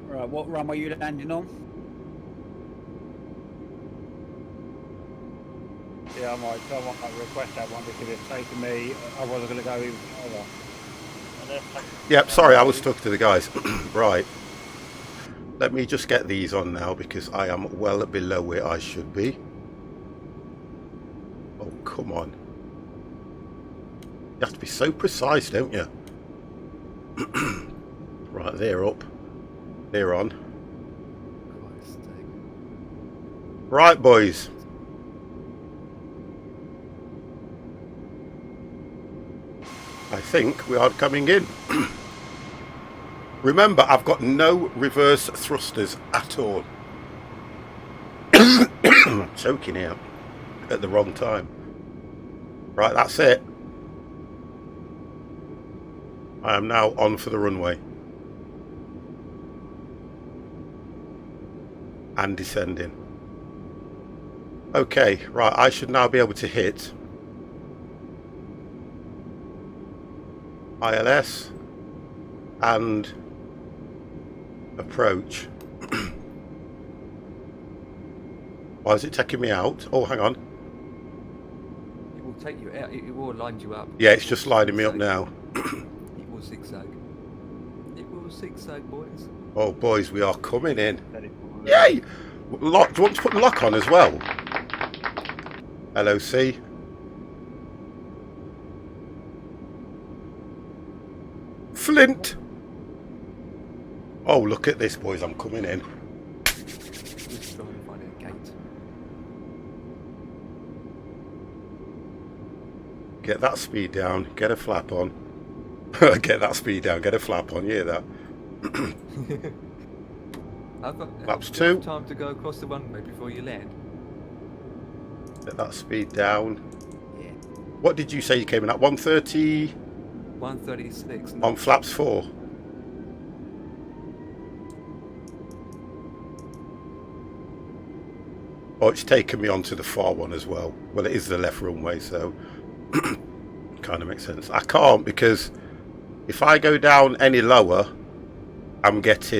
Right, what run were you landing on? Yeah, I might request that one because it's taken me. I wasn't going to go even further. Yep, sorry, I was stuck to the guys. Right. Let me just get these on now because I am well below where I should be. Oh, come on. You have to be so precise, don't you? Right, they're up. They're on. Right, boys. I think we are coming in. Remember, I've got no reverse thrusters at all. I'm choking out at the wrong time. Right, that's it. I am now on for the runway. And descending. Okay, right, I should now be able to hit ILS and approach. Why is it taking me out? Oh, hang on. It will take you out. It will line you up. Yeah, it's just lining me up now. It will zigzag. It will zigzag, boys. Oh, boys, we are coming in. Steady forward. Yay! Lock. Do you want to put the lock on as well? LOC. Flint. Oh, look at this, boys. I'm coming in. Just try and find a gate. Get that speed down. Get a flap on. Get that speed down. Get a flap on. You hear that? I've got Laps enough 2. time to go across the runway before you land. Get that speed down. Yeah. What did you say you came in at? 130 136. on flaps 4. Oh, it's taken me onto the far one as well. Well, it is the left runway, so kind of makes sense. I can't because if I go down any lower, I'll get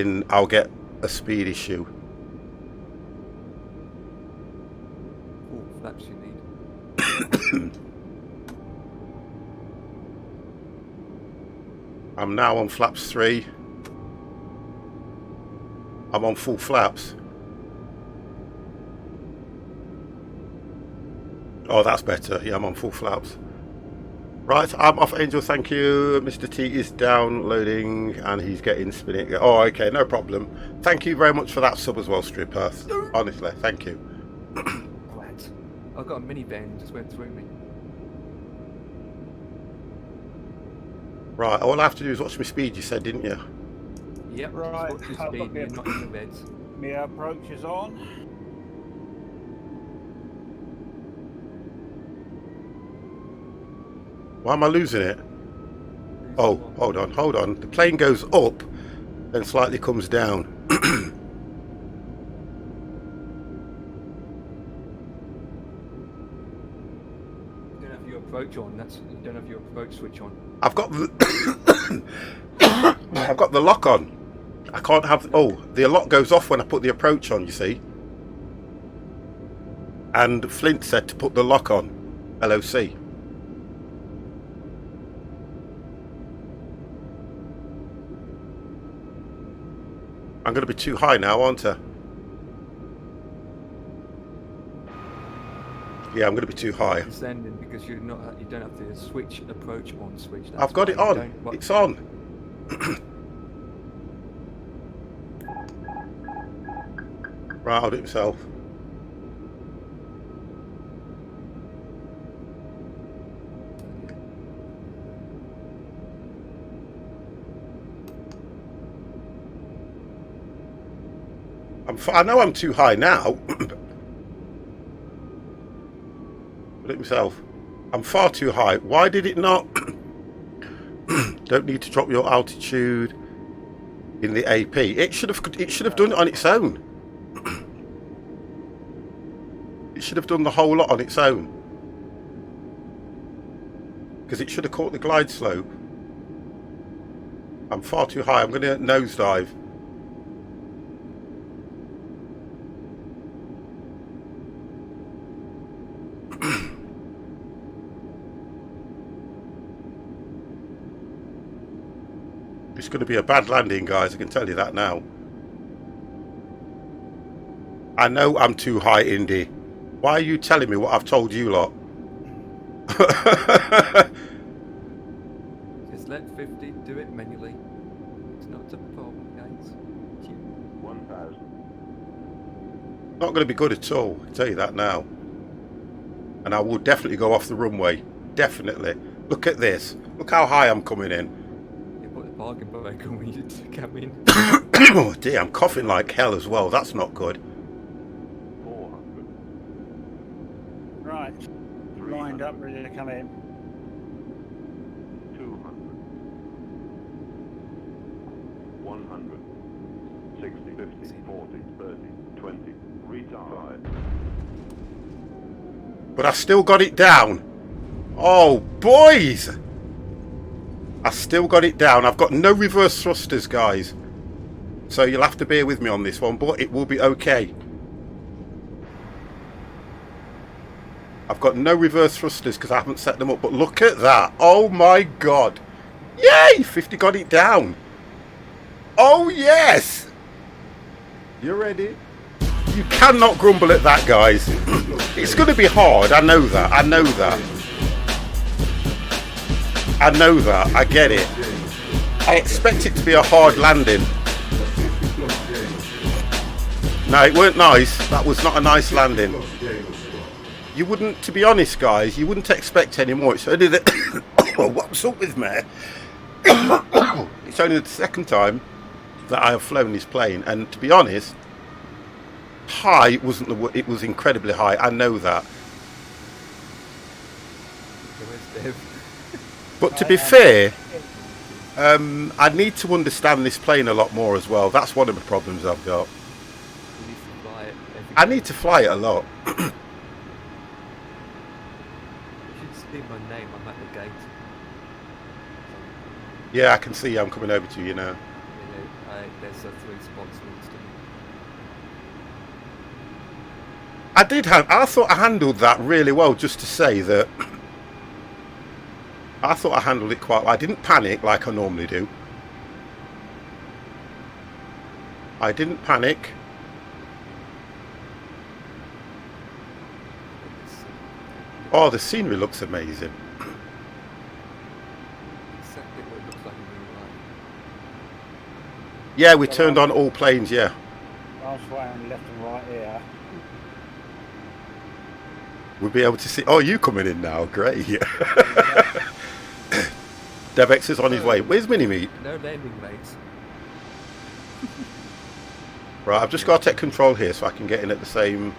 a speed issue. Oh, flaps you need. I'm now on flaps 3. I'm on full flaps. Oh, that's better. Yeah, I'm on full flaps. Right, I'm off, Angel. Thank you. Mr. T is downloading and he's getting spinning. Oh, okay, no problem. Thank you very much for that sub as well, Stripper. Honestly, thank you. Right. I got a minivan just went through me. Right, all I have to do is watch my speed, you said, didn't you? Yep. Right, Watch your I've speed got and you're not in the reds. My approach is on. Why am I losing it? Oh, hold on. The plane goes up, then slightly comes down. You don't have your approach on. You don't have your approach switch on. I've got the I've got the lock on. I can't have. Oh, the lock goes off when I put the approach on. You see. And Flint said to put the lock on. LOC. I'm going to be too high now, aren't I? Yeah, I'm going to be too high. Descending because you don't have the switch approach on switch. That's I've got why it you on. don't- It's on. Right, I'll do it myself. I know I'm too high now. I'll do it myself. I'm far too high. Why did it not? Don't need to drop your altitude in the AP. It should have done it on its own. It should have done the whole lot on its own. Because it should have caught the glide slope. I'm far too high. I'm going to nosedive. It's going to be a bad landing, guys. I can tell you that now. I know I'm too high, Indy. Why are you telling me what I've told you lot? Just let 50 do it manually. It's not a problem, guys. 1,000. Not going to be good at all. I tell you that now. And I will definitely go off the runway. Definitely. Look at this. Look how high I'm coming in. You put the parking brake on when you come in. Oh dear, I'm coughing like hell as well. That's not good. 400. Right. Lined up, ready to come in. 200. 100. 60, 50, 40, 30, 20. Retard. But I still got it down. Oh, boys! I still got it down. I've got no reverse thrusters, guys. So you'll have to bear with me on this one, but it will be okay. I've got no reverse thrusters because I haven't set them up. But look at that. Oh my God. Yay! 50 got it down. Oh yes! You ready? You cannot grumble at that, guys. It's going to be hard. I know that. I know that. I know that. I get it. I expect it to be a hard landing. No, it weren't nice. That was not a nice landing. You wouldn't, to be honest, guys, you wouldn't expect any more. It's only that. What's up with me? It's only the second time that I have flown this plane, and to be honest, high wasn't the word. It was incredibly high. I know that. But to be fair, I need to understand this plane a lot more as well. That's one of the problems I've got. You need to fly it every I day. need to fly it a lot. You should see my name. I'm at the gate. Yeah, I can see I'm coming over to you now. There's 3 spots next to me. I thought I handled that really well, just to say that. I thought I handled it quite well. I didn't panic like I normally do. I didn't panic. Oh, the scenery looks amazing. Exactly what it looks like in real life. Yeah, we turned on all planes, yeah. I'm swaying left and right here. We'll be able to see. Oh, you coming in now? Great. Devex is on his way. Where's Mini-Meat? No landing, mates. Right, I've just got to take control here so I can get in at the same.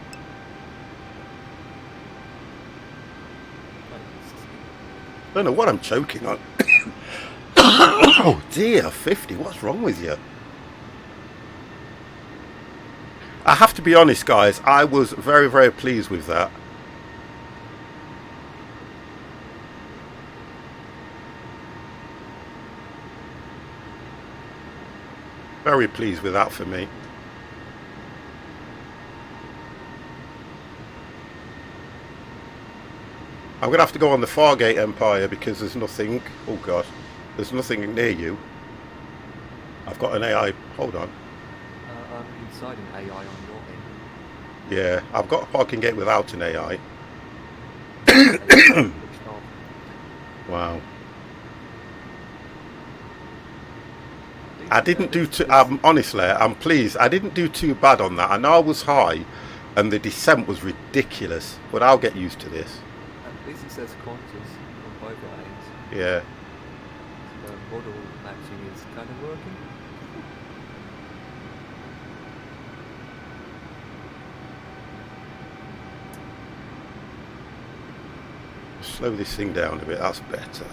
I don't know what I'm choking on. Oh dear, 50. What's wrong with you? I have to be honest, guys. I was very, very pleased with that. Very pleased with that for me. I'm going to have to go on the Fargate Empire because there's nothing. Oh god, there's nothing near you. I've got an AI. Hold on. I'm inside an AI on your end. Yeah, I've got a parking gate without an AI. Wow. I didn't do too. Honestly, I'm pleased. I didn't do too bad on that. I know I was high, and the descent was ridiculous. But I'll get used to this. At least it says Qantas on both lanes. Yeah. The model matching is kind of working. Slow this thing down a bit. That's better.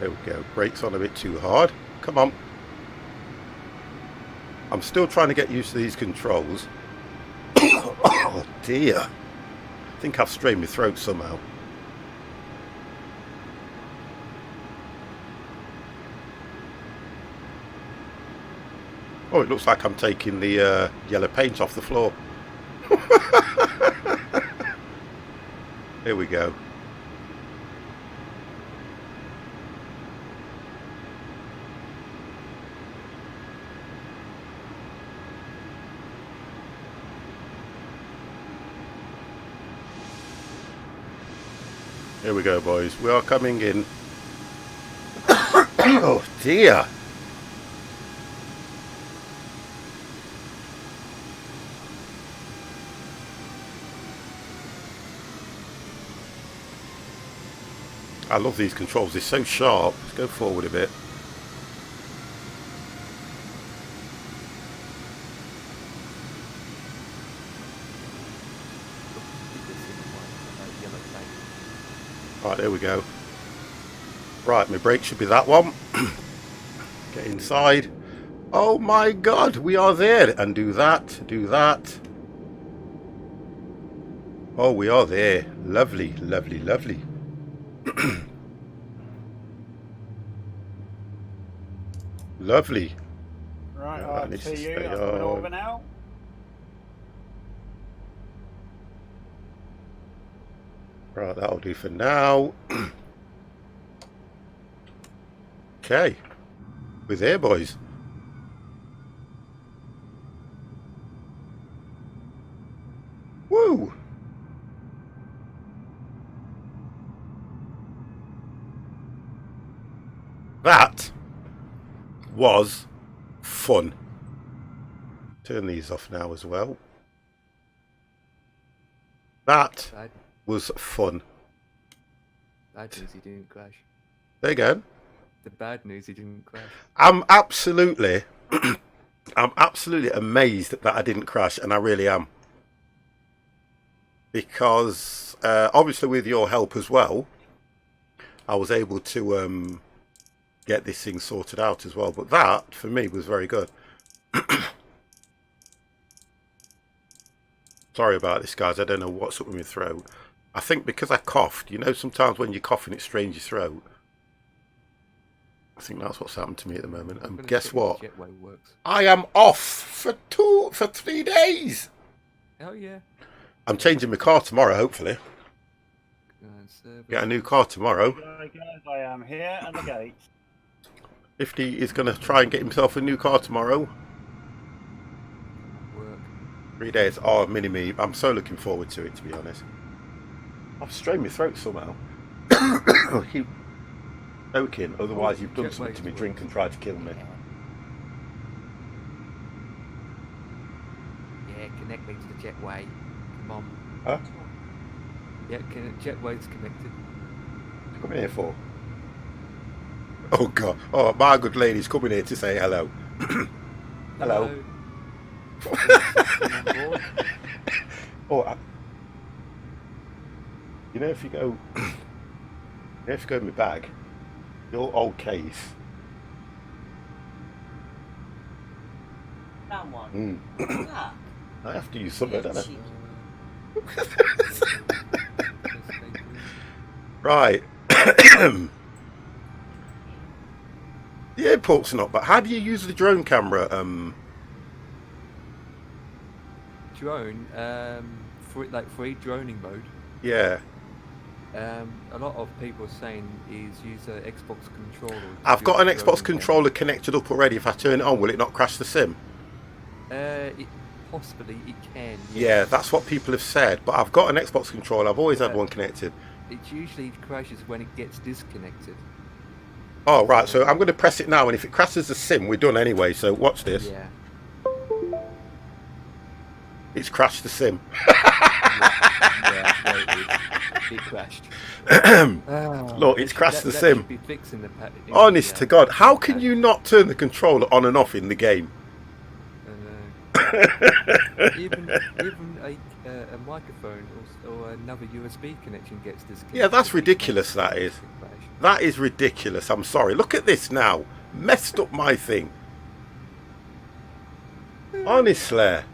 There we go. Brakes on a bit too hard. Come on. I'm still trying to get used to these controls. Oh dear. I think I've strained my throat somehow. Oh, it looks like I'm taking the yellow paint off the floor. Here we go. Here we go, boys. We are coming in. Oh dear. I love these controls. They're so sharp. Let's go forward a bit. Right, there we go. Right, my brake should be that one. Get inside. Oh my god, we are there. And do that, do that. Oh, we are there. Lovely, lovely, lovely. Lovely. Right, I'll needs see to you. stay I'm coming on. over now. Right, that'll do for now. Okay. We're there, boys. Woo! That was fun. Turn these off now as well. That Bad, was fun. bad news, he didn't crash. There you go. The bad news, he didn't crash. I'm absolutely amazed that I didn't crash, and I really am. Because obviously with your help as well, I was able to get this thing sorted out as well. But that, for me, was very good. Sorry about this, guys. I don't know what's up with my throat. I think because I coughed. You know, sometimes when you're coughing, it strains your throat. I think that's what's happened to me at the moment. I'm And gonna guess check what? if Jetway works. I am off for 3 days. Oh yeah. I'm changing my car tomorrow, hopefully. Service. Get a new car tomorrow. Hi guys, I am here at the gate. 50 is going to try and get himself a new car tomorrow. Work. 3 days. Oh, mini-me. I'm so looking forward to it, to be honest. I've strained my throat somehow. Keep joking, otherwise you've done something to me. Drink and try to kill me. Yeah, connect me to the jetway. Come on. Huh? Yeah, jetway's connected. Come here for? Oh God! Oh, my good lady's coming here to say hello. Hello. Oh, you know, if you go, in my bag, your old case. That one. That. I have to use something, don't I? Cheeky. Right. The airport's not bad. How do you use the drone camera? Drone, free droning mode. Yeah. A lot of people are saying is use an Xbox controller. to I've do got an the Xbox droning controller connected up already. If I turn it on, will it not crash the sim? Possibly it can. Yeah, that's what people have said. But I've got an Xbox controller. I've always had one connected. It usually crashes when it gets disconnected. Oh, right. So I'm going to press it now. And if it crashes the sim, we're done anyway. So watch this. Yeah. It's crashed the sim. It crashed. Look, it's crashed the that sim. should be fixed in the Honest to God, how can you not turn the controller on and off in the game? Even a microphone or another USB connection gets disconnected. Yeah, that's ridiculous, that is. That is ridiculous. I'm sorry. Look at this now. Messed up my thing. Honestly.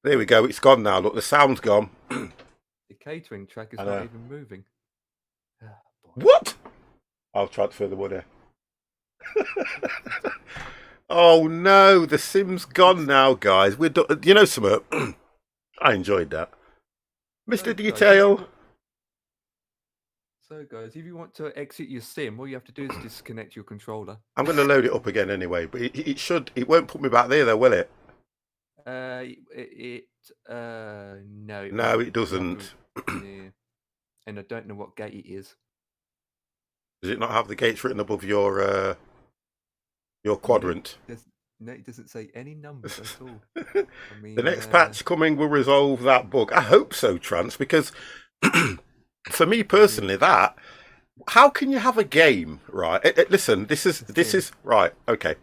There we go. It's gone now. Look, the sound's gone. The catering track is I not know. even moving. What? I'll transfer the money. Oh no, the sim's gone now, guys. We're done. You know something? I enjoyed that. Mr. Detail. So guys, if you want to exit your sim, all you have to do is disconnect your controller. I'm going to load it up again anyway, but it won't put me back there though, will it? No. No, it doesn't. Yeah. And I don't know what gate it is. Does it not have the gates written above your quadrant? No, it doesn't say any numbers at all. I mean, The next patch coming will resolve that bug. I hope so, Trance, because for me personally, how can you have a game, right? Listen, this is right. Okay,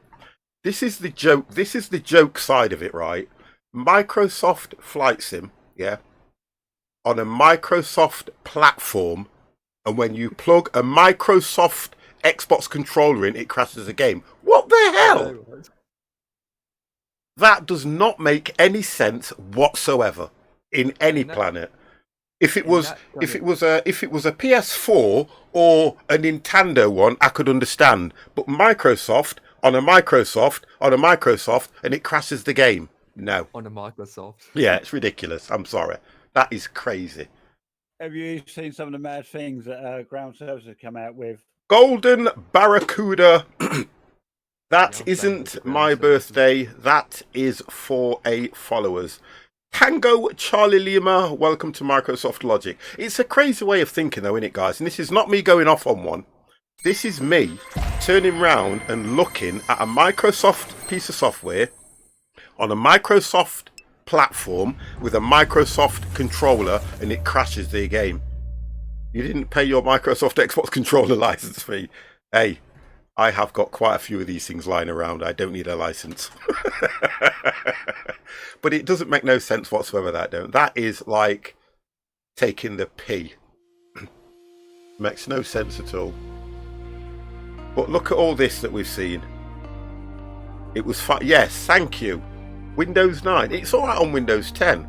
this is the joke. This is the joke side of it, right? Microsoft Flight Sim, yeah, on a Microsoft platform, and when you plug a Microsoft Xbox controller in, it crashes a game. What the hell? That does not make any sense whatsoever in any planet. If it was a PS4 or a Nintendo one, I could understand. But Microsoft on a Microsoft, and it crashes the game. No. On a Microsoft. Yeah, it's ridiculous. I'm sorry. That is crazy. Have you seen some of the mad things that ground services have come out with? Golden Barracuda. That Yeah, isn't ground my services. birthday. That is for a followers. Tango Charlie Lima, welcome to Microsoft Logic. It's a crazy way of thinking though, isn't it, guys? And this is not me going off on one. This is me turning round and looking at a Microsoft piece of software on a Microsoft platform with a Microsoft controller, and it crashes the game. You didn't pay your Microsoft Xbox controller license fee. Hey, I have got quite a few of these things lying around. I don't need a license. But it doesn't make no sense whatsoever, that don't. That is like taking the pee. Makes no sense at all. But look at all this that we've seen. It was fun. Yes, thank you. Windows 9. It's all right on Windows 10.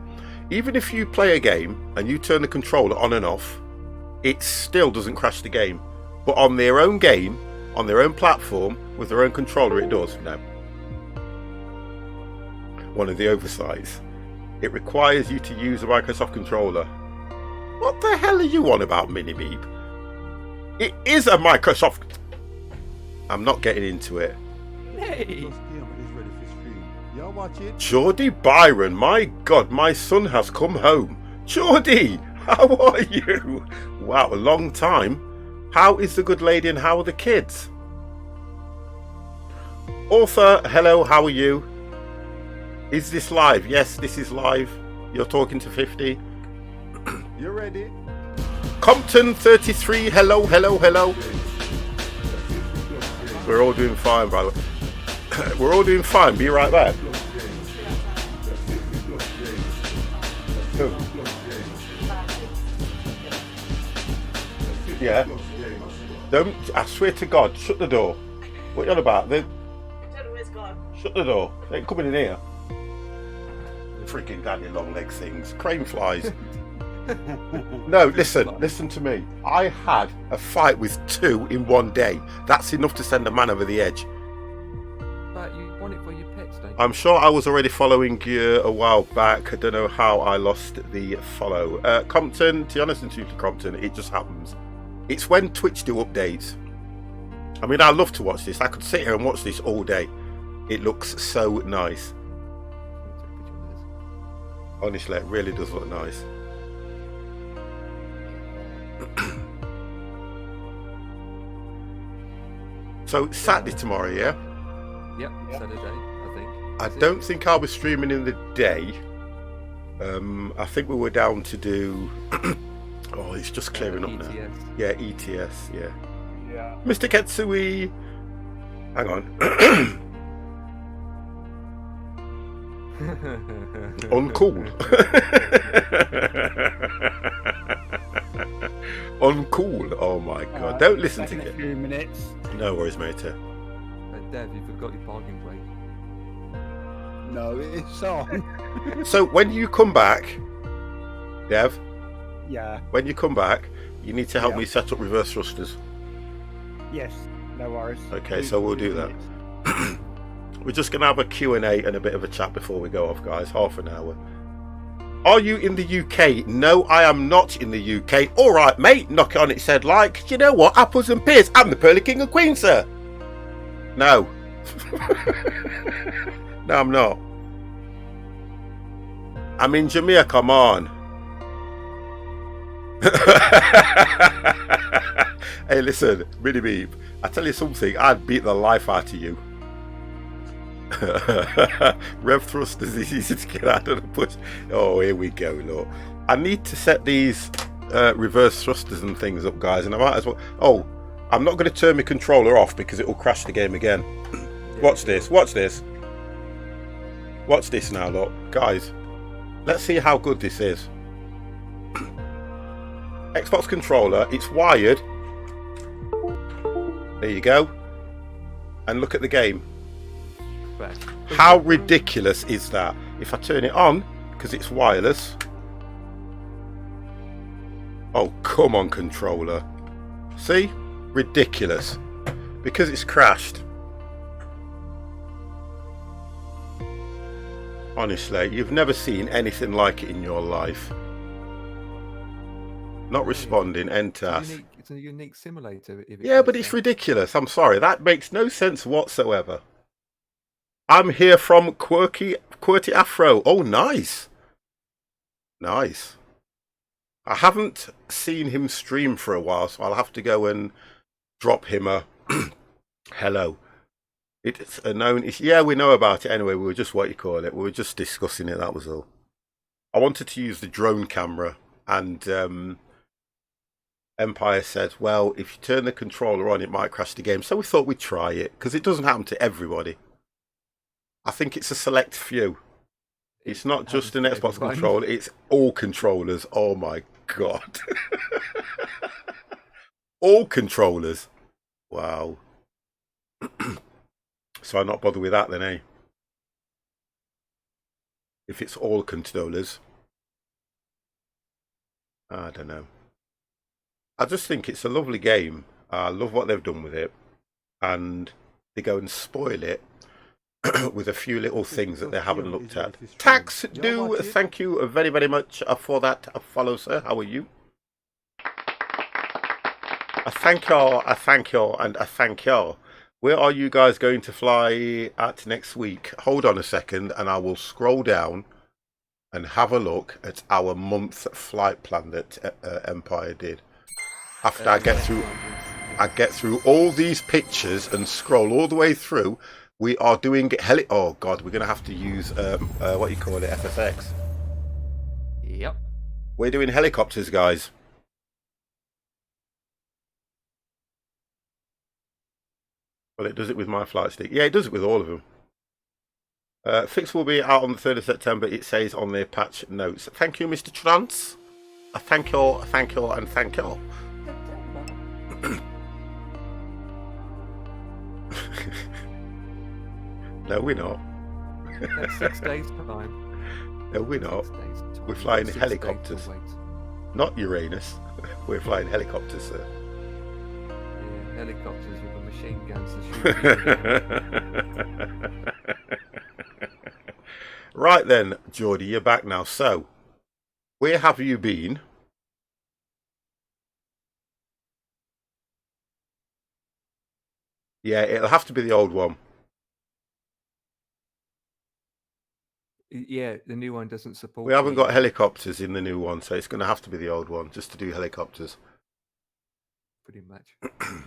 Even if you play a game and you turn the controller on and off, it still doesn't crash the game. But on their own game, on their own platform, with their own controller, it does. No. One of the oversights. It requires you to use a Microsoft controller. What the hell are you on about, Mini-Meep? It is a Microsoft... I'm not getting into it. Hey! Y'all watch it? Geordie Byron, my God, my son has come home. Geordie, how are you? Wow, a long time. How is the good lady and how are the kids? Author, hello, how are you? Is this live? Yes, this is live. You're talking to 50. You ready? Compton 33, hello, hello, hello. We're all doing fine, by the way. We're all doing fine. Be right back. Yeah. Don't. I swear to God. Shut the door. What are you on about? Shut the door. They ain't coming in here. Freaking daddy long leg things. Crane flies. No, listen to me. I had a fight with 2 in one day. That's enough to send a man over the edge. But you want it for your pets, don't you? I'm sure I was already following you a while back. I don't know how I lost the follow. Compton, to be honest and truthfully, Compton, it just happens. It's when Twitch do updates. I mean, I love to watch this. I could sit here and watch this all day. It looks so nice. Honestly, it really does look nice. So it's Saturday tomorrow, yeah? Yep, Saturday, I think. I don't think I'll be streaming in the day. I think we were down to do... oh, it's just clearing up now. ETS. Yeah, ETS, yeah. Yeah. Mr. Ketsui! Hang on. Uncool. Uncool. Oh my God. Don't listen Back to in a it. few minutes. No worries, mate. Dev, you forgot your parking brake. No, it's on. So when you come back, Dev, Yeah. when you come back, you need to help Yeah. me set up reverse thrusters. Yes. No worries. Okay, so we'll do that. We're just going to have a Q&A and a bit of a chat before we go off, guys. Half an hour. Are you in the UK? No, I am not in the UK. All right, mate. Knock it on its head like, you know what? Apples and pears. I'm the Pearly King and Queen, sir. No. No, I'm not. I'm in Jamaica, come on. Hey, listen, Mini Beep. I tell you something, I'd beat the life out of you. Rev thrusters is easy to get out of the push. Oh, here we go, look. I need to set these reverse thrusters and things up, guys, and I might as well... Oh, I'm not going to turn my controller off because it will crash the game again. Watch this, watch this. Watch this now, look. Guys, let's see how good this is. Xbox controller, it's wired. There you go. And look at the game. Right. How ridiculous is that? If I turn it on, because it's wireless. Oh, come on, controller. See? Ridiculous. Because it's crashed. Honestly, you've never seen anything like it in your life. Not responding. End task. It's a unique simulator. If it Yeah, but goes it's down. ridiculous. I'm sorry. That makes no sense whatsoever. I'm here from Quirky Afro. Oh, nice. Nice. I haven't seen him stream for a while, so I'll have to go and drop him a hello. It's a known issue. Yeah, we know about it anyway. We were just, what you call it, we were just discussing it, that was all. I wanted to use the drone camera, and Empire said, well, if you turn the controller on, it might crash the game. So we thought we'd try it, because it doesn't happen to everybody. I think it's a select few. It's not just an Xbox controller, it's all controllers. Oh my god. All controllers. Wow. So I'm not bothered with that then, eh? If it's all controllers. I don't know. I just think it's a lovely game. I love what they've done with it. And they go and spoil it with a few little things that they haven't looked at. Tax do, thank you very, very much for that follow, sir. How are you? I thank y'all, and I thank y'all. Where are you guys going to fly at next week? Hold on a second, and I will scroll down and have a look at our month flight plan that Empire did. After I get through all these pictures and scroll all the way through, we are doing oh god, we're going to have to use what you call it, FSX. Yep. We're doing helicopters, guys. Well, it does it with my flight stick. Yeah, it does it with all of them. Fix will be out on the 3rd of September, it says on their patch notes. Thank you, Mr. Trance. I thank you all, and thank you all. No, we're not. That's 6 days time. No, we're not. We're flying helicopters. Not Uranus. We're flying helicopters, sir. Yeah, helicopters with the machine guns to shoot. Right then, Geordie, you're back now. So, where have you been? Yeah, it'll have to be the old one. Yeah, the new one doesn't support. We haven't got helicopters in the new one, so it's going to have to be the old one just to do helicopters. Pretty much.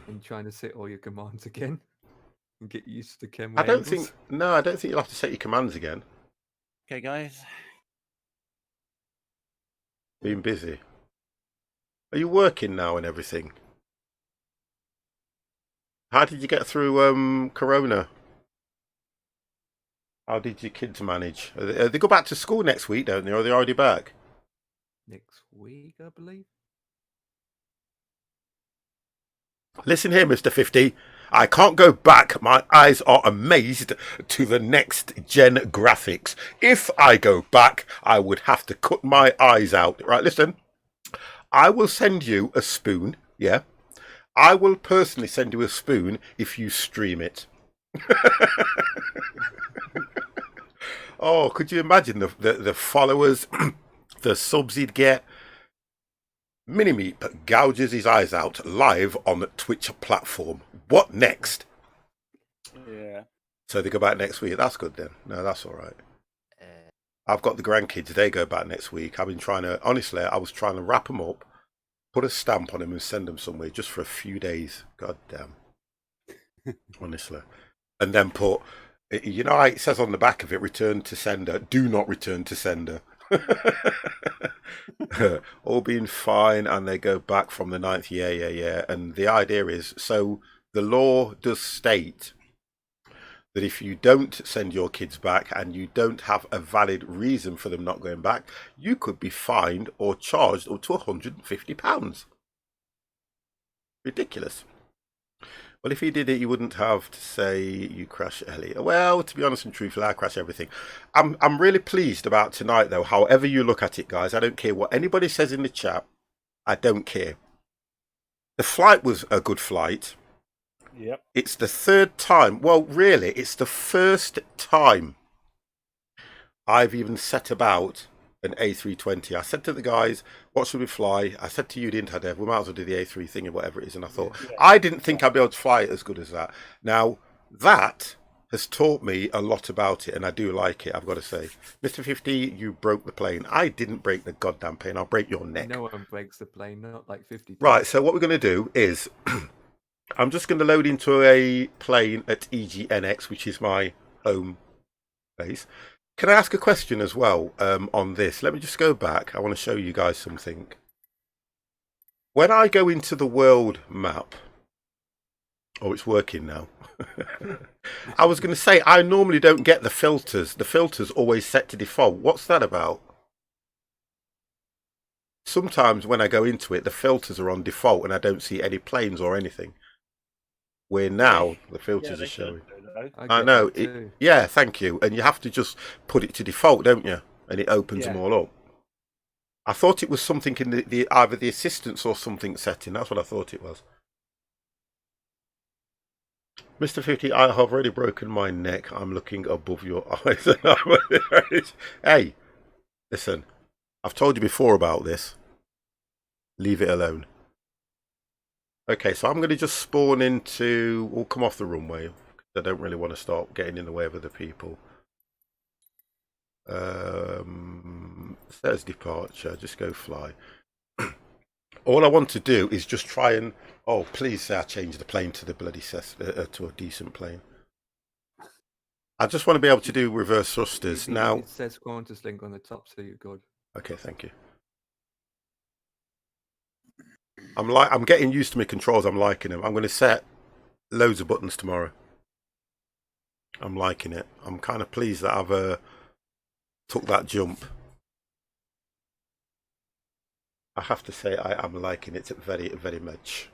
And trying to set all your commands again and get used to the chem. I don't think you'll have to set your commands again. Okay, guys. Being busy. Are you working now and everything? How did you get through Corona? How did your kids manage? They go back to school next week, don't they? Or are they already back? Next week, I believe. Listen here, Mr. 50. I can't go back. My eyes are amazed to the next gen graphics. If I go back, I would have to cut my eyes out. Right, listen. I will send you a spoon, yeah? I will personally send you a spoon if you stream it. Oh, could you imagine the followers, the subs he'd get? Mini-Meat gouges his eyes out live on the Twitch platform. What next? Yeah. So they go back next week. That's good then. No, that's all right. I've got the grandkids. They go back next week. I've been trying to, honestly, I was trying to wrap them up, put a stamp on them and send them somewhere just for a few days. God damn. Honestly. And then put, you know, it says on the back of it, return to sender. Do not return to sender. All being fine, and they go back from the 9th. Yeah. And the idea is, so the law does state that if you don't send your kids back and you don't have a valid reason for them not going back, you could be fined or charged up to £150. Ridiculous. Well, if he did it, you wouldn't have to say you crash Elliot. Well, to be honest and truthful, I crash everything. I'm really pleased about tonight, though. However you look at it, guys, I don't care what anybody says in the chat. I don't care. The flight was a good flight. Yep. It's the 3rd time. Well, really, it's the 1st time I've even set about an A320. I said to the guys, what should we fly? I said to you, didn't I, Dev? We might as well do the A3 thing or whatever it is. And I thought, I didn't think I'd be able to fly it as good as that. Now, that has taught me a lot about it, and I do like it, I've got to say. Mr. 50, you broke the plane. I didn't break the goddamn plane. I'll break your neck. No one breaks the plane, not like 50. Right, so what we're going to do is I'm just going to load into a plane at EGNX, which is my home base. Can I ask a question as well on this? Let me just go back. I want to show you guys something. When I go into the world map, oh, it's working now. I was going to say, I normally don't get the filters. The filter's always set to default. What's that about? Sometimes when I go into it, the filters are on default and I don't see any planes or anything. Where now the filters are showing. I know. Yeah, thank you. And you have to just put it to default, don't you? And it opens them all up. I thought it was something in the either the assistance or something setting. That's what I thought it was. Mr. 50, I have already broken my neck. I'm looking above your eyes. Hey, listen. I've told you before about this. Leave it alone. Okay, so I'm going to just spawn into... We'll come off the runway. I don't really want to start getting in the way of other people. Says departure. Just go fly. All I want to do is just try and... Oh, please say I change the plane to the bloody to a decent plane. I just want to be able to do reverse thrusters. Now... It says Qantas link on the top, so you're good. Okay, thank you. I'm getting used to my controls. I'm liking them. I'm going to set loads of buttons tomorrow. I'm liking it. I'm kind of pleased that I've took that jump. I have to say I am liking it very, very much.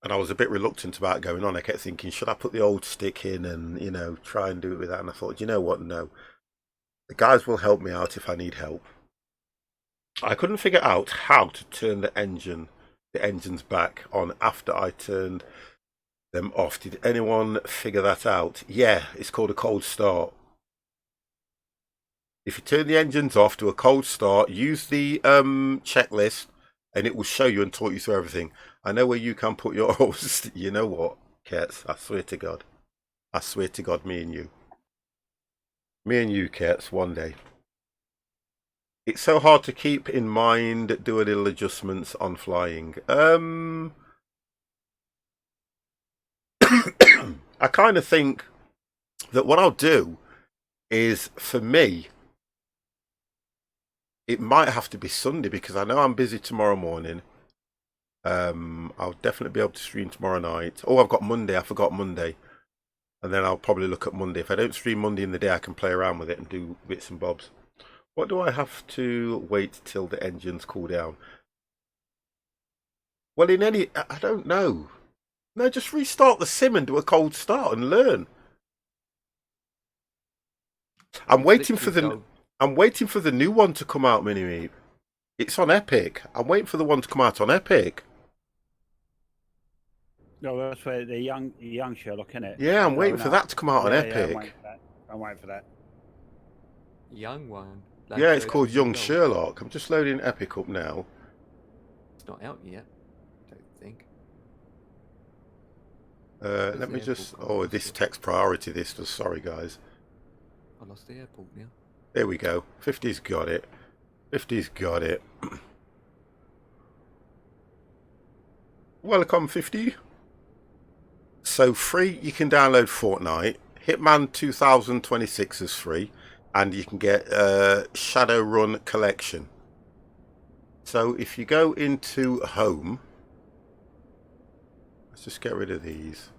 And I was a bit reluctant about going on. I kept thinking, should I put the old stick in and, you know, try and do it with that? And I thought, you know what? No. The guys will help me out if I need help. I couldn't figure out how to turn the engines back on after I turned them off. Did anyone figure that out? Yeah, it's called a cold start. If you turn the engines off, do a cold start, use the checklist, and it will show you and talk you through everything. I know where you can put yours. You know what, Kets? I swear to God. I swear to God, me and you. Me and you, Kets, one day. It's so hard to keep in mind, do a little adjustments on flying. I kind of think that what I'll do is, for me, it might have to be Sunday because I know I'm busy tomorrow morning. I'll definitely be able to stream tomorrow night. Oh, I've got Monday. I forgot Monday. And then I'll probably look at Monday. If I don't stream Monday in the day, I can play around with it and do bits and bobs. What do I have to wait till the engines cool down? Well, I don't know. No, just restart the sim and do a cold start and learn. I'm waiting for the new one to come out, Mini-Me. It's on Epic. I'm waiting for the one to come out on Epic. No, that's where the young Sherlock, isn't it? Yeah, I'm waiting for that to come out on Epic. I'm waiting for that. Young one. Yeah, it's called Young Sherlock. I'm just loading Epic up now. It's not out yet, I don't think. Let me just... Oh, this text priority, this does. Sorry, guys. I lost the airport now. There we go. 50's got it. 50's got it. Welcome, 50. So, free, you can download Fortnite. Hitman 2026 is free. And you can get Shadowrun Collection. So if you go into Home, let's just get rid of these.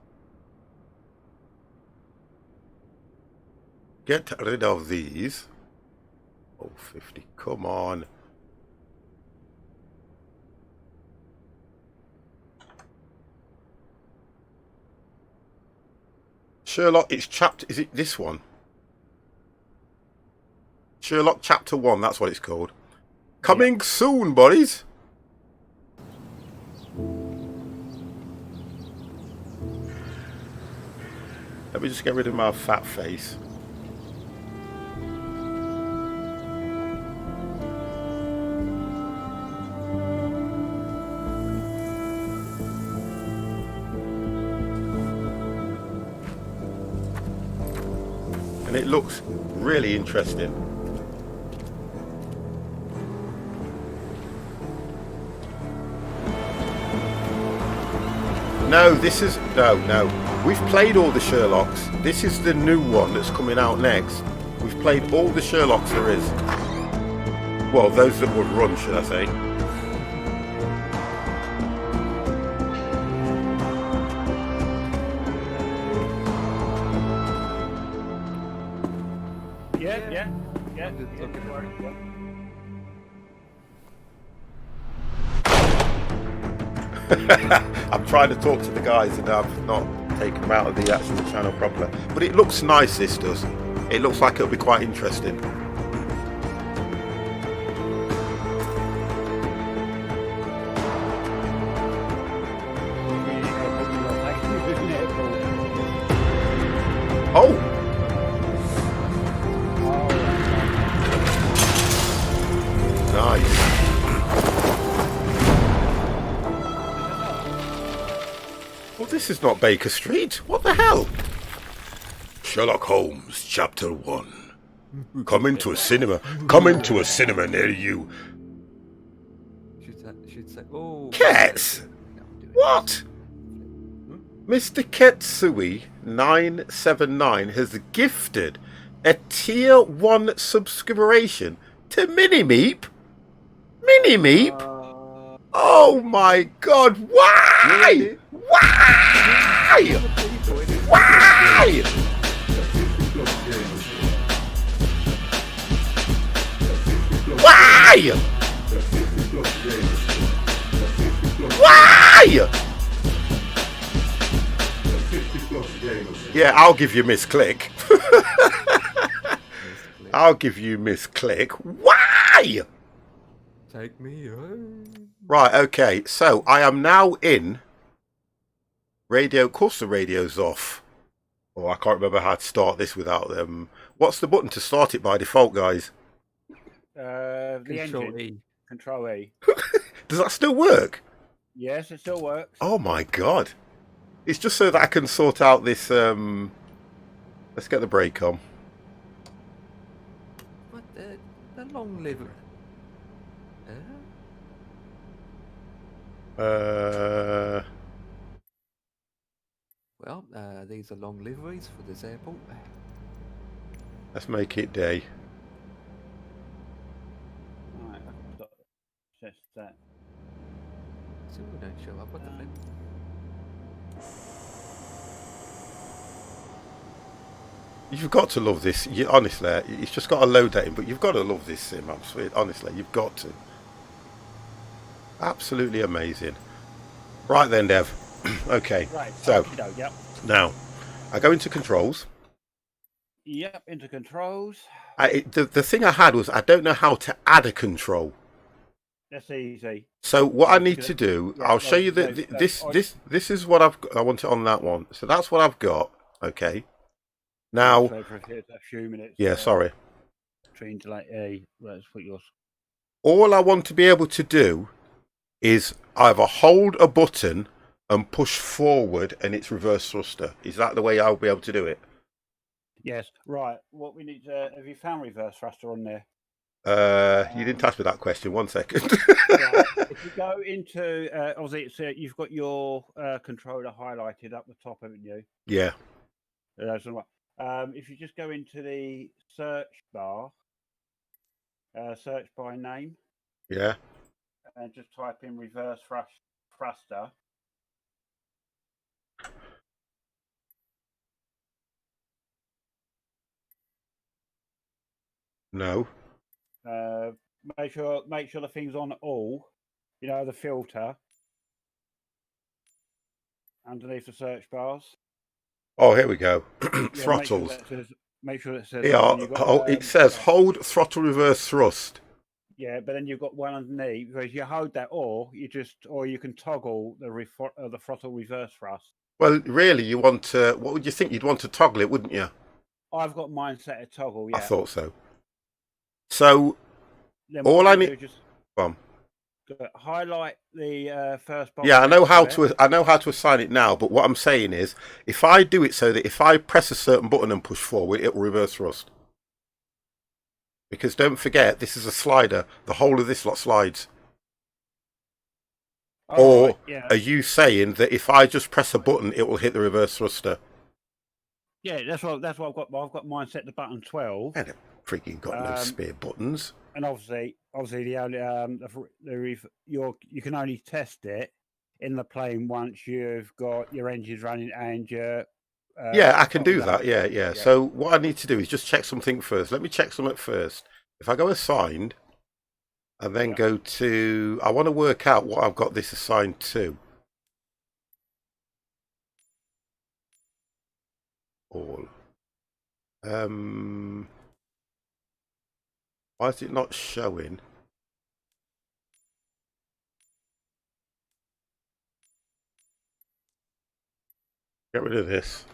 Get rid of these. Oh, 50, come on. Sherlock, it's chapter, is it this one? Sherlock Chapter 1, that's what it's called. Coming soon, buddies. Let me just get rid of my fat face. and it looks really interesting. No, this is no. We've played all the Sherlocks. This is the new one that's coming out next. We've played all the Sherlocks there is. Well, those that would run, should I say? Yeah. Just looking at it. I'm trying to talk to the guys and I've not taken them out of the actual channel properly. But it looks nice, this does. It looks like it'll be quite interesting. Oh! Nice. Well, this is not Baker Street. What the hell? Sherlock Holmes, Chapter 1. Coming to a cinema near you. Should say, oh. Cats! What? Mr. Ketsui 979 has gifted a tier 1 subscription to Mini-Meep. Mini-Meep? Oh my god, why? Why? Why? Why? Why? Yeah, I'll give you Miss Click. I'll give you Miss Click. Why? Take me home. Right, okay. So I am now in radio. Of course the radio's off. Oh, I can't remember how to start this without them. What's the button to start it by default, guys? The Control engine. E. Control E. Does that still work? Yes, it still works. Oh my god. It's just so that I can sort out this let's get the brake on. What the long liver? Well, these are long liveries for this airport. Let's make it day. Right, I've got just that. So we don't show up. What the flip? You've got to love this. You, honestly, it's just got to load that in, but you've got to love this sim. I'm sweet. Honestly, you've got to. Absolutely amazing. Right then, Dev. Okay. Right. So Yep. now I go into controls. Yep. Into controls. The thing I had was I don't know how to add a control. That's easy. So what I need to do, Yeah, I'll show you that this is what I want it on that one. So that's what I've got. Okay. Now. So for a few minutes. Yeah. Sorry. Trying to let's put yours. All I want to be able to do is either hold a button and push forward and it's reverse thruster. Is that the way I'll be able to do it? Yes. Right. What we need to have you found reverse thruster on there? You didn't ask me that question. 1 second. Right. If you go into obviously it's, you've got your controller highlighted up the top, haven't you? Yeah. That's all right. If you just go into the search bar, search by name. Yeah. And just type in reverse thruster. No. Make sure the thing's on all. You know, the filter underneath the search bars. Oh, here we go. Yeah, Throttles. Make sure it says. Yeah. It says hold throttle reverse thrust. Yeah, but then you've got one underneath. Because you hold that, or you can toggle the throttle reverse thrust. Well, really, you want to. What would you think? You'd want to toggle it, wouldn't you? I've got mine set at toggle. Yeah. I thought so. So Then all I you need. do, just Come. highlight the first box. Yeah, I know next how it. to. I know how to assign it now. But what I'm saying is, if I do it so that if I press a certain button and push forward, it will reverse thrust. Because don't forget, this is a slider. The whole of this lot slides. Oh, Or right, yeah. are you saying that if I just press a button, it will hit the reverse thruster? Yeah, that's what I've got. I've got mine set to button 12. I haven't freaking got no spare buttons. And obviously, the only you can only test it in the plane once you've got your engines running and your Yeah, I can do throttle that. down. Yeah. So what I need to do is just check something first. Let me check something first. If I go assigned and then go to, I want to work out what I've got this assigned to. All. Why is it not showing? Get rid of this.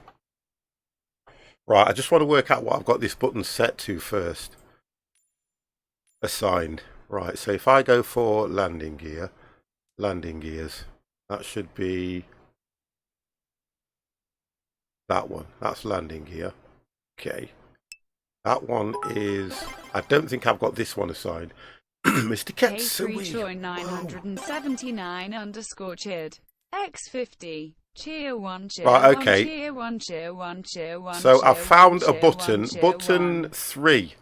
Right, I just want to work out what I've got this button set to first. Assigned. Right, so if I go for landing gears, that should be that one. That's landing gear. Okay. That one is, I don't think I've got this one assigned. Mr. Ketsui. Troy 979 underscore chid. X50. Cheer 1, cheer Right, 1, okay. cheer 1, cheer 1, cheer 1. So cheer I've found 1, a button, cheer button 1. 3.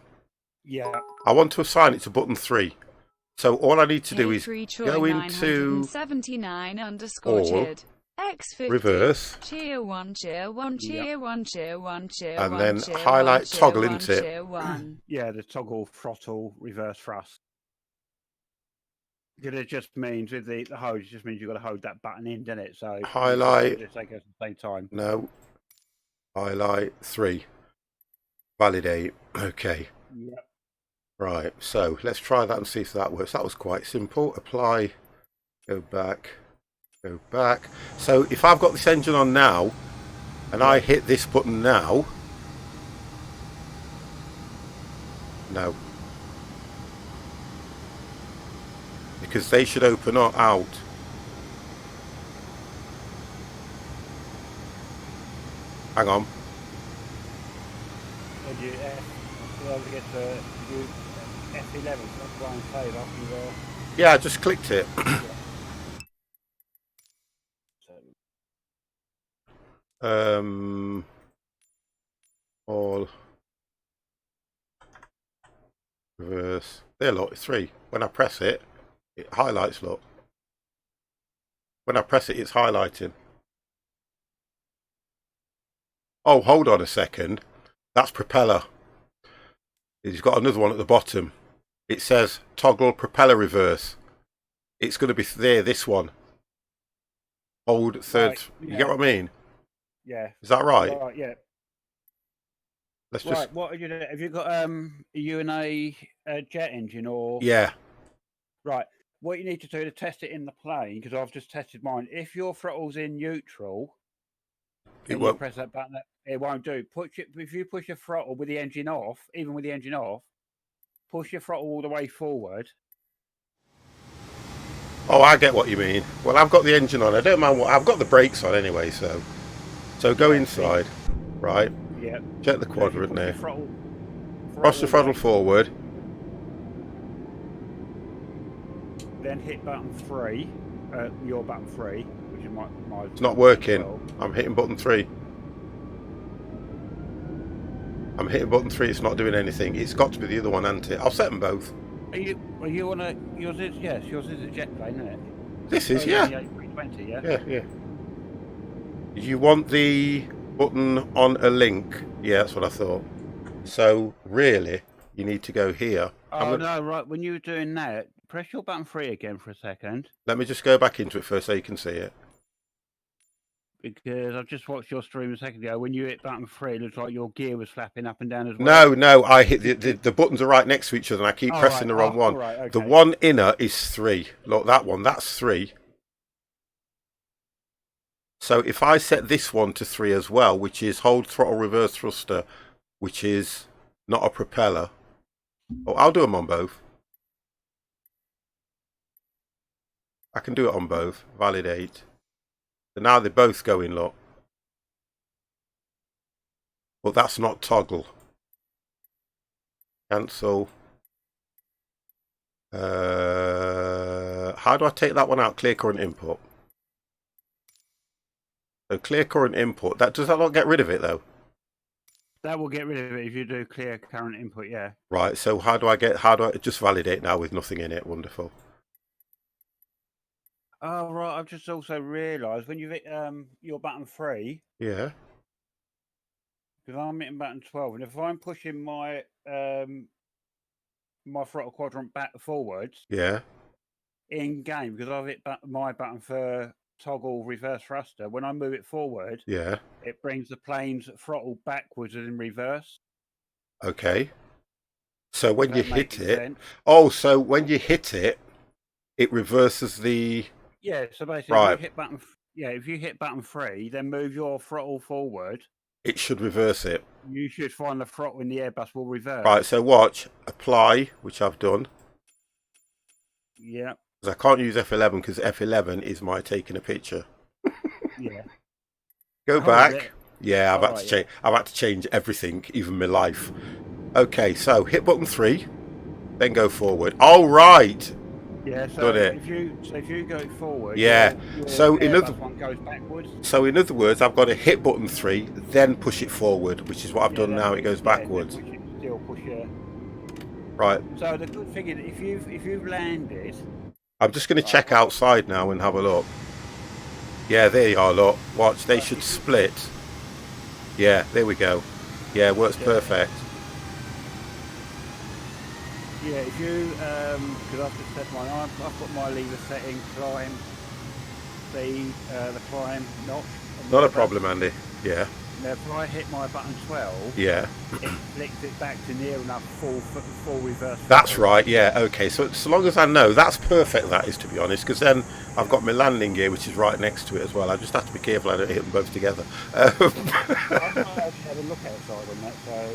Yeah. I want to assign it to button 3. So all I need to do is go into 979 underscore all, chid. X50. reverse, cheer 1, cheer 1, cheer 1, cheer 1, cheer 1. and then cheer highlight 1, cheer toggle, 1, isn't it? cheer 1. Yeah, the toggle throttle reverse thrust. Because it just means with the hose, it just means you've got to hold that button in, doesn't it? So Highlight. just take it at the same time. No. Highlight 3. Validate. Okay. Yep. Right, so let's try that and see if that works. That was quite simple. Apply, go back, go back. So if I've got this engine on now, and I hit this button now, no. Because they should open up out. Hang on. Did you ever get to do F11? That's what I'm saying. After Yeah, I just clicked it. All reverse. There, look, it's 3. When I press it, it highlights. Look. When I press it, it's highlighting. Oh, hold on a second. That's propeller. He's got another one at the bottom. It says toggle propeller reverse. It's going to be there, this one. Hold third. Right, yeah. You get what I mean? Yeah. Is that right? Right, yeah. Let's just. Right, what are you doing? Have you got a UNA jet engine or? Yeah. Right. What you need to do to test it in the plane, because I've just tested mine. If your throttle's in neutral, It and won't. you press that button, it won't do. If you push your throttle with the engine off, even with the engine off, push your throttle all the way forward. Oh, I get what you mean. Well, I've got the engine on. I don't mind what. I've got the brakes on anyway, so. So go inside. Right. Yeah. Check the quadrant there. Throttle Cross the throttle forward. Then hit button 3, your button 3, which is my It's not working. I'm hitting button 3. I'm hitting button 3. It's not doing anything. It's got to be the other one, hasn't it? I'll set them both. Are you on a yours is yours is a jet plane, isn't it? This is, yeah. The A320, yeah. Yeah. You want the button on a link? Yeah, that's what I thought. So really, you need to go here. Oh no, right. When you were doing that, press your button 3 again for a second. Let me just go back into it first so you can see it. Because I've just watched your stream a second ago. When you hit button 3, it looks like your gear was flapping up and down as well. No, I hit the buttons are right next to each other and I keep pressing the wrong one. Right, okay. The one inner is 3. Look, that one, that's 3. So if I set this one to 3 as well, which is hold throttle reverse thruster, which is not a propeller. Oh, I'll do them on both. I can do it on both. Validate. So now they're both going, look. But that's not toggle. Cancel. How do I take that one out? Clear current input. So clear current input. Does that not get rid of it though? That will get rid of it if you do clear current input, yeah. Right, so how do I just validate now with nothing in it? Wonderful. Oh, right, I've just also realised when you hit your button 3, Yeah. because I'm hitting button 12, and if I'm pushing my my throttle quadrant back forwards, Yeah. in game, because I've hit my button for toggle reverse thruster, when I move it forward, Yeah. it brings the plane's throttle backwards and in reverse. Okay. So when you hit it, Sense. oh, so when you hit it, it reverses the. Yeah, so basically, Right. if you hit button 3, then move your throttle forward. It should reverse it. You should find the throttle in the Airbus will reverse. Right. So watch. Apply, which I've done. Yeah. Because I can't use F11 because F11 is my taking a picture. Yeah. Go Oh, back. Yeah, I've had to change everything, even my life. Okay, so hit button 3, then go forward. All right. Yeah, so Got it. if you go forward, Yeah. your So in Airbus other one goes backwards. So in other words, I've got to hit button 3, then push it forward, which is what I've done now. It goes backwards. Still push it. Right. So the good thing is, if you've landed, I'm just going to check outside now and have a look. Yeah, there you are. Look, watch. They should split. Yeah, there we go. Yeah, works perfect. yeah, if you because I've just set mine, I've got my lever setting climb, the climb notch. Not a problem, Andy. Yeah. Now, if I hit my button 12, Yeah. it flicks it back to near enough full reverse. That's right. Yeah. Okay. So long as I know, that's perfect. That is, to be honest, because then I've got my landing gear, which is right next to it as well. I just have to be careful I don't hit them both together. I might actually have a look outside on that. So.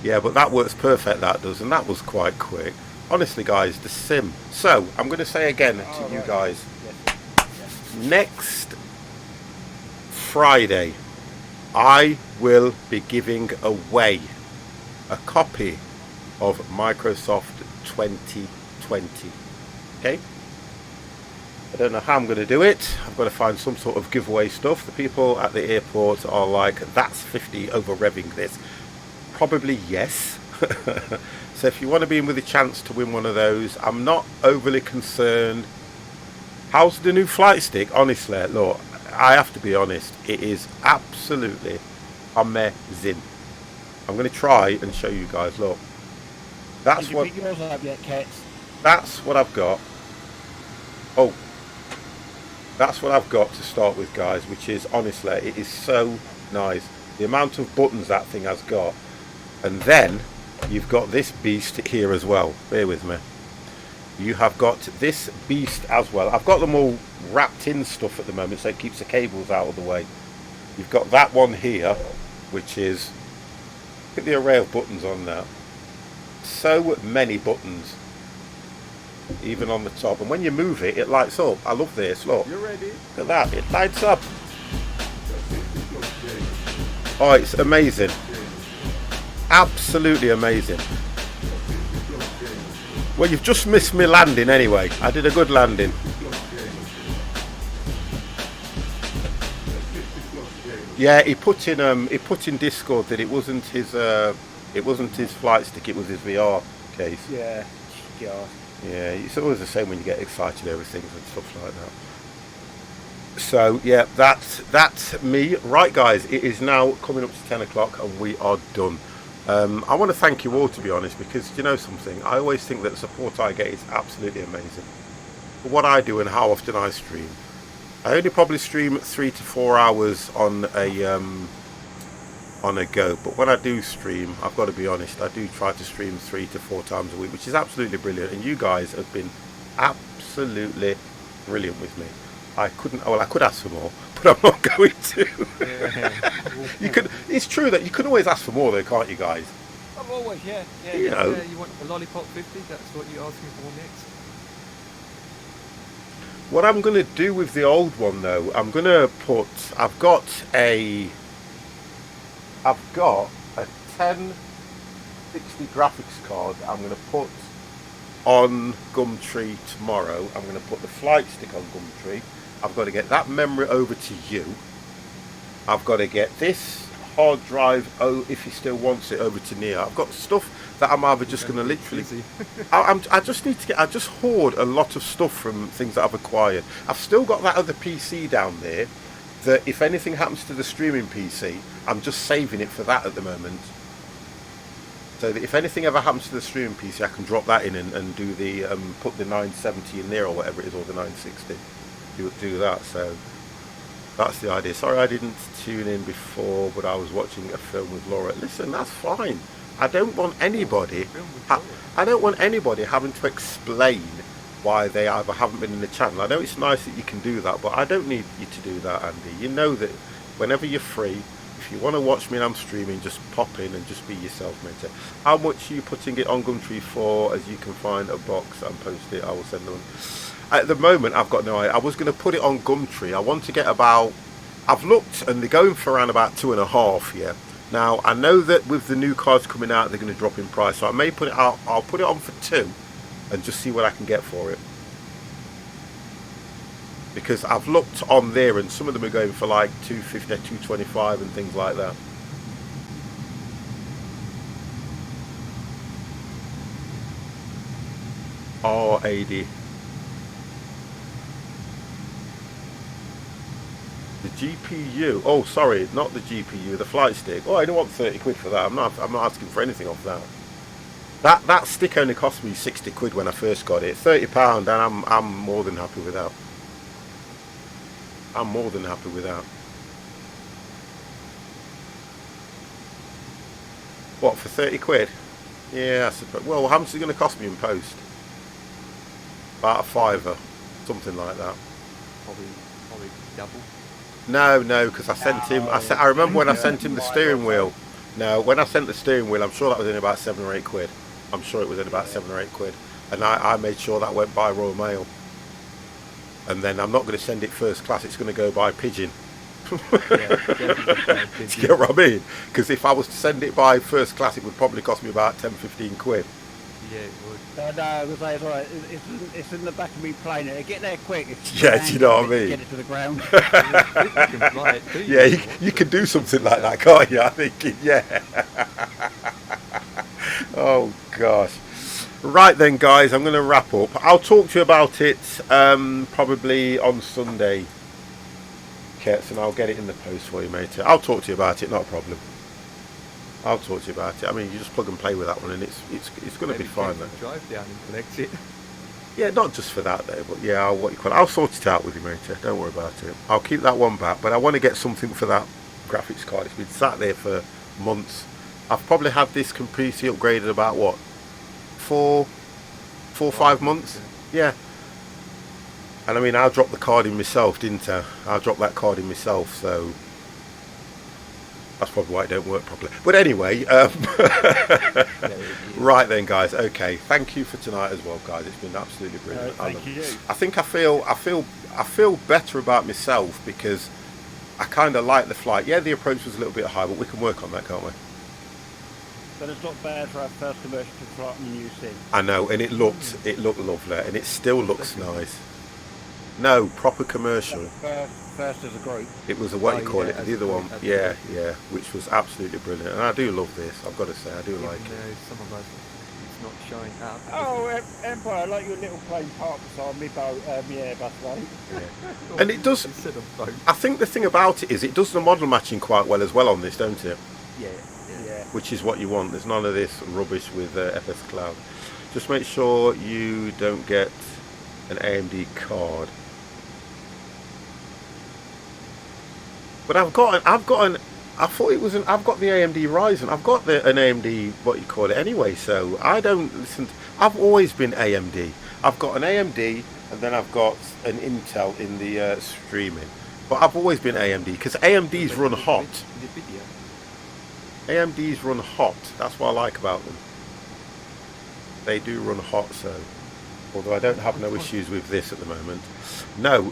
Yeah, but that works perfect. That does, and that was quite quick. Honestly, guys, the sim. So I'm going to say again to you guys, next Friday, I will be giving away a copy of Microsoft 2020. Okay? I don't know how I'm going to do it. I've got to find some sort of giveaway stuff. The people at the airport are like, that's 50 over revving this. Probably yes. So if you want to be in with a chance to win one of those, I'm not overly concerned. How's the new flight stick? Honestly, look, I have to be honest, it is absolutely amazing. I'm going to try and show you guys. Look, that's what. Did you pick yours up yet, Cats? That's what I've got. Oh, that's what I've got to start with, guys. Which is honestly, it is so nice. The amount of buttons that thing has got, and then you've got this beast here as well. Bear with me. You have got this beast as well. I've got them all wrapped in stuff at the moment, so it keeps the cables out of the way. You've got that one here, which is, look at the array of buttons on there. So many buttons, even on the top. And when you move it, it lights up. I love this. Look, You ready? look at that. It lights up. Oh, it's amazing. Absolutely amazing. Well, you've just missed me landing anyway. I did a good landing. Yeah, he put in Discord that it wasn't his flight stick, it was his VR case. Yeah. God. Yeah, it's always the same when you get excited over things and stuff like that. So yeah, that's me. Right, guys, it is now coming up to 10 o'clock and we are done. I want to thank you all, to be honest, because you know something, I always think that the support I get is absolutely amazing. For what I do and how often I stream, I only probably stream 3 to 4 hours on a go, but when I do stream, I've got to be honest, I do try to stream 3 to 4 times a week, which is absolutely brilliant, and you guys have been absolutely brilliant with me. I could ask for more, but I'm not going to. It's true that you can always ask for more though, can't you guys? I'm always, yeah. You know. Yeah, you want a lollipop 50? That's what you're asking for next. What I'm going to do with the old one though, I'm going to put, I've got a 1060 graphics card I'm going to put on Gumtree tomorrow. I'm going to put the flight stick on Gumtree. I've got to get that memory over to you. I've got to get this hard drive, if he still wants it, over to Nia. I've got stuff that I'm either just going to literally I just hoard a lot of stuff from things that I've acquired. I've still got that other PC down there that if anything happens to the streaming PC, I'm just saving it for that at the moment, so that if anything ever happens to the streaming PC, I can drop that in and do the put the 970 in there or whatever it is, or the 960, do that. So that's the idea. Sorry I didn't tune in before, but I was watching a film with Laura. Listen, that's fine. I don't want anybody having to explain why they either haven't been in the channel. I know it's nice that you can do that, but I don't need you to do that, Andy. You know that whenever you're free, if you want to watch me and I'm streaming, just pop in and just be yourself, mate. How much are you putting it on Gumtree for? As you can find a box and post it, I will send them. At the moment, I've got no idea. I was going to put it on Gumtree. I want to get about, I've looked and they're going for around about 2.5, yeah. Now, I know that with the new cards coming out, they're going to drop in price. So I may put it out, I'll put it on for 2 and just see what I can get for it. Because I've looked on there and some of them are going for like 250, 225 and things like that. R80. The GPU. Oh, sorry, not the GPU, the flight stick. Oh, I don't want 30 quid for that. I'm not asking for anything off that. That stick only cost me 60 quid when I first got it. £30, and I'm more than happy with that. I'm more than happy with that. What, for 30 quid? Yeah, I suppose. Well, how much is it going to cost me in post? About a £5, something like that. Probably double. No, because I sent him. I remember when I sent him the steering wheel. No, when I sent the steering wheel, I'm sure that was only about 7 or 8 quid. I'm sure it was only about 7 or 8 quid, and I made sure that went by Royal Mail. And then I'm not going to send it first class. It's going to go by pigeon. Do you get what I mean? Because if I was to send it by first class, it would probably cost me about 10-15 quid. Yeah, it would. No, it's alright. It's in the back of me plane. Get there quick. Yeah, do you know what I mean? Get it to the ground. You can fly it too, Yeah, you can do something like that, can't you? I think, yeah. Oh gosh. Right then, guys, I'm going to wrap up. I'll talk to you about it probably on Sunday, Kets, and I'll get it in the post for you, mate. I'll talk to you about it, not a problem. I'll talk to you about it. I mean, you just plug and play with that one, and it's going to be fine then. Drive down and collect it. Yeah, not just for that though, but yeah, I'll sort it out with you, mate. Don't worry about it. I'll keep that one back, but I want to get something for that graphics card. It's been sat there for months. I've probably had this completely upgraded about what, 4 or 5 months. Yeah. And I mean, I dropped the card in myself, didn't I? I dropped that card in myself, so that's probably why it don't work properly. But anyway, right then, guys. Okay, thank you for tonight as well, guys. It's been absolutely brilliant. Thank you. I think I feel better about myself because I kind of like the flight. Yeah, the approach was a little bit high, but we can work on that, can't we? But it's not bad for our first commercial flight on the new sim. I know, and it looked lovely, and it still looks nice. No, proper commercial. First as a group. It was a what you call it, the other one. Yeah, which was absolutely brilliant, and I do love this. I've got to say, I do like it. Some of us, it's not showing up. Oh, Empire, I like your little plane parked beside me Airbus, right? Yeah. And it does. I think the thing about it is it does the model matching quite well as well on this, don't it? Yeah. Which is what you want. There's none of this rubbish with FS Cloud. Just make sure you don't get an AMD card. But I've got the AMD Ryzen. I've got an AMD, what you call it anyway, so I don't listen. I've always been AMD. I've got an AMD and then I've got an Intel in the streaming. But I've always been AMD because AMDs run hot. AMDs run hot. That's what I like about them. They do run hot, so Although I don't have no issues with this at the moment. No,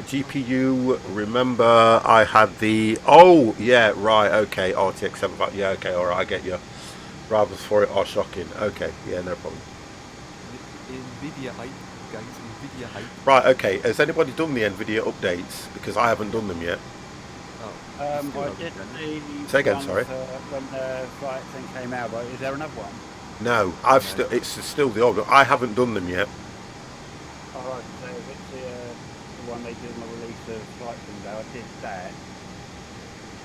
GPU, remember I had the... Oh, yeah, right, okay, RTX 75. Yeah, okay, alright, I get you. Drivers for it are shocking. Okay, yeah, no problem. NVIDIA hype, guys, NVIDIA hype. Right, okay, has anybody done the NVIDIA updates? Because I haven't done them yet. Oh, I still haven't did done it. the Say again, ones, sorry. when the flight thing came out, but is there another one? No, it's still the old one. I haven't done them yet. Oh, right, so if it's the one they did on the release of flight things out, I did that.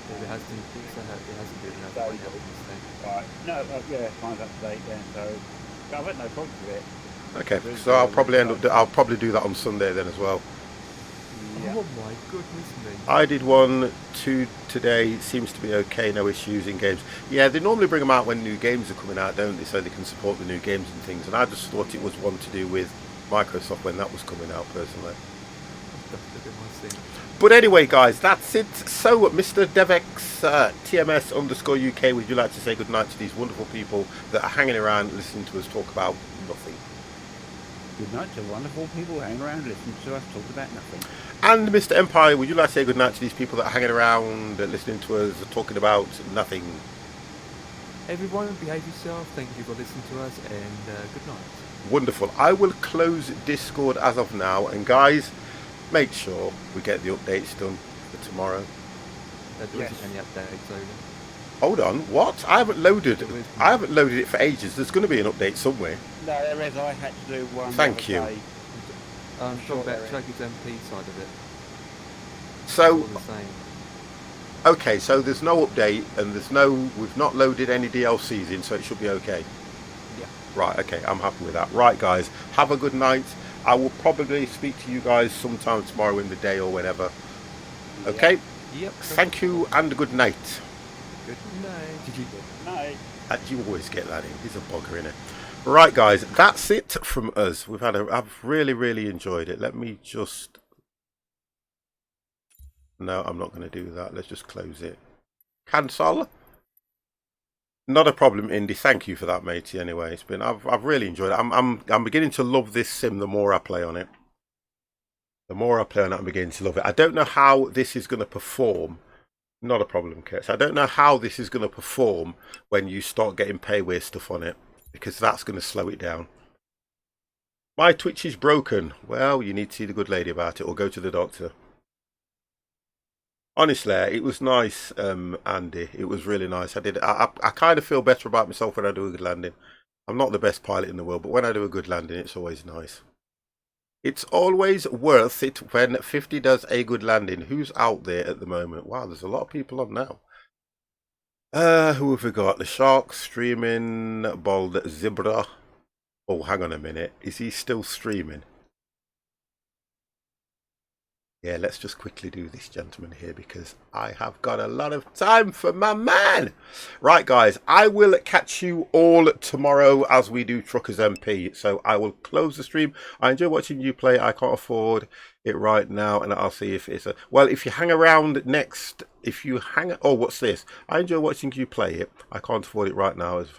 It hasn't been enough. So- I haven't said. Right, no, yeah, mine's up to date then, so I've had no problems with it. Okay, so I'll probably I'll probably do that on Sunday then as well. Yeah. Oh my goodness me. I did one today. Seems to be okay. No issues in games. Yeah, they normally bring them out when new games are coming out, don't they? So they can support the new games and things. And I just thought it was one to do with Microsoft when that was coming out, personally. Look at my thing. But anyway, guys, that's it. So, Mr. Devex, TMS_UK, would you like to say goodnight to these wonderful people that are hanging around listening to us talk about nothing? Good night to wonderful people hanging around listening to us talk about nothing. And Mr. Empire, would you like to say goodnight to these people that are hanging around listening to us talking about nothing? Everyone, behave yourself. Thank you for listening to us, and good night. Wonderful. I will close Discord as of now, and guys, make sure we get the updates done for tomorrow. There Yes. isn't any updates over. Hold on, what? I haven't loaded it for ages. There's going to be an update somewhere. No, there is. I had to do one. Thank the other you. day. I'm sure talking about there is. Trackers MP side of it. So, All the same. okay, so there's no update, and we've not loaded any DLCs in, so it should be okay. Yeah. Right, okay, I'm happy with that. Right, guys, have a good night. I will probably speak to you guys sometime tomorrow in the day or whenever. Okay? Yep. Thank you and good night. Good night. Good night. You always get that in. He's a bugger, innit? Right, guys, that's it from us. I've really enjoyed it. Let me just... No, I'm not going to do that. Let's just close it. Cancel. Not a problem, Indy. Thank you for that, matey. Anyway, it's been I've really enjoyed it. I'm beginning to love this sim the more I play on it. The more I play on it, I'm beginning to love it. I don't know how this is going to perform. Not a problem, Kurt. I don't know how this is going to perform when you start getting payware stuff on it, because that's going to slow it down. My Twitch is broken. Well, you need to see the good lady about it or go to the doctor. Honestly, it was nice, Andy. It was really nice. I kind of feel better about myself when I do a good landing. I'm not the best pilot in the world, but when I do a good landing, it's always nice. It's always worth it when 50 does a good landing. Who's out there at the moment? Wow, there's a lot of people on now. Who have we got? The Shark streaming, Bald Zebra. Oh, hang on a minute. Is he still streaming? Yeah, let's just quickly do this gentleman here because I have got a lot of time for my man. Right, guys, I will catch you all tomorrow as we do Truckers MP. So I will close the stream. I enjoy watching you play. I can't afford it right now, and I'll see if it's a... Well, if you hang around next, oh, what's this? I enjoy watching you play it. I can't afford it right now as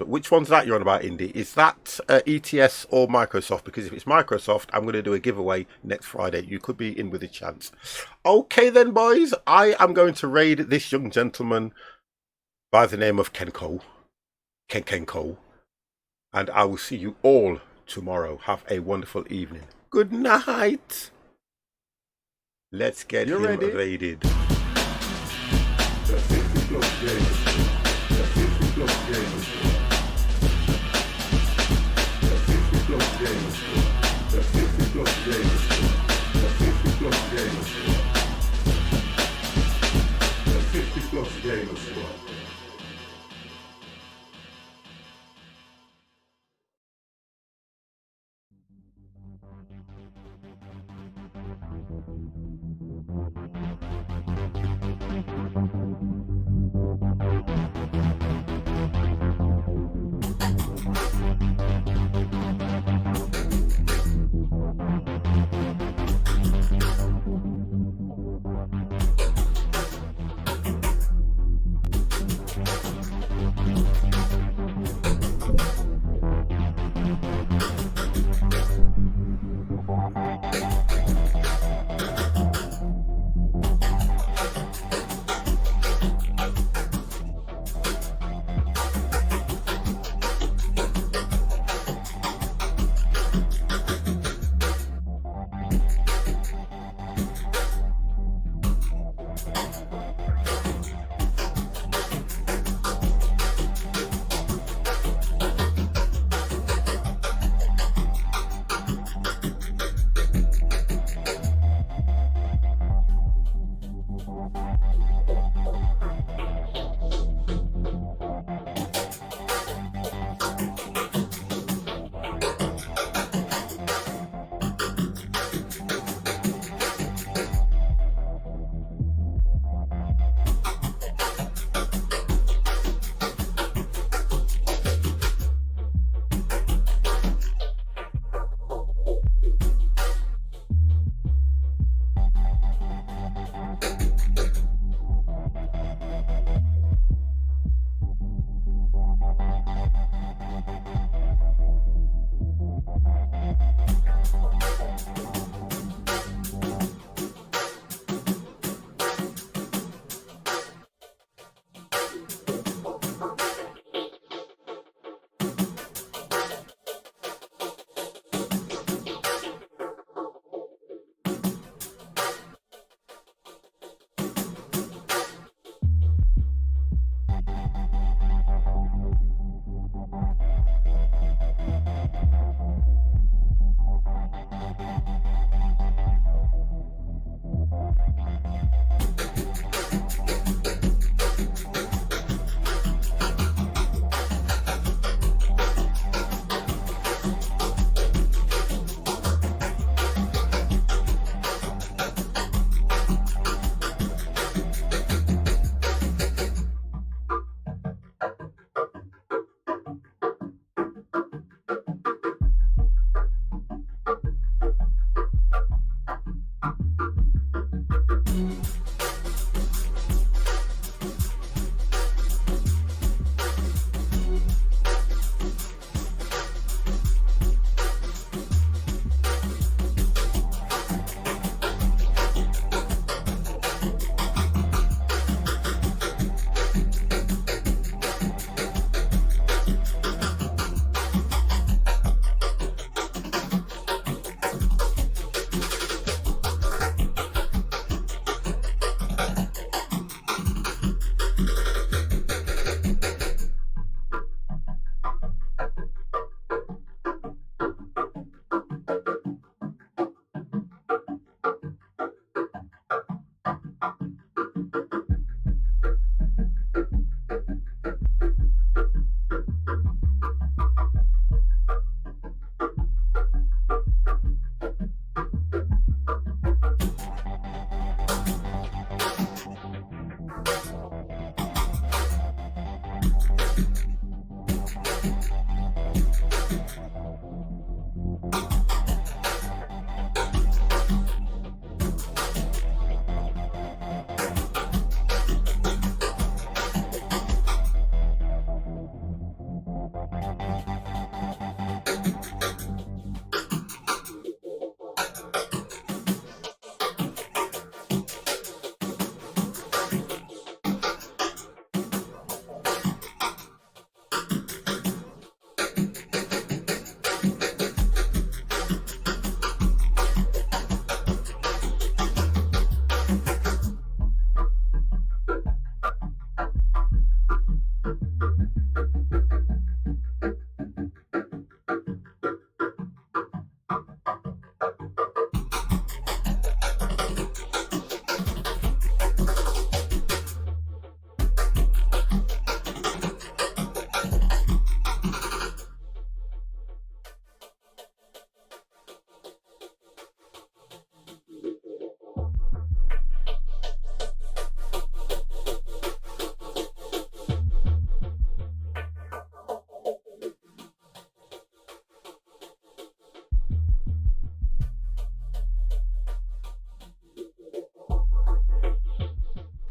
which one's that you're on about, Indy? Is that ETS or Microsoft? Because if it's Microsoft, I'm going to do a giveaway next Friday. You could be in with a chance. Okay then, boys. I am going to raid this young gentleman by the name of Ken Cole. And I will see you all tomorrow. Have a wonderful evening. Good night. Let's get him raided.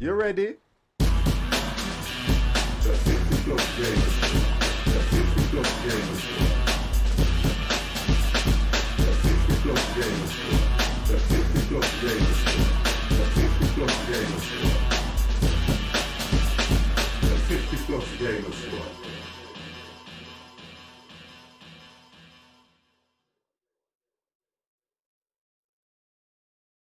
You ready? That's 60 plus, yeah.